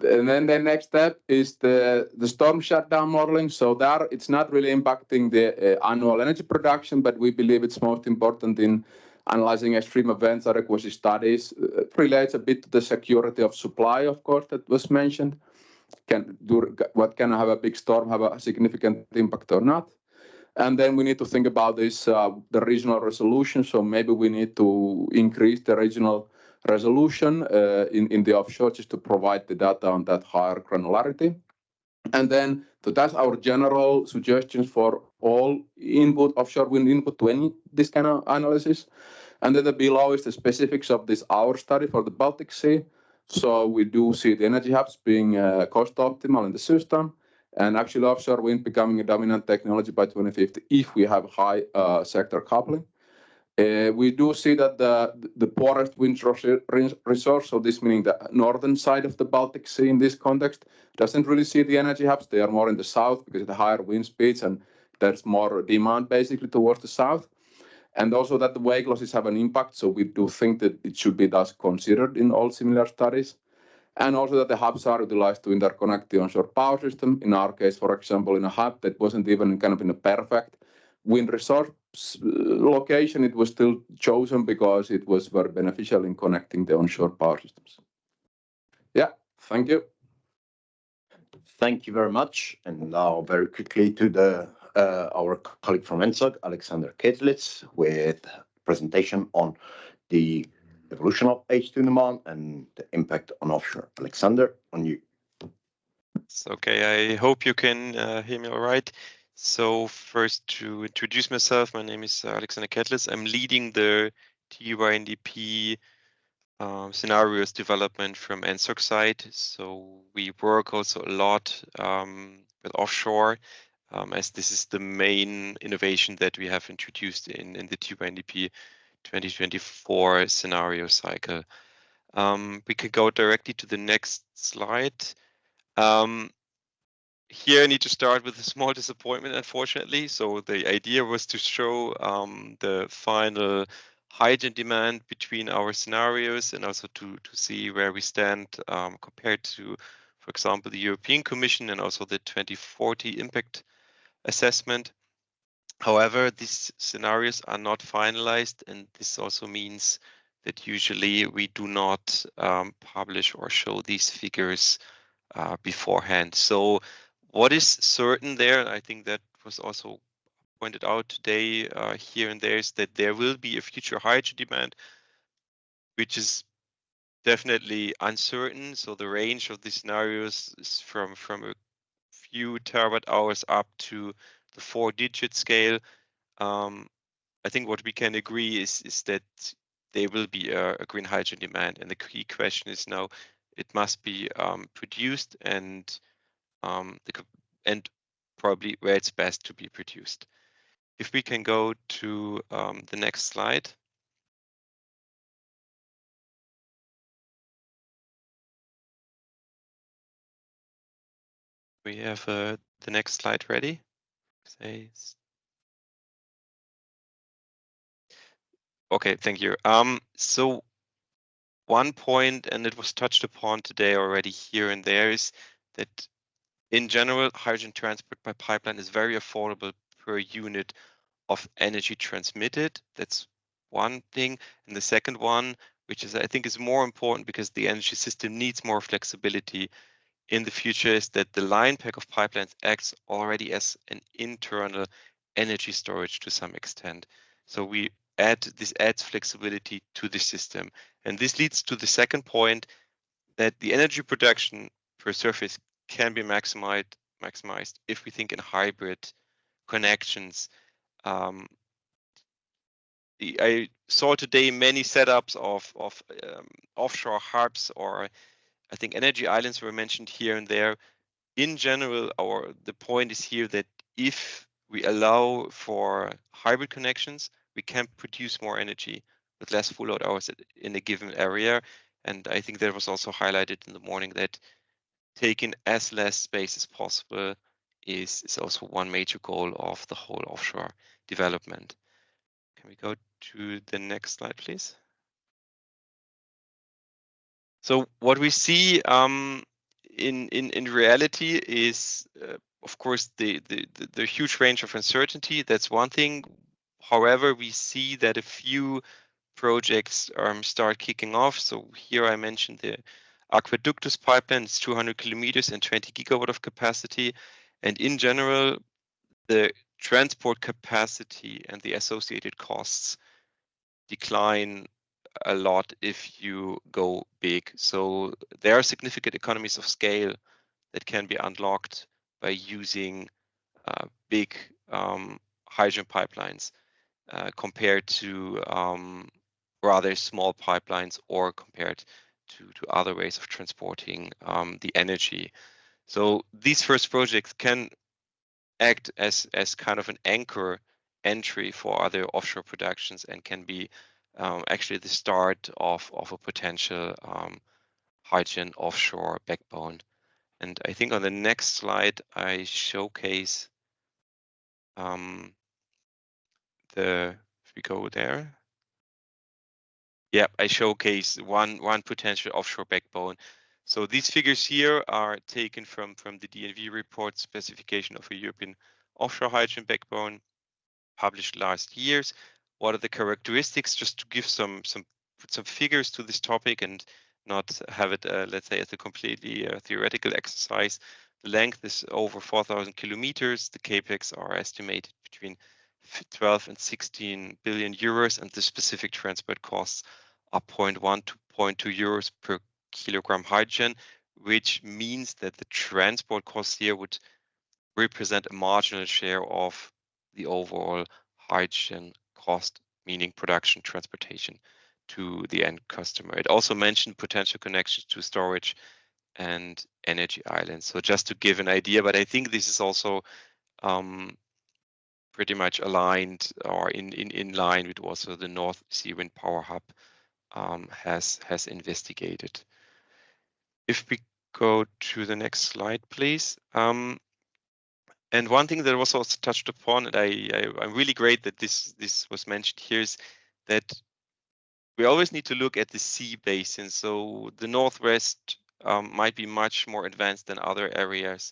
And then the next step is the storm shutdown modeling. So there, it's not really impacting the annual energy production, but we believe it's most important in analyzing extreme events or adequacy studies. It relates a bit to the security of supply, of course, that was mentioned. What can have a big storm have a significant impact or not? And then we need to think about this, the regional resolution. So maybe we need to increase the regional resolution in the offshore just to provide the data on that higher granularity. And then so that's our general suggestions for all input, offshore wind input to this kind of analysis. And then below is the specifics of this our study for the Baltic Sea. So we do see the energy hubs being cost optimal in the system, and actually offshore wind becoming a dominant technology by 2050 if we have high sector coupling. We do see that the poorest wind resource, so this meaning the northern side of the Baltic Sea in this context, doesn't really see the energy hubs. They are more in the south because of the higher wind speeds and there's more demand basically towards the south. And also that the wake losses have an impact, so we do think that it should be thus considered in all similar studies. And also that the hubs are utilized to interconnect the onshore power system. In our case, for example, in a hub that wasn't even kind of in a perfect wind resource location, it was still chosen because it was very beneficial in connecting the onshore power systems. Yeah, thank you. Thank you very much. And now very quickly to our colleague from ENTSO-E, Alexander Ketlitz, with a presentation on the evolution of H2 demand and the impact on offshore. Alexander, on you. It's okay, I hope you can hear me all right. So first, to introduce myself, my name is Alexander Ketlitz. I'm leading the TYNDP scenarios development from ENTSO-E side. So we work also a lot with offshore, as this is the main innovation that we have introduced in the TYNDP 2024 scenario cycle. We could go directly to the next slide. Here I need to start with a small disappointment, unfortunately. So the idea was to show the final hydrogen demand between our scenarios and also to see where we stand compared to, for example, the European Commission and also the 2040 impact assessment. However, these scenarios are not finalized, and this also means that usually we do not publish or show these figures beforehand. So what is certain there, I think that was also pointed out today here and there, is that there will be a future hydrogen demand, which is definitely uncertain. So the range of the scenarios is from a few terawatt hours up to the 4-digit scale. I think what we can agree is that there will be a green hydrogen demand, and the key question is now it must be produced and probably where it's best to be produced. If we can go to the next slide. We have the next slide ready. Okay, thank you. So one point, and it was touched upon today already here and there, is that in general, hydrogen transport by pipeline is very affordable per unit of energy transmitted. That's one thing. And the second one, which is I think is more important because the energy system needs more flexibility in the future, is that the line pack of pipelines acts already as an internal energy storage to some extent. So this adds flexibility to the system. And this leads to the second point, that the energy production per surface can be maximized if we think in hybrid connections. I saw today many setups of offshore hubs, or I think energy islands were mentioned here and there. In general, the point is here that if we allow for hybrid connections, we can produce more energy with less full load hours in a given area. And I think that was also highlighted in the morning, that taking as less space as possible is also one major goal of the whole offshore development. Can we go to the next slide, please? So what we see in reality is, of course, the huge range of uncertainty. That's one thing. However, we see that a few projects start kicking off. So here I mentioned the Aqueductus pipeline. It's 200 kilometers and 20 gigawatt of capacity. And in general, the transport capacity and the associated costs decline a lot if you go big. So there are significant economies of scale that can be unlocked by using big hydrogen pipelines compared to rather small pipelines, or compared to other ways of transporting the energy. So these first projects can act as kind of an anchor entry for other offshore productions and can be actually the start of a potential hydrogen offshore backbone. And I think on the next slide, I showcase if we go there. Yeah, I showcase one potential offshore backbone. So these figures here are taken from the DNV report specification of a European offshore hydrogen backbone published last years. What are the characteristics? Just to give put some figures to this topic and not have it, let's say, as a completely theoretical exercise. The length is over 4,000 kilometers. The capex are estimated between 12 and 16 billion euros, and the specific transport costs are 0.1 to 0.2 euros per kilogram hydrogen, which means that the transport costs here would represent a marginal share of the overall hydrogen cost, meaning production, transportation to the end customer. It also mentioned potential connections to storage and energy islands. So just to give an idea, but I think this is also pretty much aligned or in line with also the North Sea Wind Power Hub has investigated. If we go to the next slide, please. And one thing that was also touched upon, and I'm really great that this was mentioned here, is that we always need to look at the sea basin. So the Northwest might be much more advanced than other areas.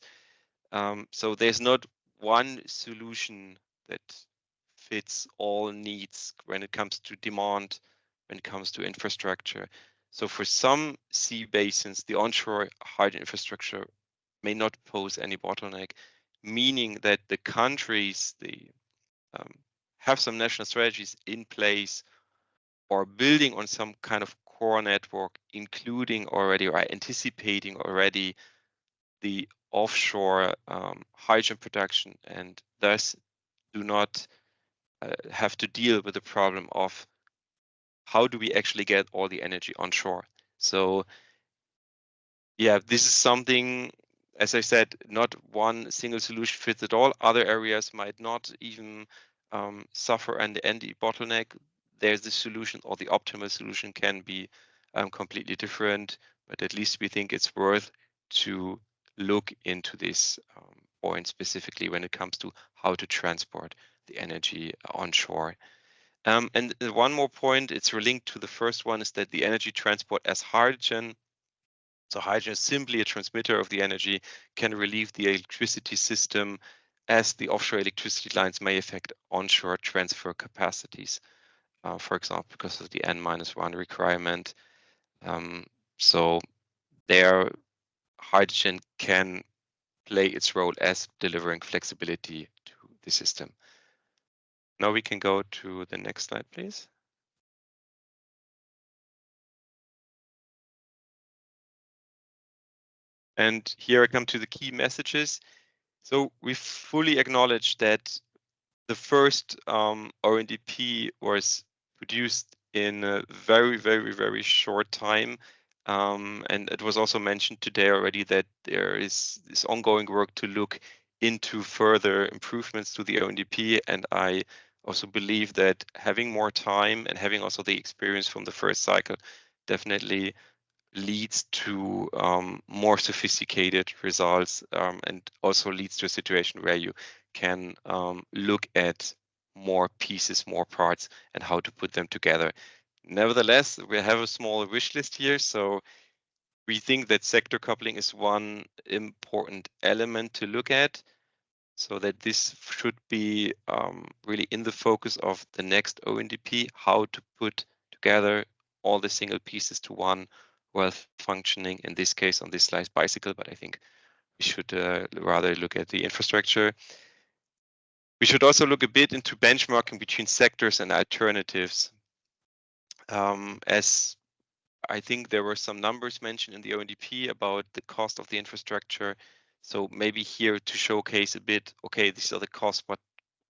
So there's not one solution that fits all needs when it comes to demand, when it comes to infrastructure. So for some sea basins, the onshore hydrogen infrastructure may not pose any bottleneck, meaning that the countries, they have some national strategies in place or building on some kind of core network, including already or anticipating already the offshore hydrogen production, and thus do not have to deal with the problem of how do we actually get all the energy onshore. So yeah, this is something, as I said, not one single solution fits at all. Other areas might not even suffer any bottleneck. There's the solution, or the optimal solution can be completely different, but at least we think it's worth to look into this point specifically when it comes to how to transport the energy onshore. And one more point, it's linked to the first one, is that the energy transport as hydrogen, so hydrogen is simply a transmitter of the energy, can relieve the electricity system, as the offshore electricity lines may affect onshore transfer capacities, for example, because of the N-1 requirement. So there, hydrogen can play its role as delivering flexibility to the system. Now we can go to the next slide, please. And here I come to the key messages. So we fully acknowledge that the first ONDP was produced in a very, very, very short time. And it was also mentioned today already that there is this ongoing work to look into further improvements to the ONDP. And I also believe that having more time and having also the experience from the first cycle definitely leads to more sophisticated results, and also leads to a situation where you can look at more pieces, more parts, and how to put them together. Nevertheless, we have a small wish list here. So we think that sector coupling is one important element to look at, so that this should be really in the focus of the next ONDP, how to put together all the single pieces to one well-functioning, in this case on this slide, bicycle, but I think we should rather look at the infrastructure. We should also look a bit into benchmarking between sectors and alternatives. As I think there were some numbers mentioned in the ONDP about the cost of the infrastructure. So maybe here to showcase a bit, okay, these are the costs, what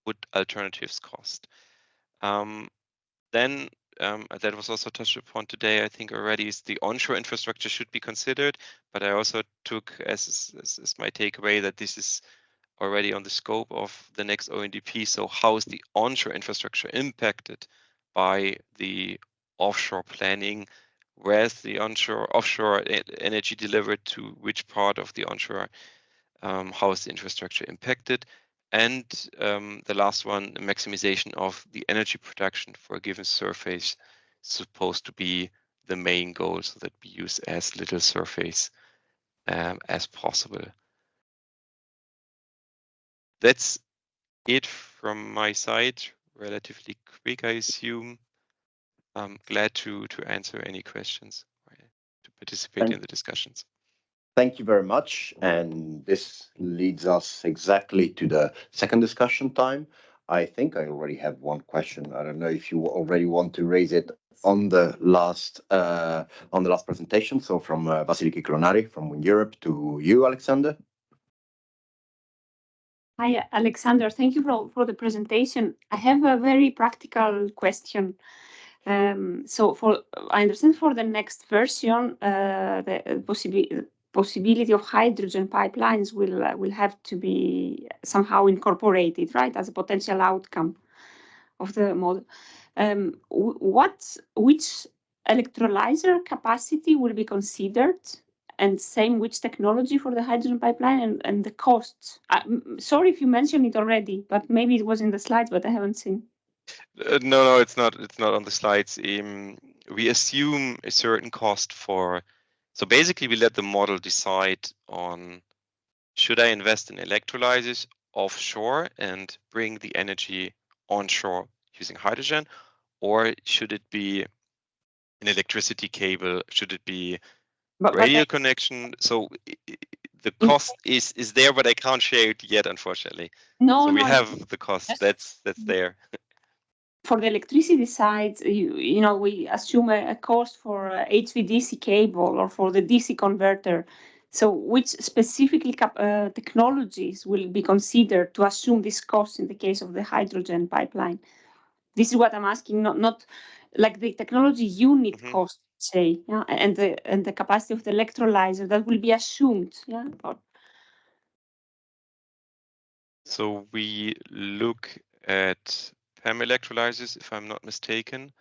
would alternatives cost? Then that was also touched upon today, I think already, is the onshore infrastructure should be considered, but I also took as my takeaway that this is already on the scope of the next ONDP. So how is the onshore infrastructure impacted by the offshore planning? Where's the offshore energy delivered to which part of the onshore? How is the infrastructure impacted? And the last one, maximization of the energy production for a given surface, supposed to be the main goal, so that we use as little surface as possible. That's it from my side. Relatively quick, I assume. I'm glad to answer any questions, to participate in the discussions. Thank you very much. And this leads us exactly to the second discussion time. I think I already have one question. I don't know if you already want to raise it on the last presentation. So from Vasiliki Klonari from Wind Europe to you, Alexander. Hi, Alexander. Thank you for the presentation. I have a very practical question. So I understand for the next version, the possibility of hydrogen pipelines will have to be somehow incorporated, right, as a potential outcome of the model. Which electrolyzer capacity will be considered, and same which technology for the hydrogen pipeline, and the costs? Sorry if you mentioned it already, but maybe it was in the slides, but I haven't seen. No, it's not. It's not on the slides. We assume a certain cost for. So basically, we let the model decide on: should I invest in electrolyzers offshore and bring the energy onshore using hydrogen, or should it be an electricity cable? Should it be radio connection? So the cost is there, but I can't share it yet, unfortunately. No, so we have the cost. That's there. For the electricity side, you know, we assume a cost for HVDC cable or for the DC converter. So which specifically technologies will be considered to assume this cost in the case of the hydrogen pipeline? This is what I'm asking, not like the technology unit cost, say, yeah, and the capacity of the electrolyzer that will be assumed, yeah. So we look at PEM electrolyzers, if I'm not mistaken,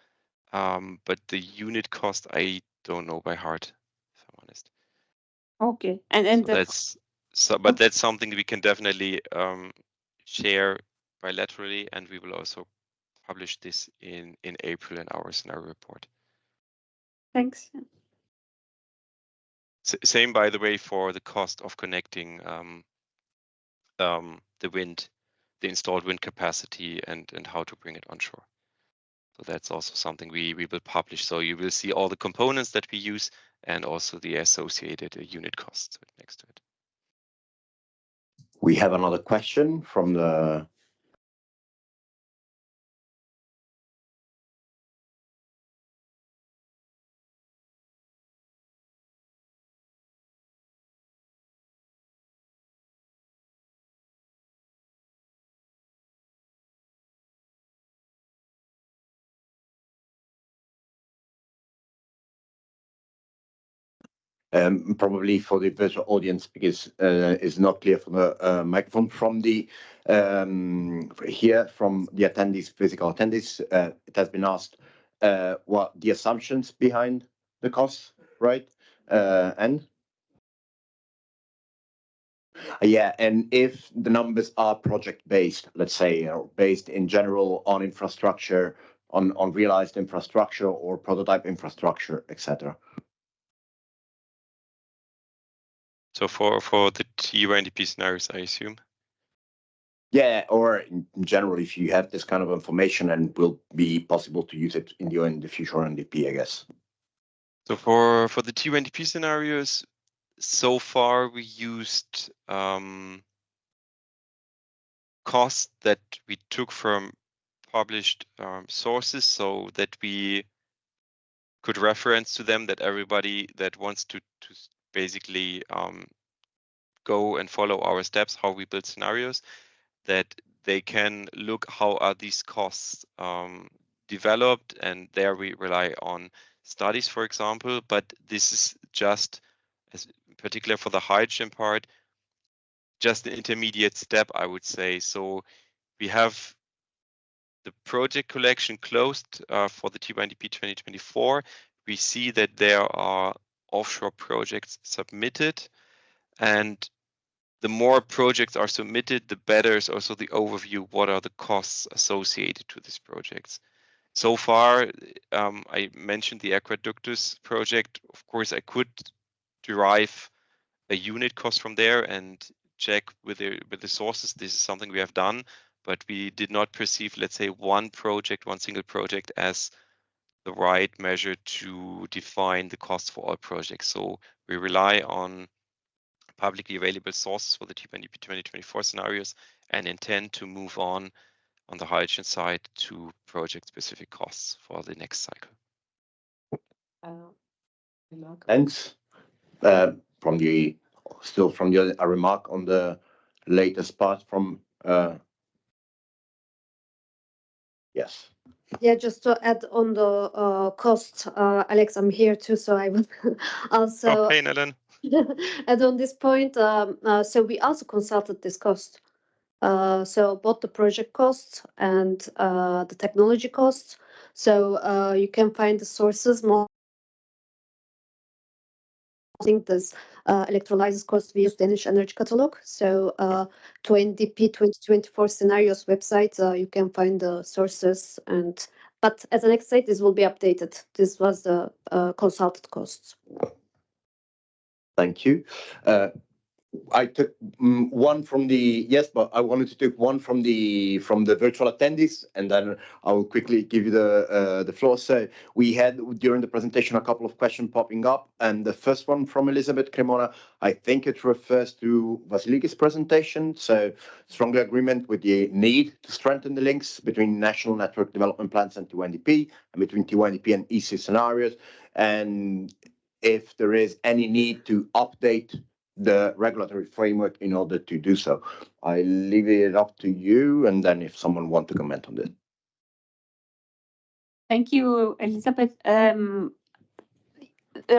but the unit cost I don't know by heart, if I'm honest. Okay, and so but that's something we can definitely share bilaterally, and we will also publish this in April in our scenario report. Thanks. Same, by the way, for the cost of connecting the installed wind capacity and how to bring it onshore. So that's also something we will publish. So you will see all the components that we use and also the associated unit costs next to it. We have another question from the probably for the virtual audience, because it's not clear from the microphone. From the here from the attendees, physical attendees, it has been asked what the assumptions behind the costs, right? And yeah, and if the numbers are project based, let's say, or based in general on infrastructure, on realized infrastructure or prototype infrastructure, etc. So for the ONDP scenarios, I assume. Yeah, or in general, if you have this kind of information and will be possible to use it in the future ONDP, I guess. So for the ONDP scenarios, so far we used costs that we took from published sources, so that we could reference to them, that everybody that wants to basically go and follow our steps, how we build scenarios, that they can look how are these costs developed, and there we rely on studies, for example. But this is just, as particular for the hydrogen part, just an intermediate step, I would say. So we have the project collection closed for the T1DP 2024. We see that there are offshore projects submitted, and the more projects are submitted, the better is also the overview. What are the costs associated to these projects? So far, I mentioned the Aqueductus project. Of course, I could derive a unit cost from there and check with the sources. This is something we have done, but we did not perceive, let's say, one single project as the right measure to define the cost for all projects. So we rely on publicly available sources for the T1DP 2024 scenarios and intend to move on the hydrogen side to project-specific costs for the next cycle. Thanks. From your remark on the latest part from yes. Yeah, just to add on the cost, Alex, I'm here too, so I will also Okay, Ellen. add on this point. So we also consulted this cost. So both the project costs and the technology costs. So you can find the sources more. I think this electrolysis cost we use Danish energy catalog. So to ONDP 2024 scenarios website, you can find the sources. But as Alex said, this will be updated. This was the consulted costs. Thank you. I took one from the but I wanted to take one from the virtual attendees, and then I will quickly give you the floor. So we had during the presentation a couple of questions popping up, and the first one from Elizabeth Cremona, I think it refers to Vasiliki's presentation. So strongly agreement with the need to strengthen the links between national network development plans and T1DP, and between T1DP and EC scenarios, and if there is any need to update the regulatory framework in order to do so. I leave it up to you, and then if someone wants to comment on this. Thank you, Elizabeth. There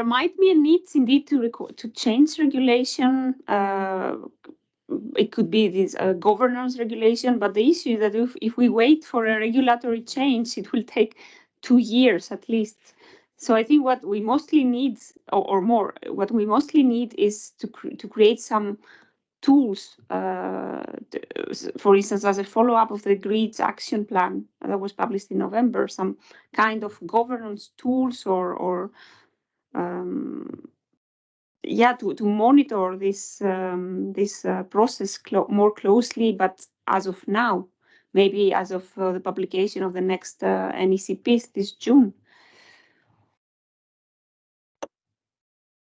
might be a need indeed to change regulation. It could be this governance regulation, but the issue is that if we wait for a regulatory change, it will take 2 years at least. So I think what we mostly need, or more, what we mostly need is to create some tools, for instance, as a follow-up of the Grids Action Plan that was published in November, some kind of governance tools or to monitor this process more closely. But as of now, maybe as of the publication of the next NECPs this June.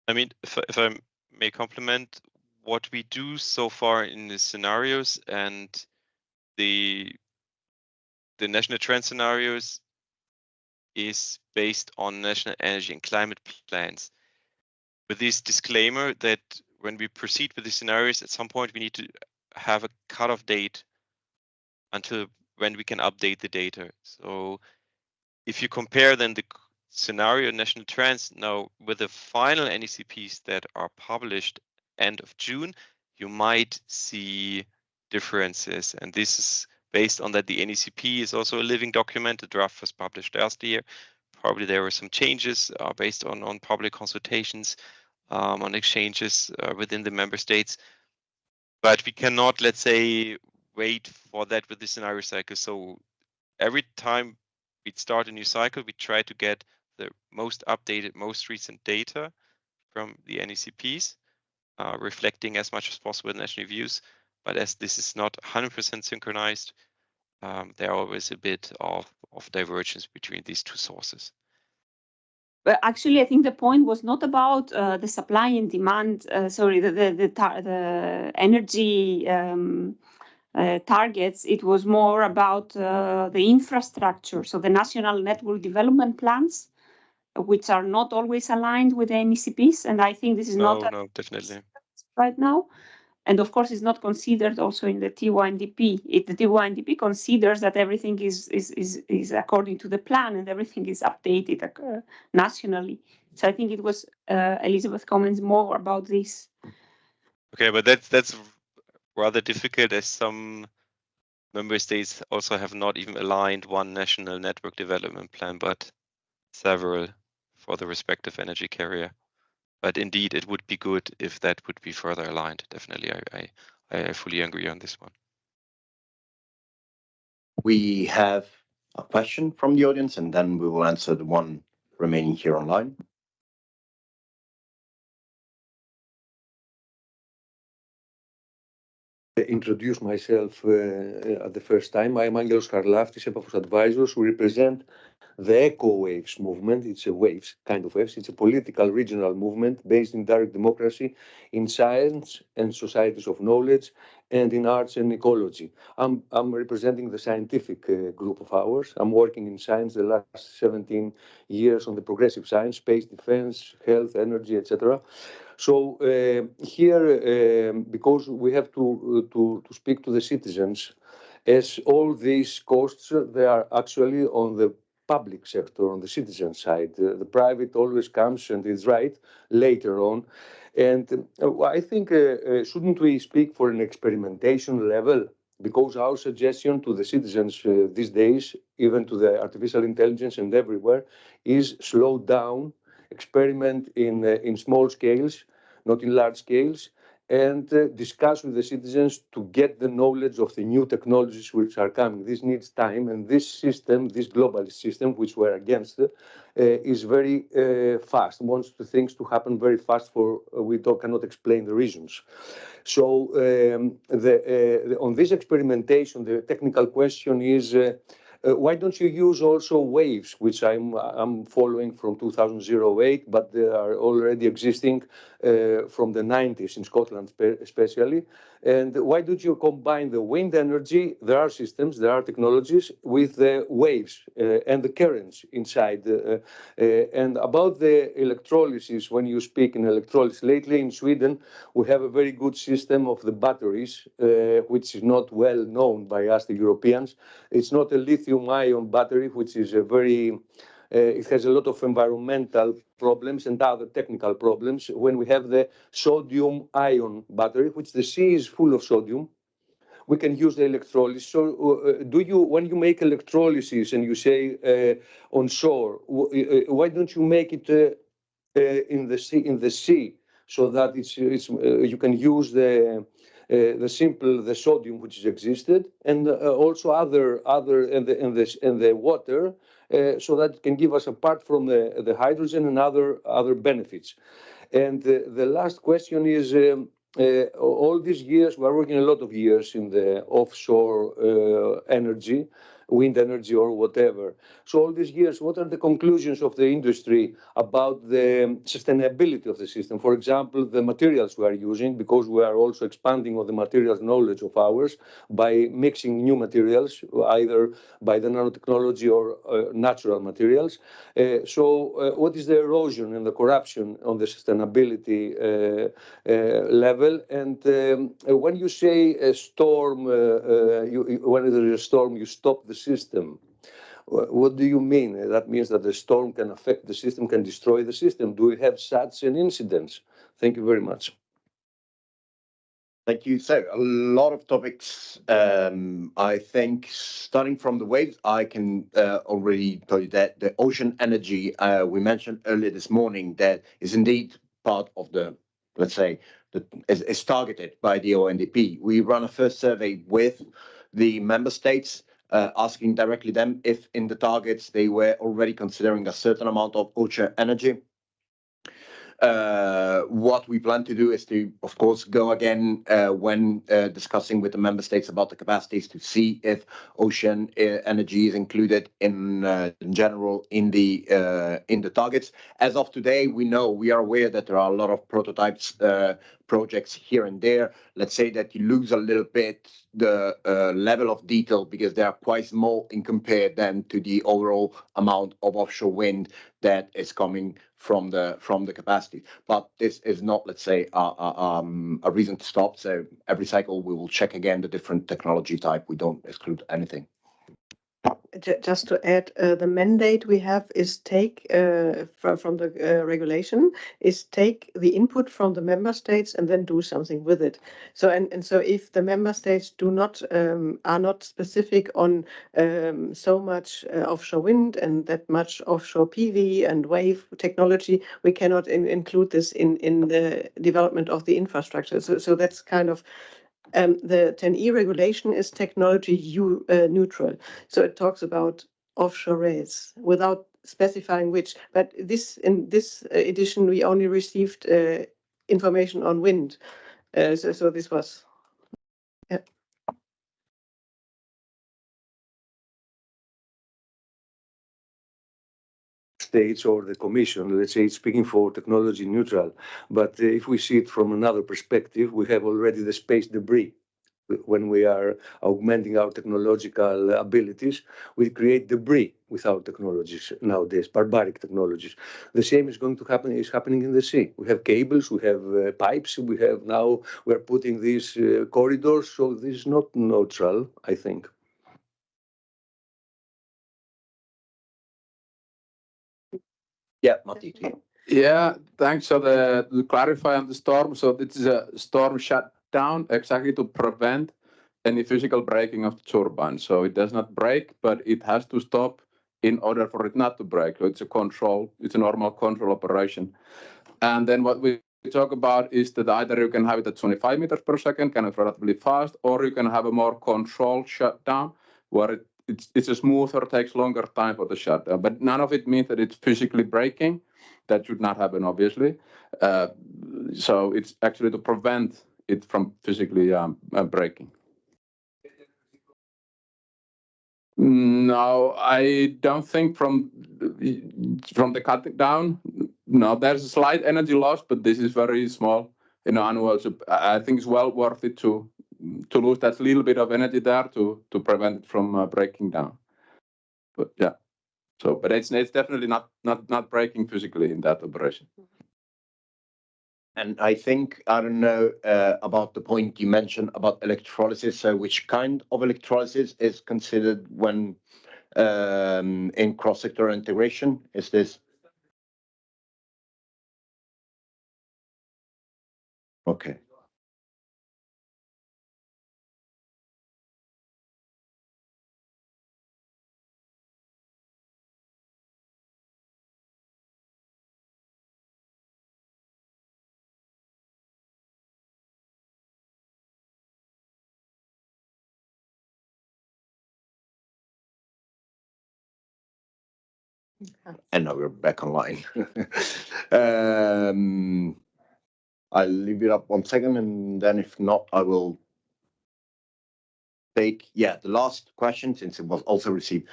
I mean, if I may compliment what we do so far in the scenarios and the national trend scenarios is based on national energy and climate plans. With this disclaimer that when we proceed with the scenarios, at some point we need to have a cutoff date until when we can update the data. So if you compare then the scenario national trends now with the final NECPs that are published end of June, you might see differences. And this is based on that the NECP is also a living document. The draft was published last year. Probably there were some changes based on public consultations, on exchanges within the member states. But we cannot, let's say, wait for that with the scenario cycle. So every time we start a new cycle, we try to get the most updated, most recent data from the NECPs, reflecting as much as possible the national views. But as this is not 100% synchronized, there are always a bit of divergence between these two sources. But actually, I think the point was not about the supply and demand. The energy targets. It was more about the infrastructure. So the national network development plans, which are not always aligned with the NECPs, and I think this is no, definitely right now. And of course, it's not considered also in the T1DP. The T1DP considers that everything is according to the plan and everything is updated nationally. So I think it was Elizabeth comments more about this. Okay, but that's rather difficult as some member states also have not even aligned one national network development plan, but several for the respective energy carrier. But indeed, it would be good if that would be further aligned. Definitely, I fully agree on this one. We have a question from the audience, and then we will answer the one remaining here online. Introduce myself at the first time. I'm Angelos Karlaftis, Epafos Advisors. We represent the Eco Waves movement. It's a waves, kind of waves. It's a political regional movement based in direct democracy, in science and societies of knowledge, and in arts and ecology. I'm representing the scientific group of ours. I'm working in science the last 17 years on the progressive science, space, defense, health, energy, etc. So here, because we have to speak to the citizens, as all these costs, they are actually on the public sector, on the citizen side. The private always comes and is right later on. And I think, shouldn't we speak for an experimentation level? Because our suggestion to the citizens these days, even to the artificial intelligence and everywhere, is slow down, experiment in small scales, not in large scales, and discuss with the citizens to get the knowledge of the new technologies which are coming. This needs time, and this system, this globalist system, which we're against, is very fast, wants things to happen very fast for we cannot explain the reasons. So on this experimentation, the technical question is, why don't you use also waves, which I'm following from 2008, but they are already existing from the 90s in Scotland especially. And why don't you combine the wind energy, there are systems, there are technologies, with the waves and the currents inside. And about the electrolysis, when you speak in electrolysis, lately in Sweden, we have a very good system of the batteries, which is not well known by us, the Europeans. It's not a lithium-ion battery, which is a very it has a lot of environmental problems and other technical problems. When we have the sodium-ion battery, which the sea is full of sodium, we can use the electrolysis. So, when you make electrolysis and you say on shore, why don't you make it in the sea, so that you can use the sodium which is existed, and also other in the water, so that it can give us, apart from the hydrogen, and other benefits. And the last question is, all these years, we're working a lot of years in the offshore energy, wind energy or whatever. So all these years, what are the conclusions of the industry about the sustainability of the system? For example, the materials we are using, because we are also expanding on the materials knowledge of ours by mixing new materials, either by the nanotechnology or natural materials. So what is the erosion and the corruption on the sustainability level? And when you say a storm, when there is a storm, you stop the system. What do you mean? That means that the storm can affect the system, can destroy the system. Do we have such an incident? Thank you very much. Thank you. So a lot of topics. I think starting from the waves, I can already tell you that the ocean energy we mentioned earlier this morning, that is indeed part of the, let's say, is targeted by the ONDP. We run a first survey with the member states, asking directly them if in the targets they were already considering a certain amount of ocean energy. What we plan to do is to, of course, go again when discussing with the member states about the capacities, to see if ocean energy is included in general in the targets. As of today, we are aware that there are a lot of prototypes, projects here and there. Let's say that you lose a little bit the level of detail, because they are quite small in compared then to the overall amount of offshore wind that is coming from the capacity. But this is not, let's say, a reason to stop. So every cycle we will check again the different technology type. We don't exclude anything. Just to add, the mandate we have is take from the regulation is take the input from the member states and then do something with it. So so if the member states do not are not specific on so much offshore wind and that much offshore PV and wave technology, we cannot include this in the development of the infrastructure. So that's kind of the 10E regulation is technology neutral. So it talks about offshore rails without specifying which. But in this edition, we only received information on wind. So this was, yeah. States or the Commission, let's say, it's speaking for technology neutral. But if we see it from another perspective, we have already the space debris. When we are augmenting our technological abilities, we create debris with our technologies nowadays, barbaric technologies. The same is going to happen, is happening in the sea. We have cables, we have pipes, we're putting these corridors, so this is not neutral, I think. Yeah, Matti. Yeah, thanks. So to clarify on the storm, so this is a storm shutdown exactly to prevent any physical breaking of the turbine. So it does not break, but it has to stop in order for it not to break. So it's a control, it's a normal control operation. And then what we talk about is that either you can have it at 25 meters per second, kind of relatively fast, or you can have a more controlled shutdown where it's a smoother, takes longer time for the shutdown. But none of it means that it's physically breaking. That should not happen, obviously. So it's actually to prevent it from physically breaking. No, I don't think from the cutting down. No, there's a slight energy loss, but this is very small. Annual. So I think it's well worth it to lose that little bit of energy there to prevent it from breaking down. But yeah, but it's definitely not breaking physically in that operation. And I think, I don't know about the point you mentioned about electrolysis. So which kind of electrolysis is considered when in cross-sector integration? Is this? Okay. And now we're back online. I'll leave it up 1 second, and then if not, I will take the last question, since it was also received.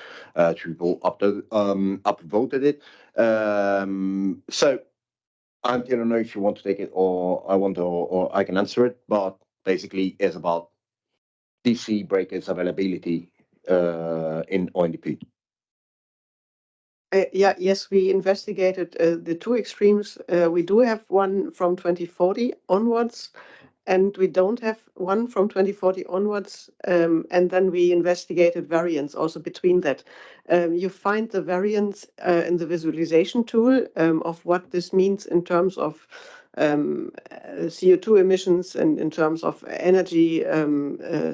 People upvoted it. So I don't know if you want to take it or I can answer it, but basically it's about DC breakers availability in ONDP. Yes, we investigated the two extremes. We do have one from 2040 onwards, and we don't have one from 2040 onwards. And then we investigated variants also between that. You find the variants in the visualization tool of what this means in terms of CO2 emissions and in terms of energy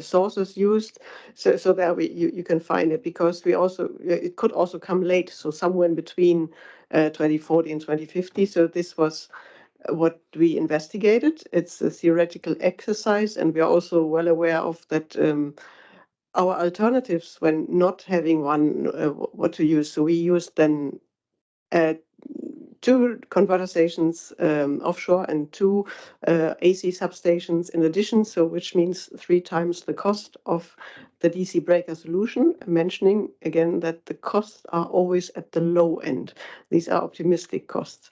sources used. So there you can find it, because it could also come late, so somewhere in between 2040 and 2050. So this was what we investigated. It's a theoretical exercise, and we are also well aware of that. Our alternatives when not having one, what to use. So we used then 2 converter stations offshore and 2 AC substations in addition, so which means 3 times the cost of the DC breaker solution, mentioning again that the costs are always at the low end. These are optimistic costs.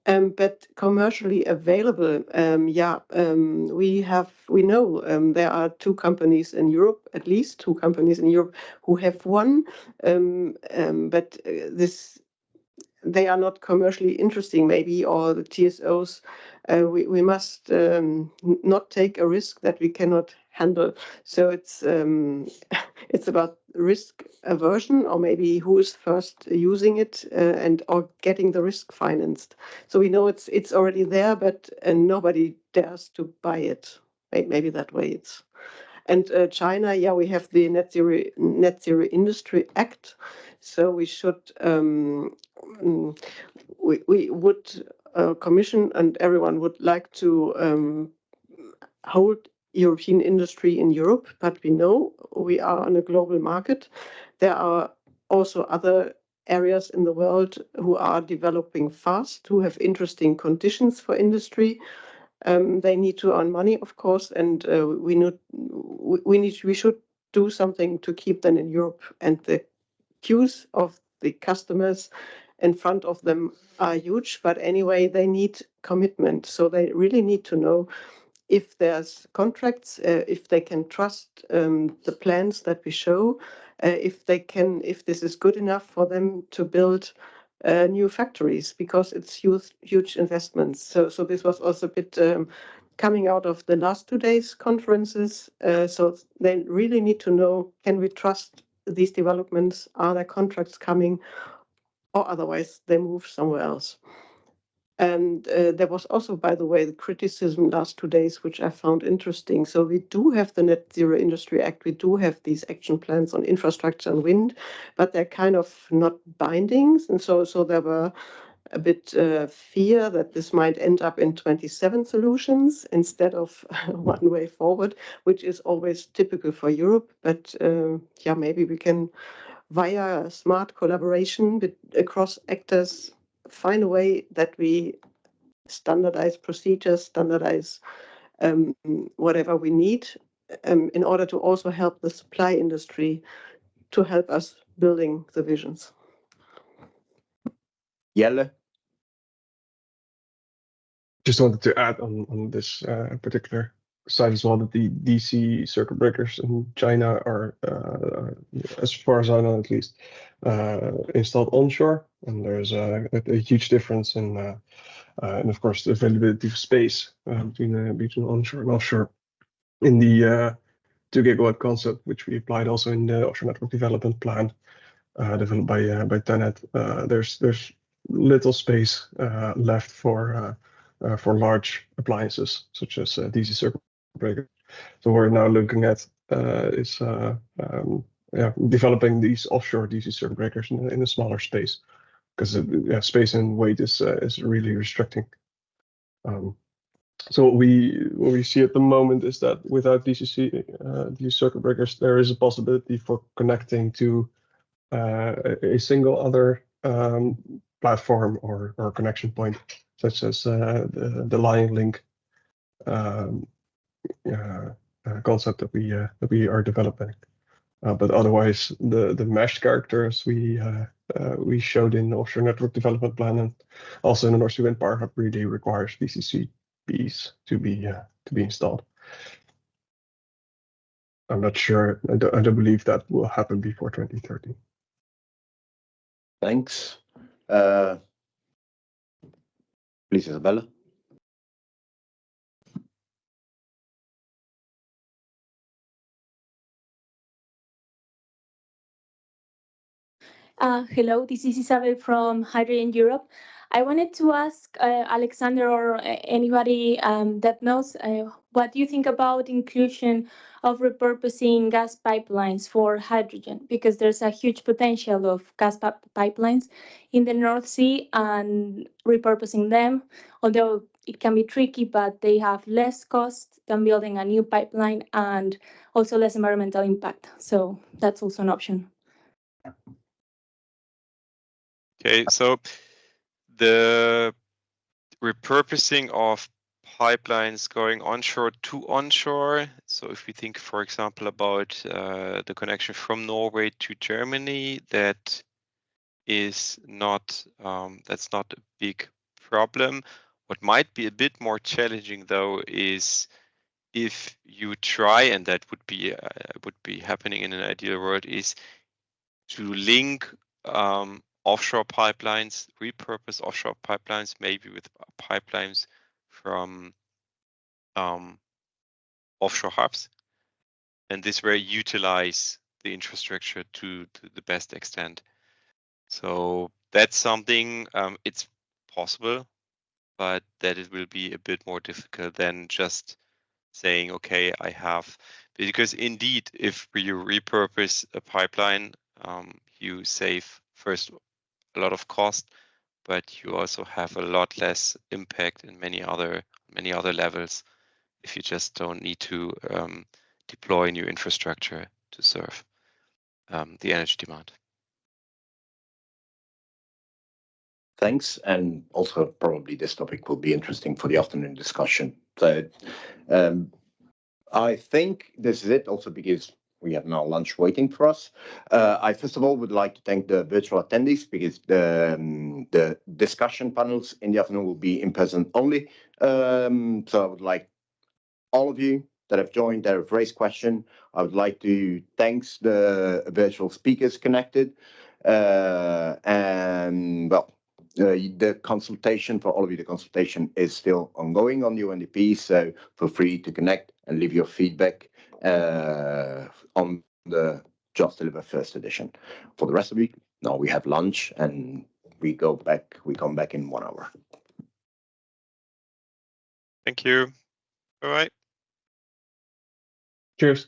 But commercially available, we know there are 2 companies in Europe, at least 2 companies in Europe who have one, but they are not commercially interesting, maybe, or the TSOs. We must not take a risk that we cannot handle. So it's about risk aversion, or maybe who is first using it and or getting the risk financed. So we know it's already there, but nobody dares to buy it. Maybe that way it's. And China, yeah, we have the Net Zero Industry Act, so we should we would commission, and everyone would like to hold European industry in Europe, but we know we are on a global market. There are also other areas in the world who are developing fast, who have interesting conditions for industry. They need to earn money, of course, and we should do something to keep them in Europe. And the queues of the customers in front of them are huge, but anyway, they need commitment. So they really need to know if there's contracts, if they can trust the plans that we show, if this is good enough for them to build new factories, because it's huge investments. So this was also a bit coming out of the last 2 days conferences. So they really need to know, can we trust these developments? Are there contracts coming? Or otherwise they move somewhere else. And there was also, by the way, the criticism last 2 days, which I found interesting. So we do have the Net Zero Industry Act, we do have these action plans on infrastructure and wind, but they're kind of not binding. And so there were a bit fear that this might end up in 27 solutions instead of one way forward, which is always typical for Europe. But yeah, maybe we can, via smart collaboration across actors, find a way that we standardize procedures, standardize whatever we need in order to also help the supply industry to help us building the visions. Jelle? Just wanted to add on this particular side as well, that the DC circuit breakers in China are, as far as I know at least, installed onshore, and there's a huge difference in of course the availability of space between onshore and offshore. In the 2 gigawatt concept, which we applied also in the offshore network development plan developed by TenneT, there's little space left for large appliances such as DC circuit breakers. So we're now looking at developing these offshore DC circuit breakers in a smaller space, because space and weight is really restricting. So what we see at the moment is that without these circuit breakers, there is a possibility for connecting to a single other platform or connection point, such as the Lion Link concept that we are developing. But otherwise, the mesh characters we showed in the offshore network development plan and also in the North Sea Wind Power Hub really requires VCCBs to be installed. I'm not sure. I don't believe that will happen before 2030. Thanks. Please, Isabella. Hello, this is Isabel from Hydrogen Europe. I wanted to ask Alexander or anybody that knows, what do you think about inclusion of repurposing gas pipelines for hydrogen? Because there's a huge potential of gas pipelines in the North Sea, and repurposing them, although it can be tricky, but they have less cost than building a new pipeline and also less environmental impact. So that's also an option. Okay, so the repurposing of pipelines going onshore to onshore. So if we think, for example, about the connection from Norway to Germany, that is not that's not a big problem. What might be a bit more challenging, though, is if you try, and that would be happening in an ideal world, is to link offshore pipelines, repurpose offshore pipelines, maybe with pipelines from offshore hubs, and this way utilize the infrastructure to the best extent. So that's something, it's possible, but that it will be a bit more difficult than just saying, okay, I have, because indeed, if you repurpose a pipeline, you save first a lot of cost, but you also have a lot less impact in many other levels if you just don't need to deploy new infrastructure to serve the energy demand. Thanks, and also probably this topic will be interesting for the afternoon discussion. So I think this is it also because we have now lunch waiting for us. I first of all would like to thank the virtual attendees because the discussion panels in the afternoon will be in person only. So I would like all of you that have joined, that have raised question. I would like to thank the virtual speakers connected. And well, the consultation for all of you, the consultation is still ongoing on the ONDP, so feel free to connect and leave your feedback on the Just Deliver First edition. For the rest of the week, now we have lunch and we come back in 1 hour. Thank you. All right. Cheers.